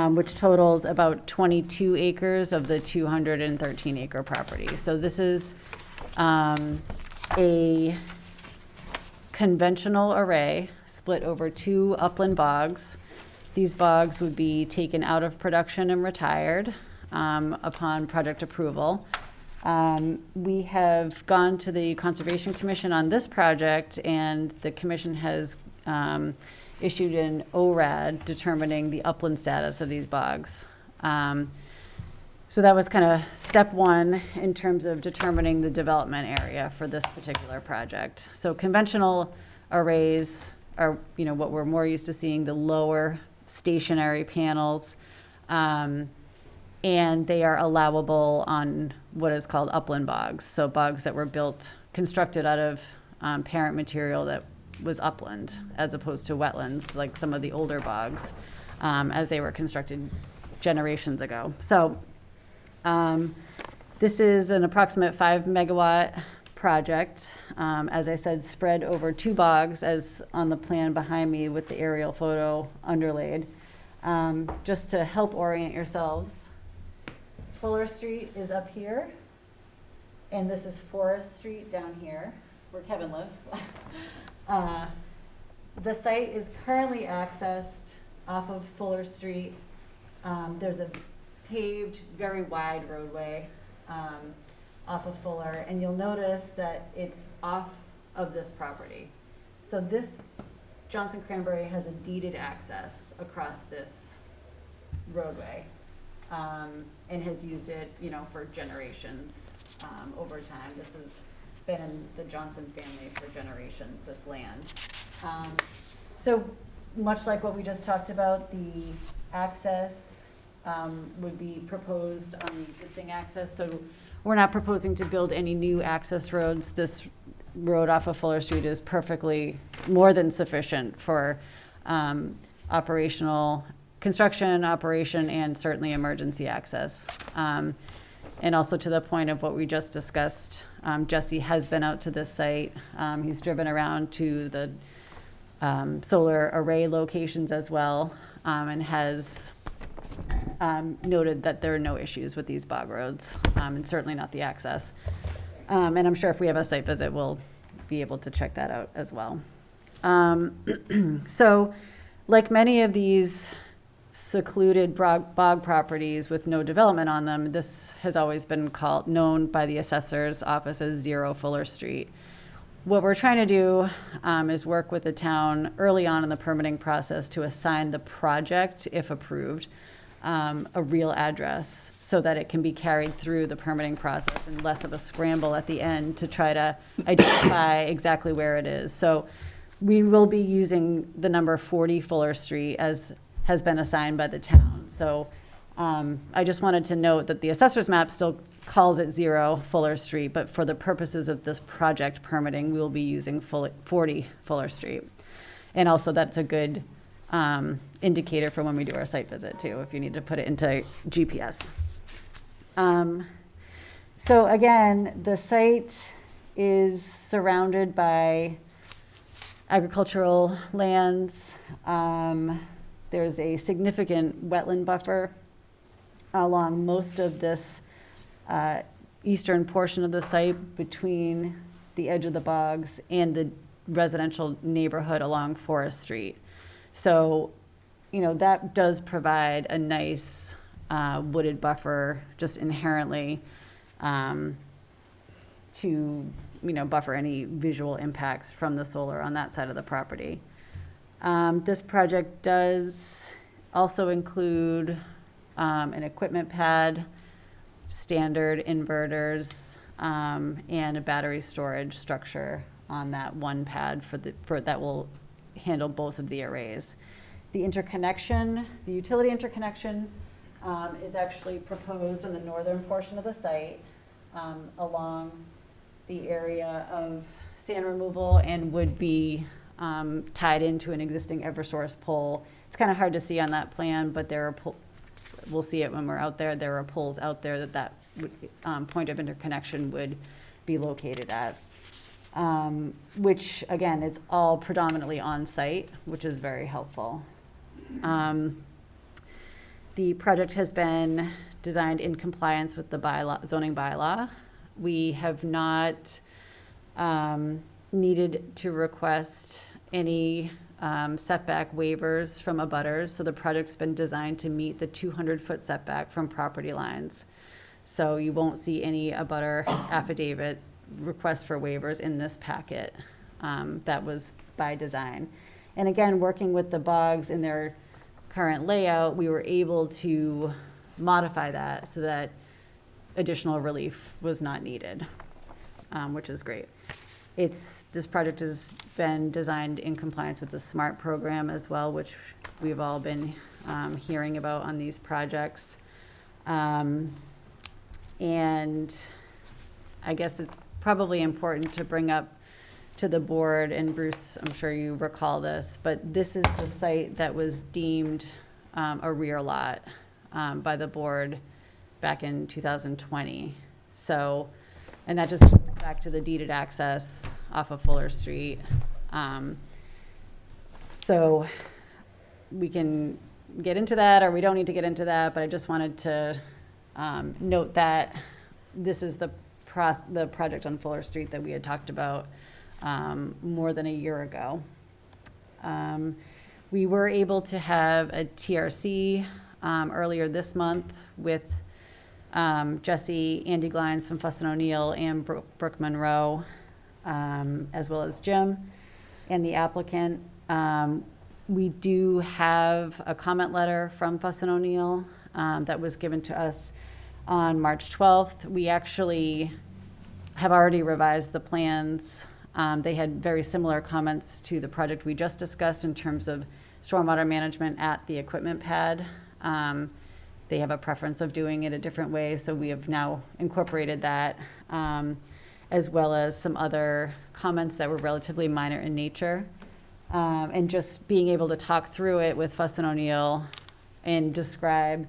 which totals about 22 acres of the 213 acre property. So this is a conventional array split over 2 upland bogs. These bogs would be taken out of production and retired upon project approval. We have gone to the Conservation Commission on this project, and the commission has issued an ORAD determining the upland status of these bogs. So that was kind of step one in terms of determining the development area for this particular project. So conventional arrays are, what we're more used to seeing, the lower stationary panels. And they are allowable on what is called upland bogs. So bogs that were constructed out of parent material that was upland, as opposed to wetlands, like some of the older bogs, as they were constructed generations ago. So this is an approximate 5 megawatt project, as I said, spread over 2 bogs, as on the plan behind me with the aerial photo underlaid. Just to help orient yourselves, Fuller Street is up here, and this is Forest Street down here, where Kevin lives. The site is currently accessed off of Fuller Street. There's a paved, very wide roadway off of Fuller, and you'll notice that it's off of this property. So this Johnson Cranberry has a deeded access across this roadway, and has used it, for generations over time. This has been in the Johnson family for generations, this land. So much like what we just talked about, the access would be proposed on the existing access. So we're not proposing to build any new access roads. This road off of Fuller Street is perfectly more than sufficient for construction, operation, and certainly emergency access. And also to the point of what we just discussed, Jesse has been out to this site. He's driven around to the solar array locations as well, and has noted that there are no issues with these bog roads, and certainly not the access. And I'm sure if we have a site visit, we'll be able to check that out as well. So, like many of these secluded bog properties with no development on them, this has always been known by the assessor's office as 0 Fuller Street. What we're trying to do is work with the town early on in the permitting process to assign the project, if approved, a real address so that it can be carried through the permitting process and less of a scramble at the end to try to identify exactly where it is. So we will be using the number 40 Fuller Street as has been assigned by the town. So I just wanted to note that the assessor's map still calls it 0 Fuller Street, but for the purposes of this project permitting, we will be using 40 Fuller Street. And also that's a good indicator for when we do our site visit too, if you need to put it into GPS. So again, the site is surrounded by agricultural lands. There's a significant wetland buffer along most of this eastern portion of the site between the edge of the bogs and the residential neighborhood along Forest Street. So, that does provide a nice wooded buffer just inherently to, buffer any visual impacts from the solar on that side of the property. This project does also include an equipment pad, standard inverters, and a battery storage structure on that one pad that will handle both of the arrays. The utility interconnection is actually proposed in the northern portion of the site along the area of sand removal and would be tied into an existing Eversource pole. It's kind of hard to see on that plan, but we'll see it when we're out there. There are poles out there that point of interconnection would be located at, which again, it's all predominantly on site, which is very helpful. The project has been designed in compliance with the zoning bylaw. We have not needed to request any setback waivers from abutters, so the project's been designed to meet the 200-foot setback from property lines. So you won't see any abutter affidavit request for waivers in this packet. That was by design. And again, working with the bogs in their current layout, we were able to modify that so that additional relief was not needed, which is great. This project has been designed in compliance with the SMART program as well, which we've all been hearing about on these projects. And I guess it's probably important to bring up to the board, and Bruce, I'm sure you recall this, but this is the site that was deemed a rear lot by the board back in 2020. So, and that just goes back to the deeded access off of Fuller Street. So we can get into that, or we don't need to get into that, but I just wanted to note that this is the project on Fuller Street that we had talked about more than a year ago. We were able to have a TRC earlier this month with Jesse, Andy Glines from Fuss and O'Neill, and Brooke Monroe, as well as Jim and the applicant. We do have a comment letter from Fuss and O'Neill that was given to us on March 12th. We actually have already revised the plans. They had very similar comments to the project we just discussed in terms of stormwater management at the equipment pad. They have a preference of doing it a different way, so we have now incorporated that, as well as some other comments that were relatively minor in nature. And just being able to talk through it with Fuss and O'Neill and describe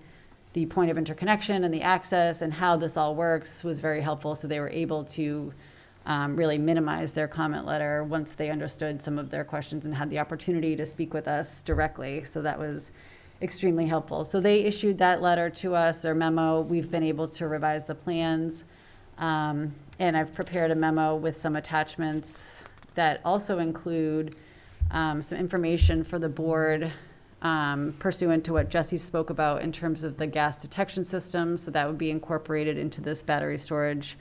the point of interconnection and the access and how this all works was very helpful. So they were able to really minimize their comment letter once they understood some of their questions and had the opportunity to speak with us directly. So that was extremely helpful. So they issued that letter to us, their memo. We've been able to revise the plans. And I've prepared a memo with some attachments that also include some information for the board pursuant to what Jesse spoke about in terms of the gas detection system. So that would be incorporated into this battery storage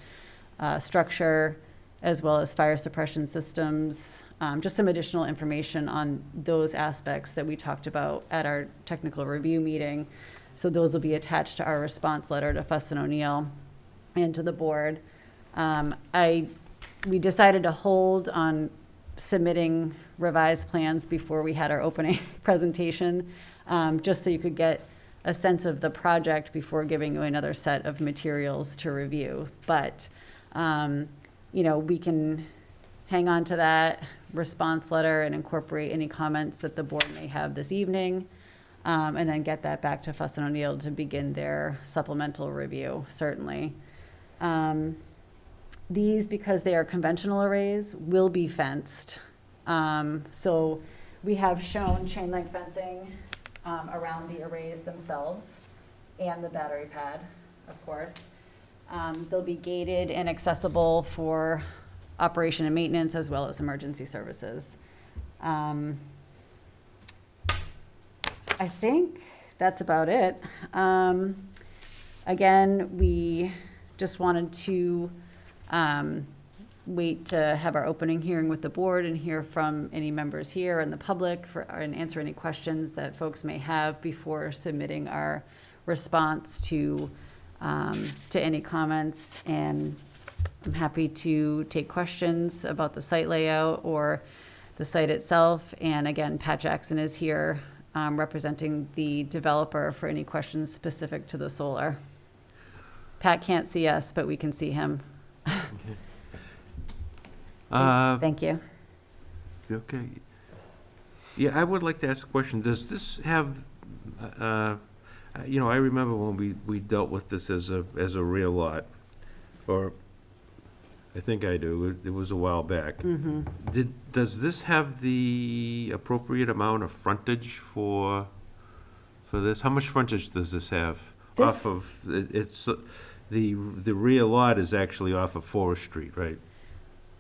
structure, as well as fire suppression systems. Just some additional information on those aspects that we talked about at our technical review meeting. So those will be attached to our response letter to Fuss and O'Neill and to the board. We decided to hold on submitting revised plans before we had our opening presentation, just so you could get a sense of the project before giving you another set of materials to review. But, you know, we can hang on to that response letter and incorporate any comments that the board may have this evening, and then get that back to Fuss and O'Neill to begin their supplemental review, certainly. These, because they are conventional arrays, will be fenced. So we have shown chain link fencing around the arrays themselves and the battery pad, of course. They'll be gated and accessible for operation and maintenance as well as emergency services. I think that's about it. Again, we just wanted to wait to have our opening hearing with the board and hear from any members here and the public and answer any questions that folks may have before submitting our response to any comments. And I'm happy to take questions about the site layout or the site itself. And again, Pat Jackson is here representing the developer for any questions specific to the solar. Pat can't see us, but we can see him. Thank you. Okay. Yeah, I would like to ask a question. Does this have, you know, I remember when we dealt with this as a rear lot, or I think I do. It was a while back. Mm-hmm. Does this have the appropriate amount of frontage for this? How much frontage does this have? Off of, it's, the rear lot is actually off of Forest Street, right?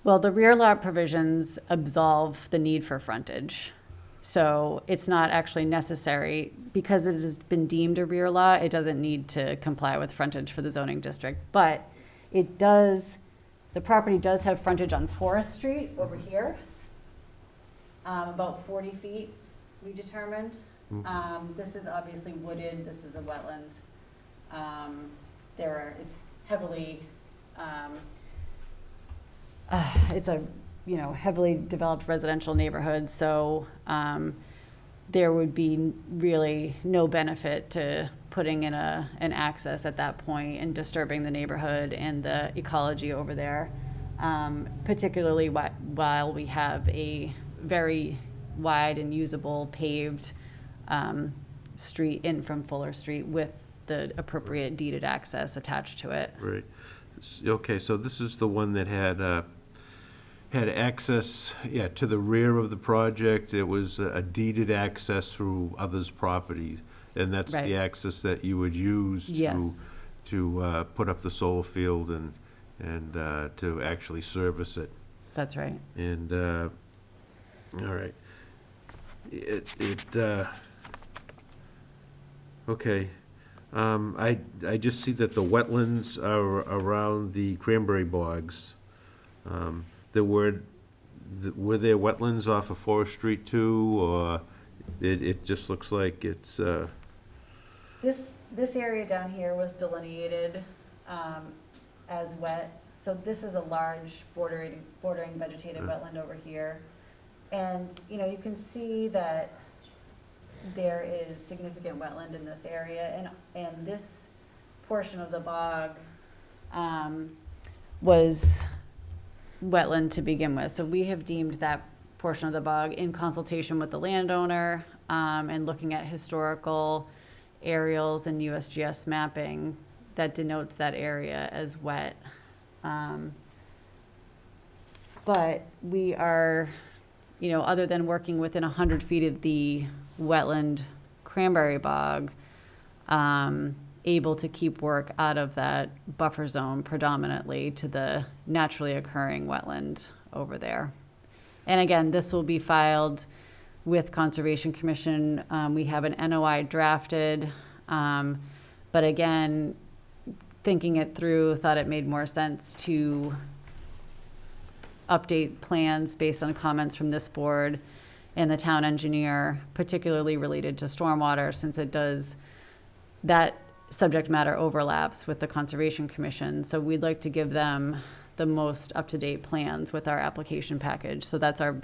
Well, the rear lot provisions absolve the need for frontage. So it's not actually necessary. Because it has been deemed a rear lot, it doesn't need to comply with frontage for the zoning district. But it does, the property does have frontage on Forest Street over here, about 40 feet, we determined. This is obviously wooded, this is a wetland. It's heavily, it's a, heavily developed residential neighborhood, so there would be really no benefit to putting in an access at that point and disturbing the neighborhood and the ecology over there, particularly while we have a very wide and usable paved street in from Fuller Street with the appropriate deeded access attached to it. Right. Okay, so this is the one that had access, to the rear of the project. It was a deeded access through others' properties, and that's Right. the access that you would use Yes. to put up the solar field and to actually service it. That's right. And, all right. Okay. I just see that the wetlands are around the cranberry bogs. Were there wetlands off of Forest Street too, or it just looks like it's, This area down here was delineated as wet. So this is a large bordering vegetated wetland over here. And, you can see that there is significant wetland in this area, and this portion of the bog was wetland to begin with. So we have deemed that portion of the bog in consultation with the landowner, and looking at historical aerials and USGS mapping that denotes that area as wet. But we are, other than working within 100 feet of the wetland cranberry bog, able to keep work out of that buffer zone predominantly to the naturally occurring wetland over there. And again, this will be filed with Conservation Commission. We have an NOI drafted, but again, thinking it through, thought it made more sense to update plans based on comments from this board and the town engineer, particularly related to stormwater, since that subject matter overlaps with the Conservation Commission. So we'd like to give them the most up-to-date plans with our application package. So that's our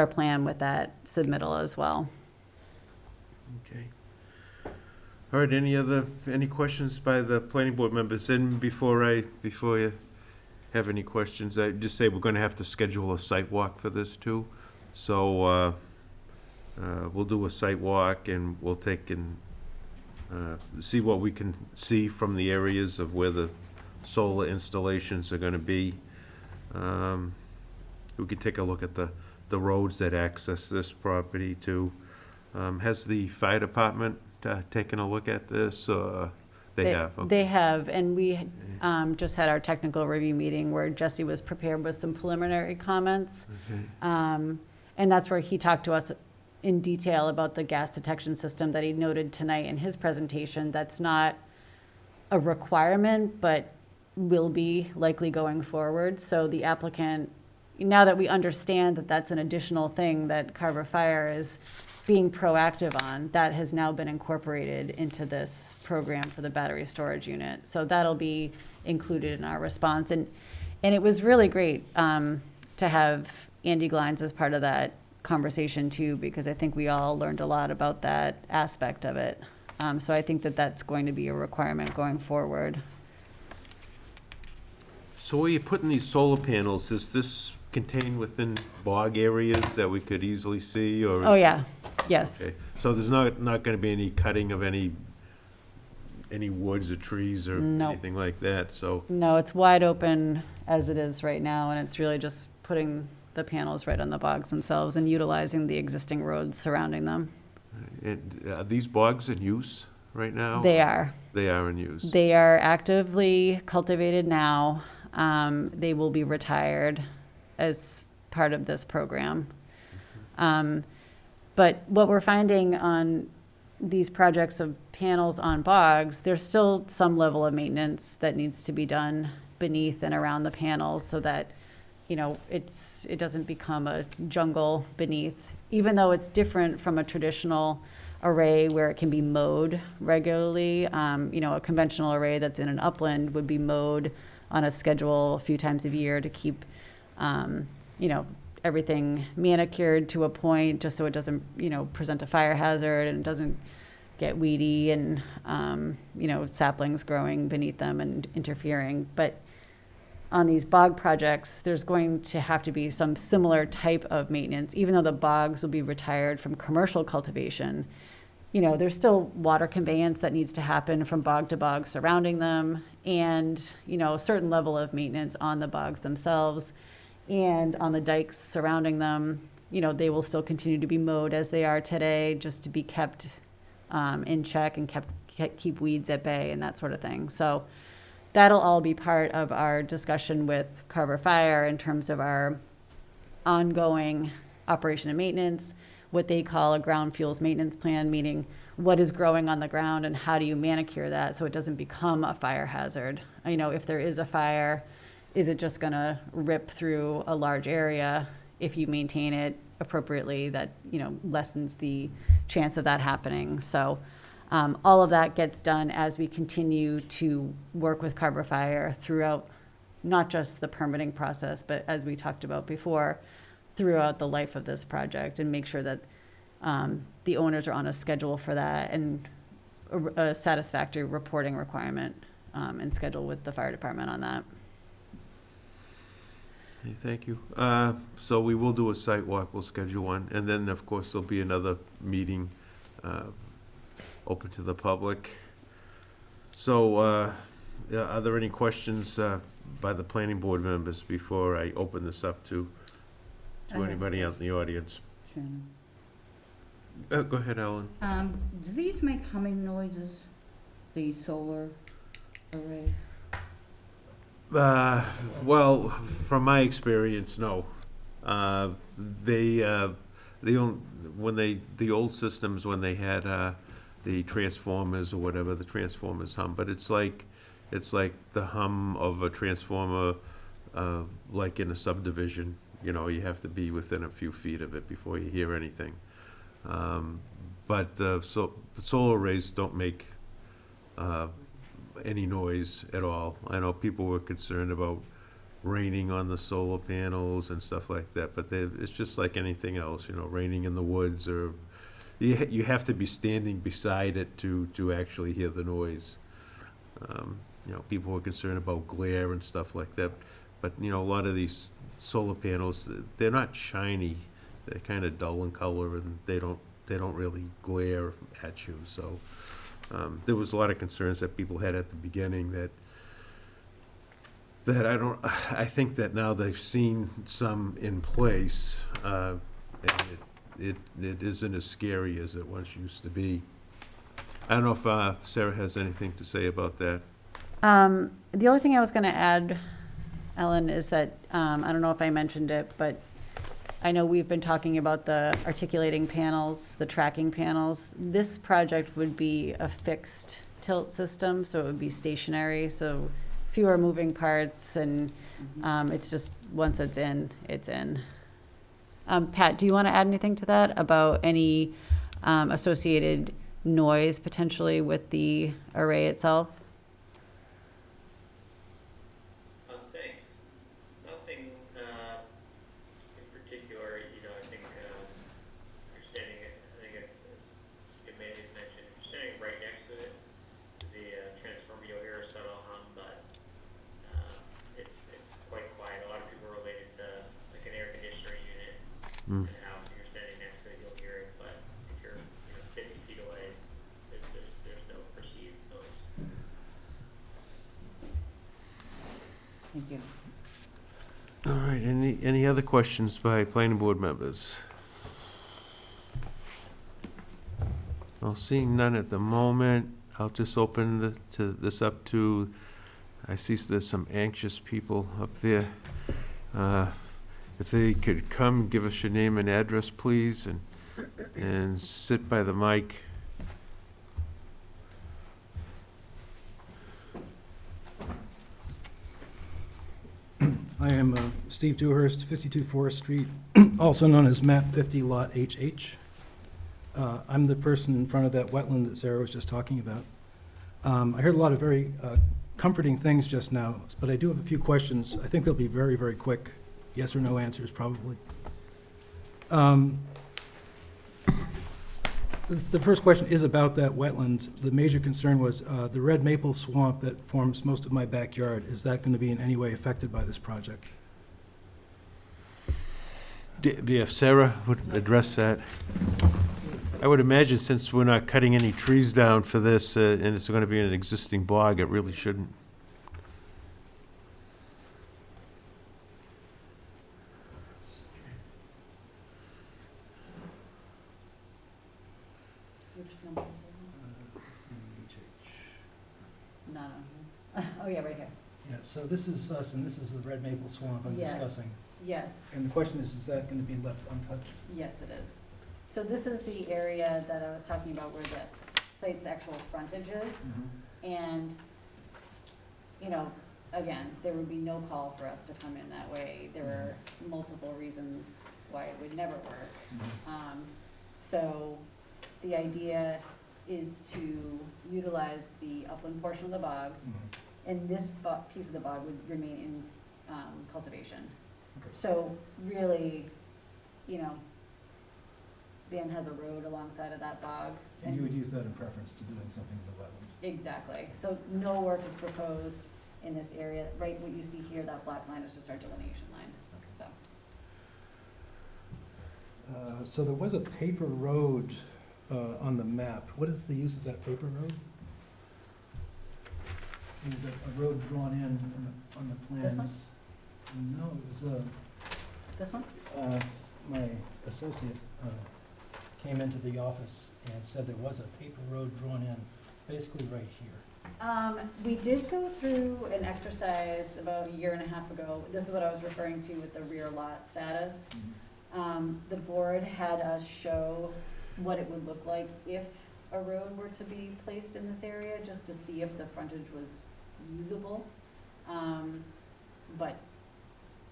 plan with that submittal as well. okay. All right, any questions by the planning board members? And before you have any questions, I just say we're gonna have to schedule a site walk for this too. So, we'll do a site walk and we'll take and, see what we can see from the areas of where the solar installations are gonna be. We can take a look at the roads that access this property too. Has the fire department taken a look at this? They have? Okay. They have, and we just had our technical review meeting where Jesse was prepared with some preliminary comments. Okay. And that's where he talked to us in detail about the gas detection system that he noted tonight in his presentation. That's not a requirement, but will be likely going forward. So the applicant, now that we understand that that's an additional thing that Carver Fire is being proactive on, that has now been incorporated into this program for the battery storage unit. So that'll be included in our response. And it was really great to have Andy Glines as part of that conversation too, because I think we all learned a lot about that aspect of it. So I think that that's going to be a requirement going forward. So where you're putting these solar panels, is this contained within bog areas that we could easily see, or? Oh, yeah, yes. Okay, so there's not gonna be any cutting of any woods or trees or No. anything like that, so, No, it's wide open as it is right now, and it's really just putting the panels right on the bogs themselves and utilizing the existing roads surrounding them. are these bogs in use right now? They are. They are in use. They are actively cultivated now. They will be retired as part of this program. But what we're finding on these projects of panels on bogs, there's still some level of maintenance that needs to be done beneath and around the panels so that, it doesn't become a jungle beneath. Even though it's different from a traditional array where it can be mowed regularly. A conventional array that's in an upland would be mowed on a schedule a few times a year to keep, everything manicured to a point, just so it doesn't, present a fire hazard and doesn't get weedy and, saplings growing beneath them and interfering. But on these bog projects, there's going to have to be some similar type of maintenance, even though the bogs will be retired from commercial cultivation. There's still water conveyance that needs to happen from bog to bog surrounding them, and, a certain level of maintenance on the bogs themselves and on the dikes surrounding them. They will still continue to be mowed as they are today, just to be kept in check and keep weeds at bay and that sort of thing. So that'll all be part of our discussion with Carver Fire in terms of our ongoing operation and maintenance, what they call a ground fuels maintenance plan, meaning what is growing on the ground and how do you manicure that so it doesn't become a fire hazard. If there is a fire, is it just going to rip through a large area? If you maintain it appropriately, that lessens the chance of that happening. So all of that gets done as we continue to work with Carver Fire throughout not just the permitting process, but as we talked about before, throughout the life of this project, and make sure that the owners are on a schedule for that and a satisfactory reporting requirement and schedule with the fire department on that. Okay, thank you. So we will do a site walk, we'll schedule one, and then, of course, there'll be another meeting open to the public. So, are there any questions by the planning board members before I open this up to anybody out in the audience? Shannon. Go ahead, Ellen. Do these make humming noises, the solar arrays? Well, from my experience, no. The old systems, when they had the transformers or whatever, the transformers hum, but it's like the hum of a transformer, like in a subdivision. You have to be within a few feet of it before you hear anything. But so the solar arrays don't make any noise at all. I know people were concerned about raining on the solar panels and stuff like that, but it's just like anything else, raining in the woods, or you have to be standing beside it to actually hear the noise. People were concerned about glare and stuff like that, but a lot of these solar panels, they're not shiny. They're kind of dull in color, and they don't really glare at you. So there was a lot of concerns that people had at the beginning that I think that now they've seen some in place, and it isn't as scary as it once used to be. I don't know if Sarah has anything to say about that. The only thing I was going to add, Ellen, is that I don't know if I mentioned it, but I know we've been talking about the articulating panels, the tracking panels. This project would be a fixed tilt system, so it would be stationary, so fewer moving parts, and it's just, once it's in, it's in. Pat, do you want to add anything to that about any associated noise potentially with the array itself? Thanks. Nothing in particular. I think you're standing, I guess, as you may have mentioned, if you're standing right next to it, the transformer, you'll hear a subtle hum, but it's quite quiet. A lot of people relate it to like an air conditioner unit in a house. If you're standing next to it, you'll hear it, but if you're 50 feet away, there's no perceived noise. Thank you. All right, any other questions by planning board members? Well, seeing none at the moment, I'll just open this up to, I see there's some anxious people up there. If they could come, give us your name and address, please, and sit by the mic. I am Steve Dewhurst, 52 Forest Street, also known as map 50 lot HH. I'm the person in front of that wetland that Sarah was just talking about. I heard a lot of very comforting things just now, but I do have a few questions. I think they'll be very, very quick, yes or no answers, probably. The first question is about that wetland. The major concern was the red maple swamp that forms most of my backyard. Is that going to be in any way affected by this project? If Sarah would address that. I would imagine since we're not cutting any trees down for this, and it's going to be an existing bog, it really shouldn't. Which number is it? Not on here. Oh, yeah, right here. Yeah, so this is us, and this is the red maple swamp I'm Yes. discussing. Yes, And the question is that going to be left untouched? yes, it is. So this is the area that I was talking about where the site's actual frontage is. And, you know, again, there would be no call for us to come in that way. There are multiple reasons why it would never work. So the idea is to utilize the upland portion of the bog, and this piece of the bog would remain in cultivation. Okay. So really, you know, Ben has a road alongside of that bog. And you would use that in preference to doing something in the wetland? Exactly. So no work is proposed in this area. Right, what you see here, that black line is just our delineation line, so. So there was a paper road on the map. What is the use of that paper road? Is it a road drawn in on the plans? This one? No, it was This one? my associate came into the office and said there was a paper road drawn in, basically right here. We did go through an exercise about a year and a half ago. This is what I was referring to with the rear lot status. The board had us show what it would look like if a road were to be placed in this area, just to see if the frontage was usable. But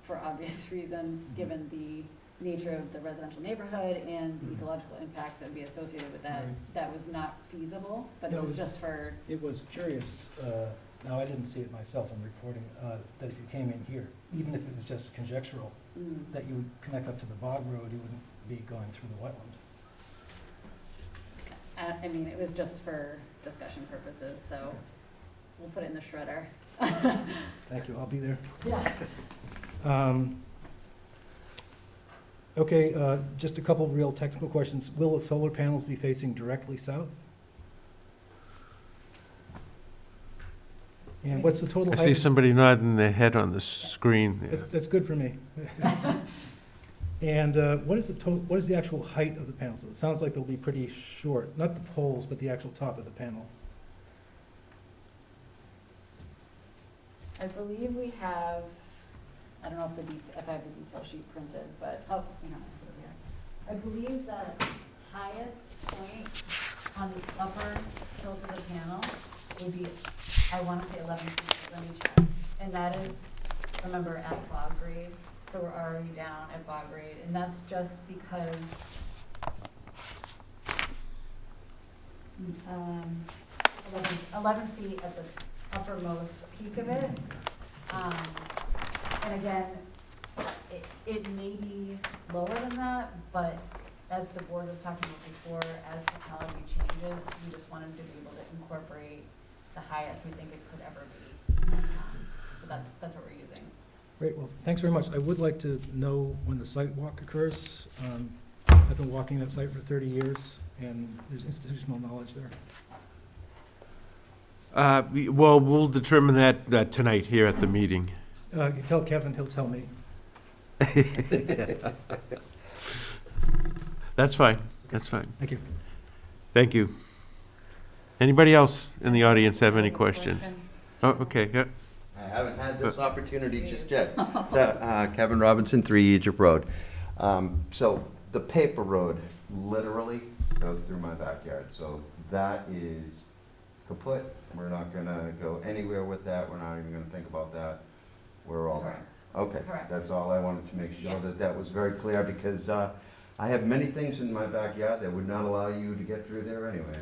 for obvious reasons, given the nature of the residential neighborhood and the ecological impacts that would be associated with that, Right. that was not feasible, but No, it was it was- just for, It was curious, now I didn't see it myself in reporting, that if you came in here, even if it was just conjectural, that you would connect up to the bog road, you wouldn't be going through the wetland. I mean, it was just for discussion purposes, so we'll put it in the shredder. Thank you, I'll be there. Yeah. Okay, just a couple real technical questions. Will the solar panels be facing directly south? And what's the total I height? see somebody nodding their head on the screen there. That's good for me. And what is the actual height of the panels? It sounds like they'll be pretty short, not the poles, but the actual top of the panel. I believe we have, I don't know if I have the detail sheet printed, but, oh, you know, I believe the highest point on the upper tilt of the panel would be, I want to say 11 feet, let me check. And that is, remember, at bog grade, so we're already down at bog grade, and that's just because 11 feet at the uppermost peak of it. And again, it may be lower than that, but as the board was talking about before, as technology changes, we just wanted to be able to incorporate the highest we think it could ever be. So that's what we're using. Great, well, thanks very much. I would like to know when the site walk occurs. I've been walking that site for 30 years, and there's institutional knowledge there. Well, we'll determine that tonight here at the meeting. You tell Kevin, he'll tell me. That's fine, that's fine. Thank you. Thank you. Anybody else in the audience have any questions? Oh, okay, yeah. I haven't had this opportunity just yet. Kevin Robinson, 3 Egypt Road. So the paper road literally goes through my backyard, so that is kaput. We're not gonna go anywhere with that, we're not even gonna think about that. We're all done. Correct. Okay, Correct. that's all I wanted to make sure Yeah. that was very clear, because I I have many things in my backyard that would not allow you to get through there anyways.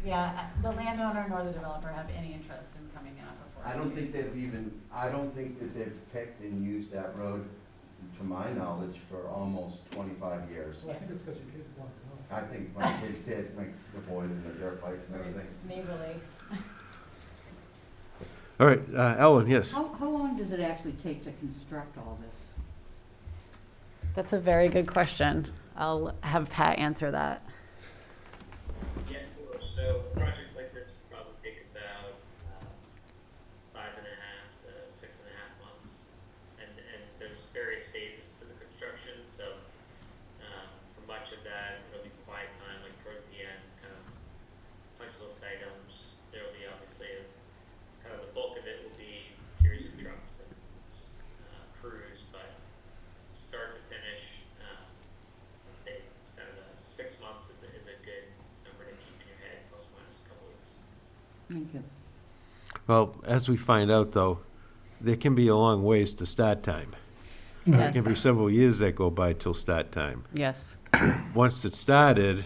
Yeah, the landowner nor the developer have any interest in coming in off of I don't think that they've picked and used that road, to my knowledge, for almost 25 years. I think it's because your kids want to know. I think my kids did, make the boys in the dirt bikes and everything. Neighborly. All right, Ellen, yes. How long does it actually take to construct all this? That's a very good question. I'll have Pat answer that. Yeah, sure. So a project like this would probably take about 5.5 to 6.5 months, and there's various phases to the construction. So for much of that, there'll be quiet time, like towards the end, kind of punch list items. There'll be obviously kind of the bulk of it will be a series of trucks and crews, but start to finish, I'd say kind of 6 months is a good number to keep in your head, plus or minus a couple weeks. Thank you. Well, as we find out, though, there can be a long ways to start time. There can be several years that go by till start time. Yes. Once it's started,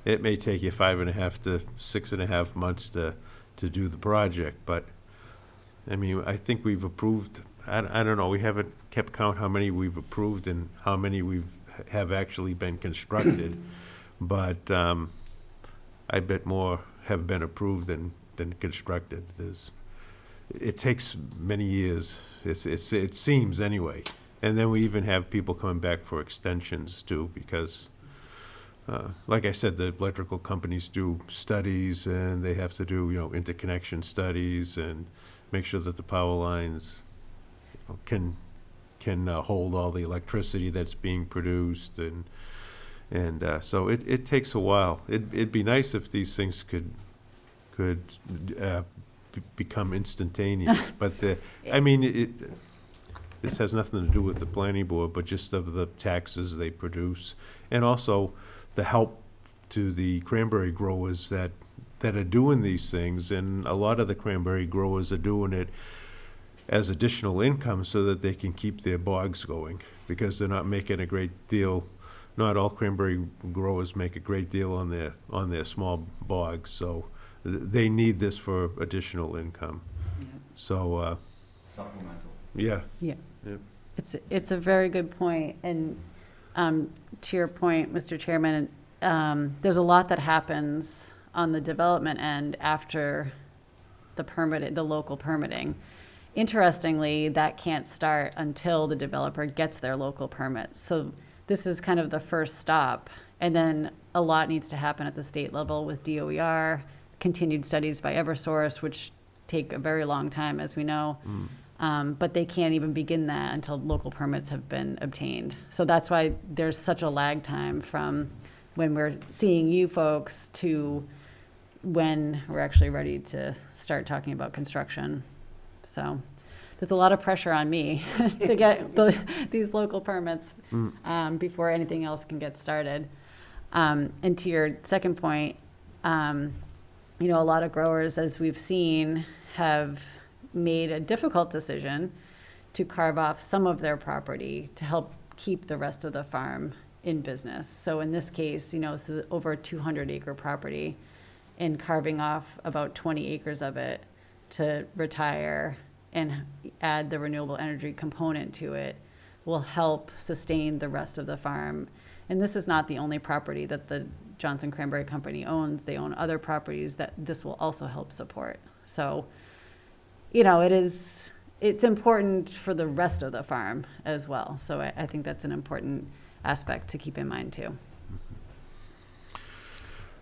it may take you 5.5 to 6.5 months to do the project, but, I mean, I think we've approved, I don't know, we haven't kept count how many we've approved and how many have actually been constructed, but I bet more have been approved than constructed. It takes many years, it seems anyway. And then we even have people coming back for extensions too, because, like I said, the electrical companies do studies and they have to do, interconnection studies and make sure that the power lines can hold all the electricity that's being produced, and so it takes a while. It'd be nice if these things could become instantaneous, but this has nothing to do with the planning board, but just of the taxes they produce, and also the help to the cranberry growers that are doing these things, and a lot of the cranberry growers are doing it as additional income so that they can keep their bogs going, because they're not making a great deal. Not all cranberry growers make a great deal on their small bogs, so they need this for additional income. So, Supplemental. yeah. Yeah. Yep. It's a very good point, and to your point, Mr. Chairman, there's a lot that happens on the development end after the local permitting. Interestingly, that can't start until the developer gets their local permit. So this is kind of the first stop, and then a lot needs to happen at the state level with DOER, continued studies by Eversource, which take a very long time, as we know. But they can't even begin that until local permits have been obtained. So that's why there's such a lag time from when we're seeing you folks to when we're actually ready to start talking about construction. So there's a lot of pressure on me to get these local permits before anything else can get started. And to your second point, a lot of growers, as we've seen, have made a difficult decision to carve off some of their property to help keep the rest of the farm in business. So in this case, this is over a 200-acre property, and carving off about 20 acres of it to retire and add the renewable energy component to it will help sustain the rest of the farm. And this is not the only property that the Johnson Cranberry Company owns. They own other properties that this will also help support. So, it's important for the rest of the farm as well. So I think that's an important aspect to keep in mind too.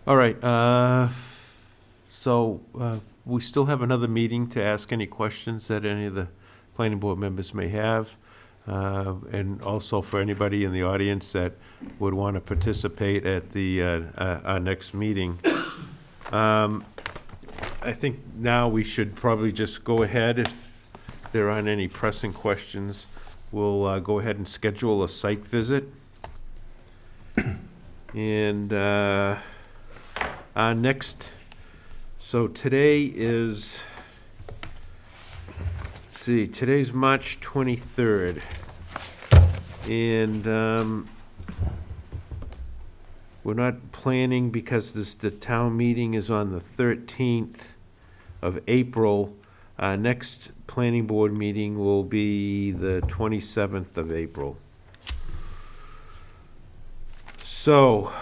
All right, so we still have another meeting to ask any questions that any of the planning board members may have. And also for anybody in the audience that would want to participate at our next meeting. I think now we should probably just go ahead. If there aren't any pressing questions, we'll go ahead and schedule a site visit. And our next, so today is, today's March 23rd. And we're not planning because the town meeting is on the 13th of April. Next planning board meeting will be the 27th of April. So,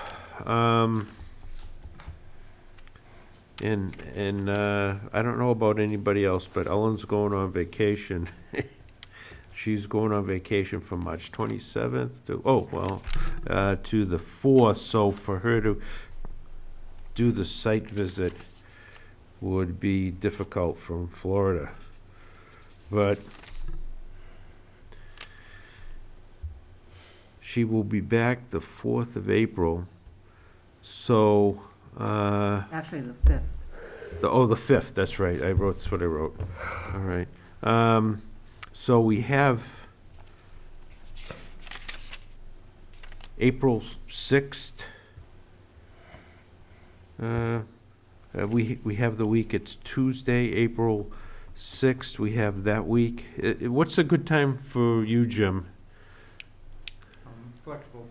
and I don't know about anybody else, but Ellen's going on vacation. She's going on vacation from March 27th to the 4th, so for her to do the site visit would be difficult from Florida. But she will be back the 4th of April, so, Actually, the 5th. the 5th, that's right, that's what I wrote. All right. So we have April 6th. We have the week, it's Tuesday, April 6th, we have that week. What's a good time for you, Jim? Flexible.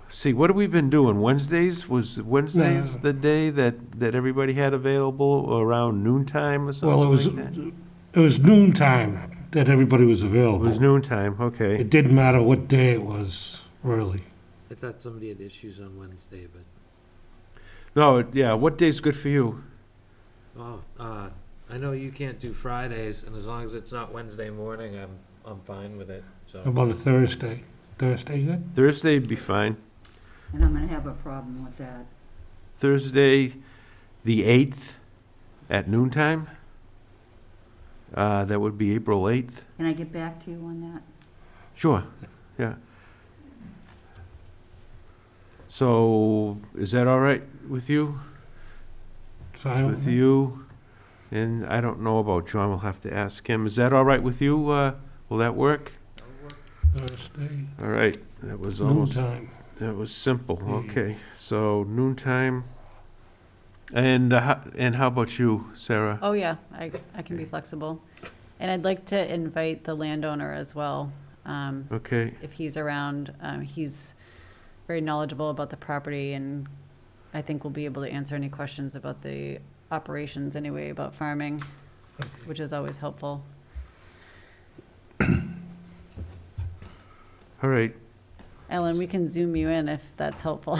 See, what have we been doing? Wednesdays? Was Wednesdays No. the day that everybody had available around noontime or something Well, like that? it was noontime that everybody was It available. was noontime, okay. It didn't matter what day it was, really. I thought somebody had issues on Wednesday, but, No, yeah, what day's good for you? I know you can't do Fridays, and as long as it's not Wednesday morning, I'm fine with it, so. How about a Thursday? Thursday good? Thursday'd be fine. And I'm gonna have a problem with that. Thursday, the 8th at noontime? That would be April 8th. Can I get back to you on that? Sure, yeah. So, is that all right with you? Fine With you? And I don't know about John, we'll have to ask him. Is that all right with you? Will that work? Thursday, All right, that was almost, noontime. that was simple, Yeah. okay. So noontime. And how about you, Sarah? Oh, yeah, I can be flexible. And I'd like to invite the landowner as well. Okay, If he's around. He's very knowledgeable about the property, and I think we'll be able to answer any questions about the operations anyway, about farming, which is always helpful. all right. Ellen, we can Zoom you in if that's helpful.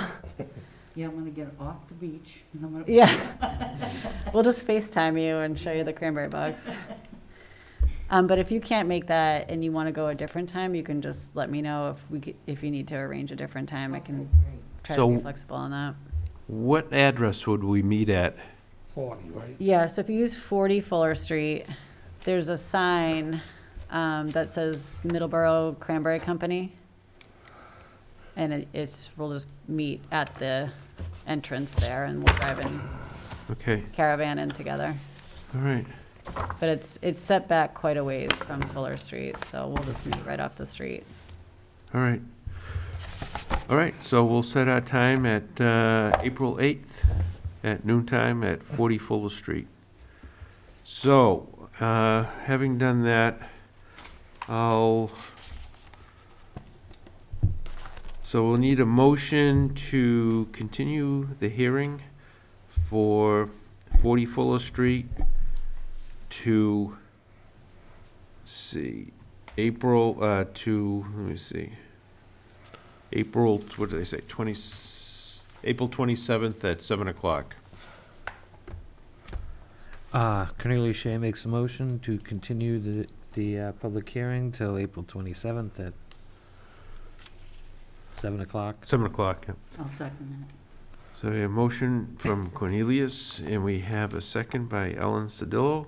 Yeah, I'm gonna get off the beach. And I'm gonna. Yeah. We'll just FaceTime you and show you the cranberry box. But if you can't make that and you want to go a different time, you can just let me know if you need to arrange a different time. I can try to So- be flexible on that. What address would we meet at? 40, right? Yeah, so if you use 40 Fuller Street, there's a sign that says Middleborough Cranberry Company. And we'll just meet at the entrance there, and we'll drive in Okay, caravan in together. all right. But it's set back quite a ways from Fuller Street, so we'll just meet right off the street. All right. All right, so we'll set our time at April 8th at noontime at 40 Fuller Street. So, having done that, so we'll need a motion to continue the hearing for 40 Fuller Street to, April, what did I say, April 27th at 7 o'clock. Cornelius Shea makes a motion to continue the public hearing till April 27th at 7 o'clock. 7 o'clock, yeah. I'll second So we have a motion from Cornelius, and we have a second by Ellen Sedillo.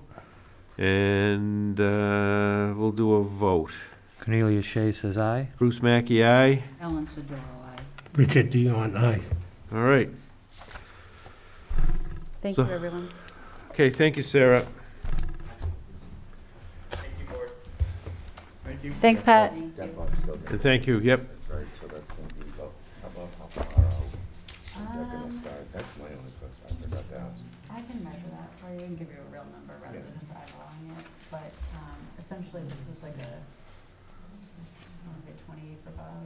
And we'll do a vote. Cornelius Shea says aye. Bruce Mackey, aye. that. Ellen Sedillo, aye. Richard Dion, aye. All right. Thank So- you, everyone. Okay, thank you, Sarah. Thank you, board. Thank you. Thanks, Pat. Thank That you. box still there. And thank you, yep. That's right, so that's gonna be about, how about how far out is that gonna start? That's my only question, I forgot to ask. I can measure that for you and give you a real number rather than just eyeballing it, but essentially this was like I want to say 28 for Bob.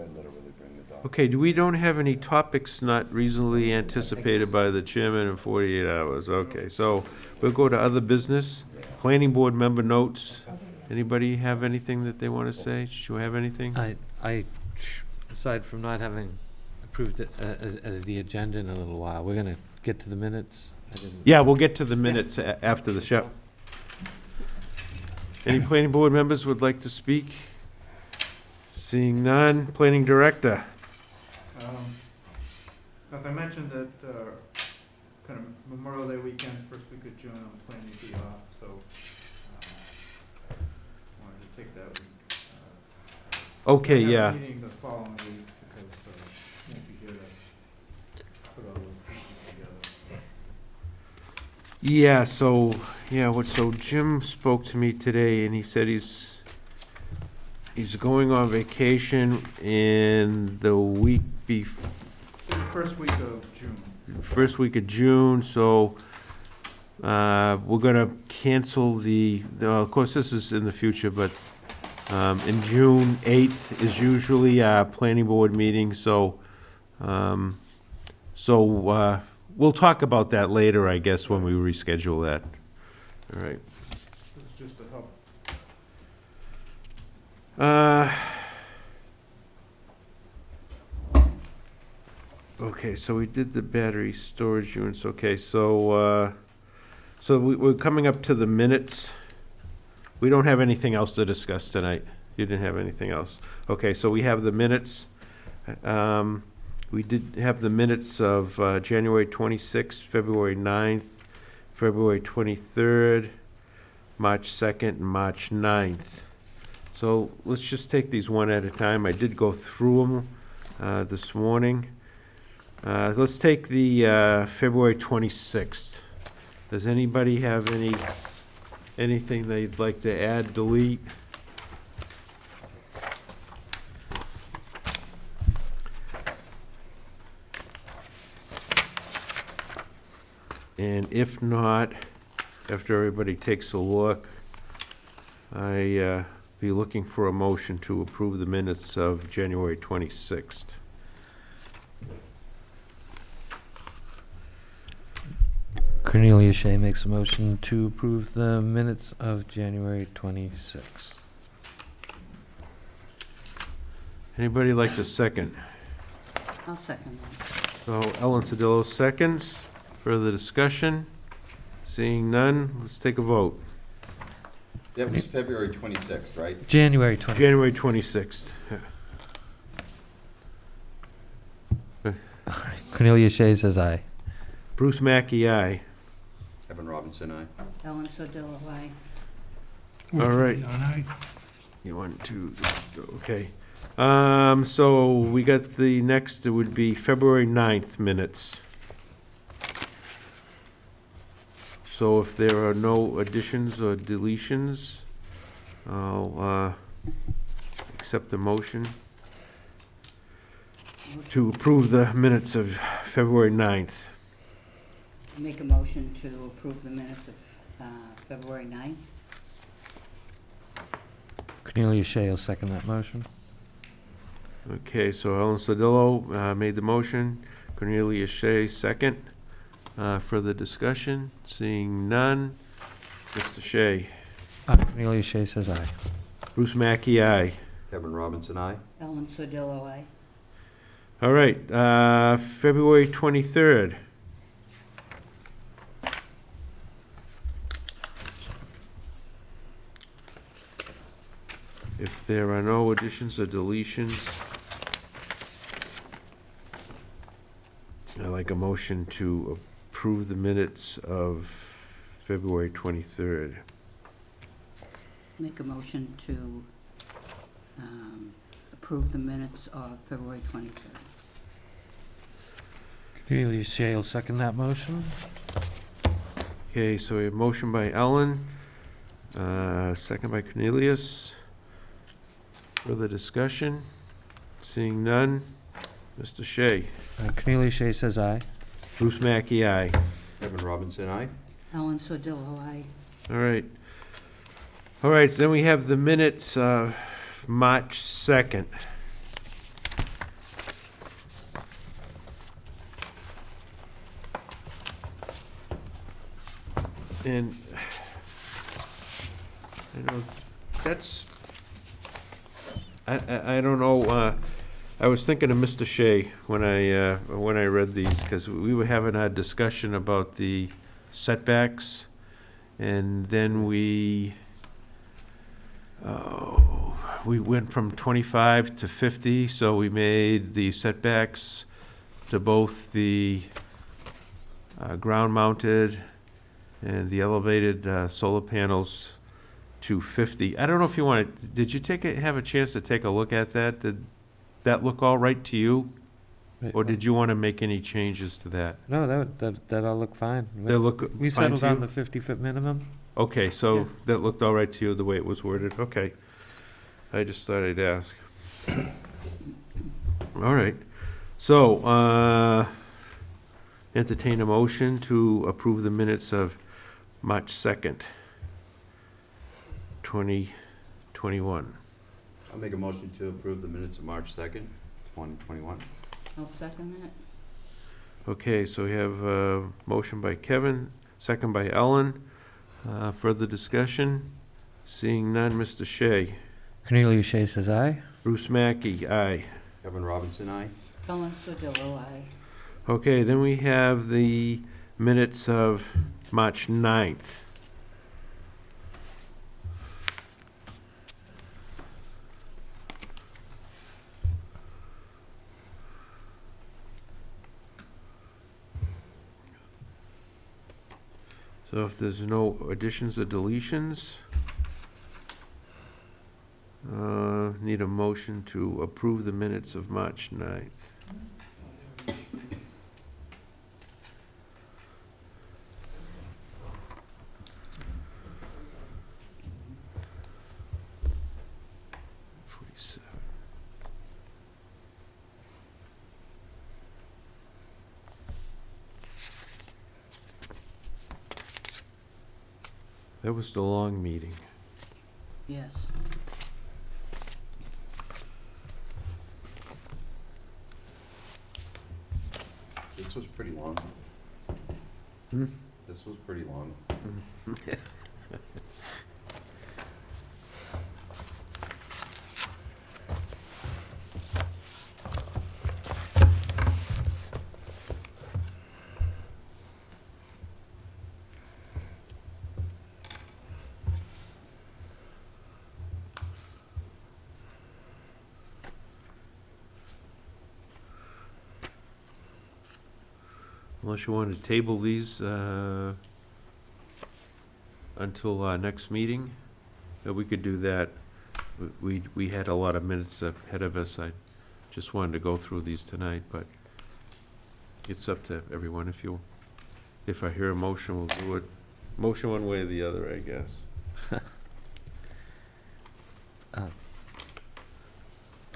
I literally bring the dog. Okay, we don't have any topics not reasonably anticipated by the chairman in 48 hours. Okay, so we'll go to other business. Planning board member notes. Anybody have anything that they want to say? Should we have anything? Aside from not having approved the agenda in a little while, we're gonna get to the minutes. Yeah, we'll get to the minutes after the show. Any planning board members would like to speak? Seeing none, planning director. If I mentioned that, kind of Memorial Day weekend, first week of June, I'm planning to be off, so, wanted to take that week. Okay, I have a yeah. meeting the following week, because, won't be here to put all those pieces together. Yeah, so Jim spoke to me today and he said he's going on vacation in the week First week of June. first week of June, so we're gonna cancel of course, this is in the future, but in June 8th is usually our planning board meeting, so we'll talk about that later, I guess, when we reschedule that. All right. This is just to help. Okay, so we did the battery storage units, okay, so we're coming up to the minutes. We don't have anything else to discuss tonight. You didn't have anything else. Okay, so we have the minutes. We did have the minutes of January 26th, February 9th, February 23rd, March 2nd, and March 9th. So let's just take these one at a time. I did go through them this morning. Let's take the February 26th. Does anybody have anything they'd like to add, delete? And if not, after everybody takes a look, I be looking for a motion to approve the minutes of January 26th. Cornelia Shea makes a motion to approve the minutes of January 26th. Anybody like to second? I'll second that. So Ellen Sodillo seconds. Further discussion? Seeing none, let's take a vote. That was February 26th, right? January 26th. January 26th. Cornelia Shea says aye. Bruce Mackey, aye. Kevin Robinson, aye. Ellen Sodillo, aye. All right. You want to, okay. So we got the next, it would be February 9th minutes. So if there are no additions or deletions, I'll accept the motion to approve the minutes of February 9th. Make a motion to approve the minutes of February 9th. Cornelia Shea will second that motion. Okay, so Ellen Sodillo made the motion, Cornelia Shea second. Further discussion? Seeing none. Mr. Shea. Cornelia Shea says aye. Bruce Mackey, aye. Kevin Robinson, aye. Ellen Sodillo, aye. All right, February 23rd. If there are no additions or deletions, I'd like a motion to approve the minutes of February 23rd. Make a motion to approve the minutes of February 23rd. Cornelia Shea will second that motion. Okay, so we have motion by Ellen, second by Cornelius. Further discussion? Seeing none. Mr. Shea. Cornelia Shea says aye. Bruce Mackey, aye. Kevin Robinson, aye. Ellen Sodillo, aye. All right. All right, so then we have the minutes of March 2nd. And, I know, that's, I don't know, I was thinking of Mr. Shea when I read these, because we were having a discussion about the setbacks, and then we went from 25 to 50, so we made the setbacks to both the ground-mounted and the elevated solar panels to 50. I don't know if you want to, did you have a chance to take a look at that? Did that look all right to you? Or did you want to make any changes to that? No, that all looked fine. They look We fine settled to on you? the 50-foot minimum. Okay, Yeah. so that looked all right to you, the way it was worded? Okay. I just thought I'd ask. All right. So, entertain a motion to approve the minutes of March 2nd, 2021. I'll make a motion to approve the minutes of March 2nd, 2021. I'll second that. Okay, so we have a motion by Kevin, second by Ellen. Further discussion? Seeing none, Mr. Shea. Cornelius Shea says aye. Bruce Mackey, aye. Kevin Robinson, aye. Ellen Sodillo, aye. Okay, then we have the minutes of March 9th. So if there's no additions or deletions, need a motion to approve the minutes of March 9th. That was the long meeting. Yes. This was pretty long. Hmm? This was pretty long. Unless you want to table these until our next meeting, we could do that. We had a lot of minutes ahead of us. I just wanted to go through these tonight, but it's up to everyone. If I hear a motion, we'll do it. Motion one way or the other, I guess.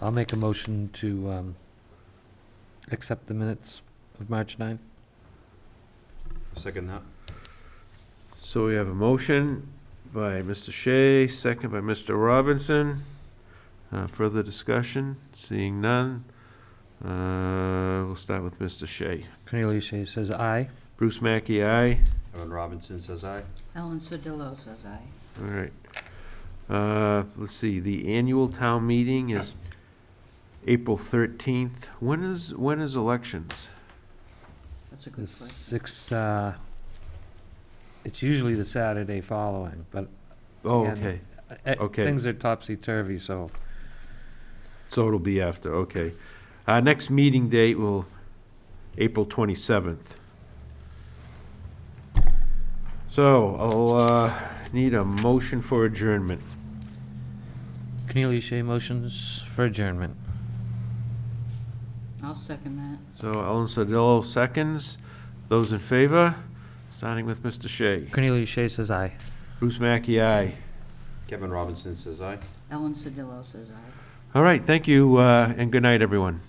I'll make a motion to accept the minutes of March 9th. Second that. So we have a motion by Mr. Shea, second by Mr. Robinson. Further discussion? Seeing none. We'll start with Mr. Shea. Cornelius Shea says aye. Bruce Mackey, aye. Kevin Robinson says aye. Ellen Sodillo says aye. All right. Let's see, the annual town meeting is April 13th. When is elections? That's a The good question. it's usually the Saturday following, but Oh, Again, okay. Okay. things are topsy-turvy, so So it'll be after, okay. Next meeting date will, April 27th. So I'll need a motion for adjournment. Cornelius Shea motions for adjournment. I'll second that. So Ellen Sodillo seconds. Those in favor, starting with Mr. Shea. Cornelius Shea says aye. Bruce Mackey, aye. Kevin Robinson says aye. Ellen Sodillo says aye. All right, thank you, and good night, everyone.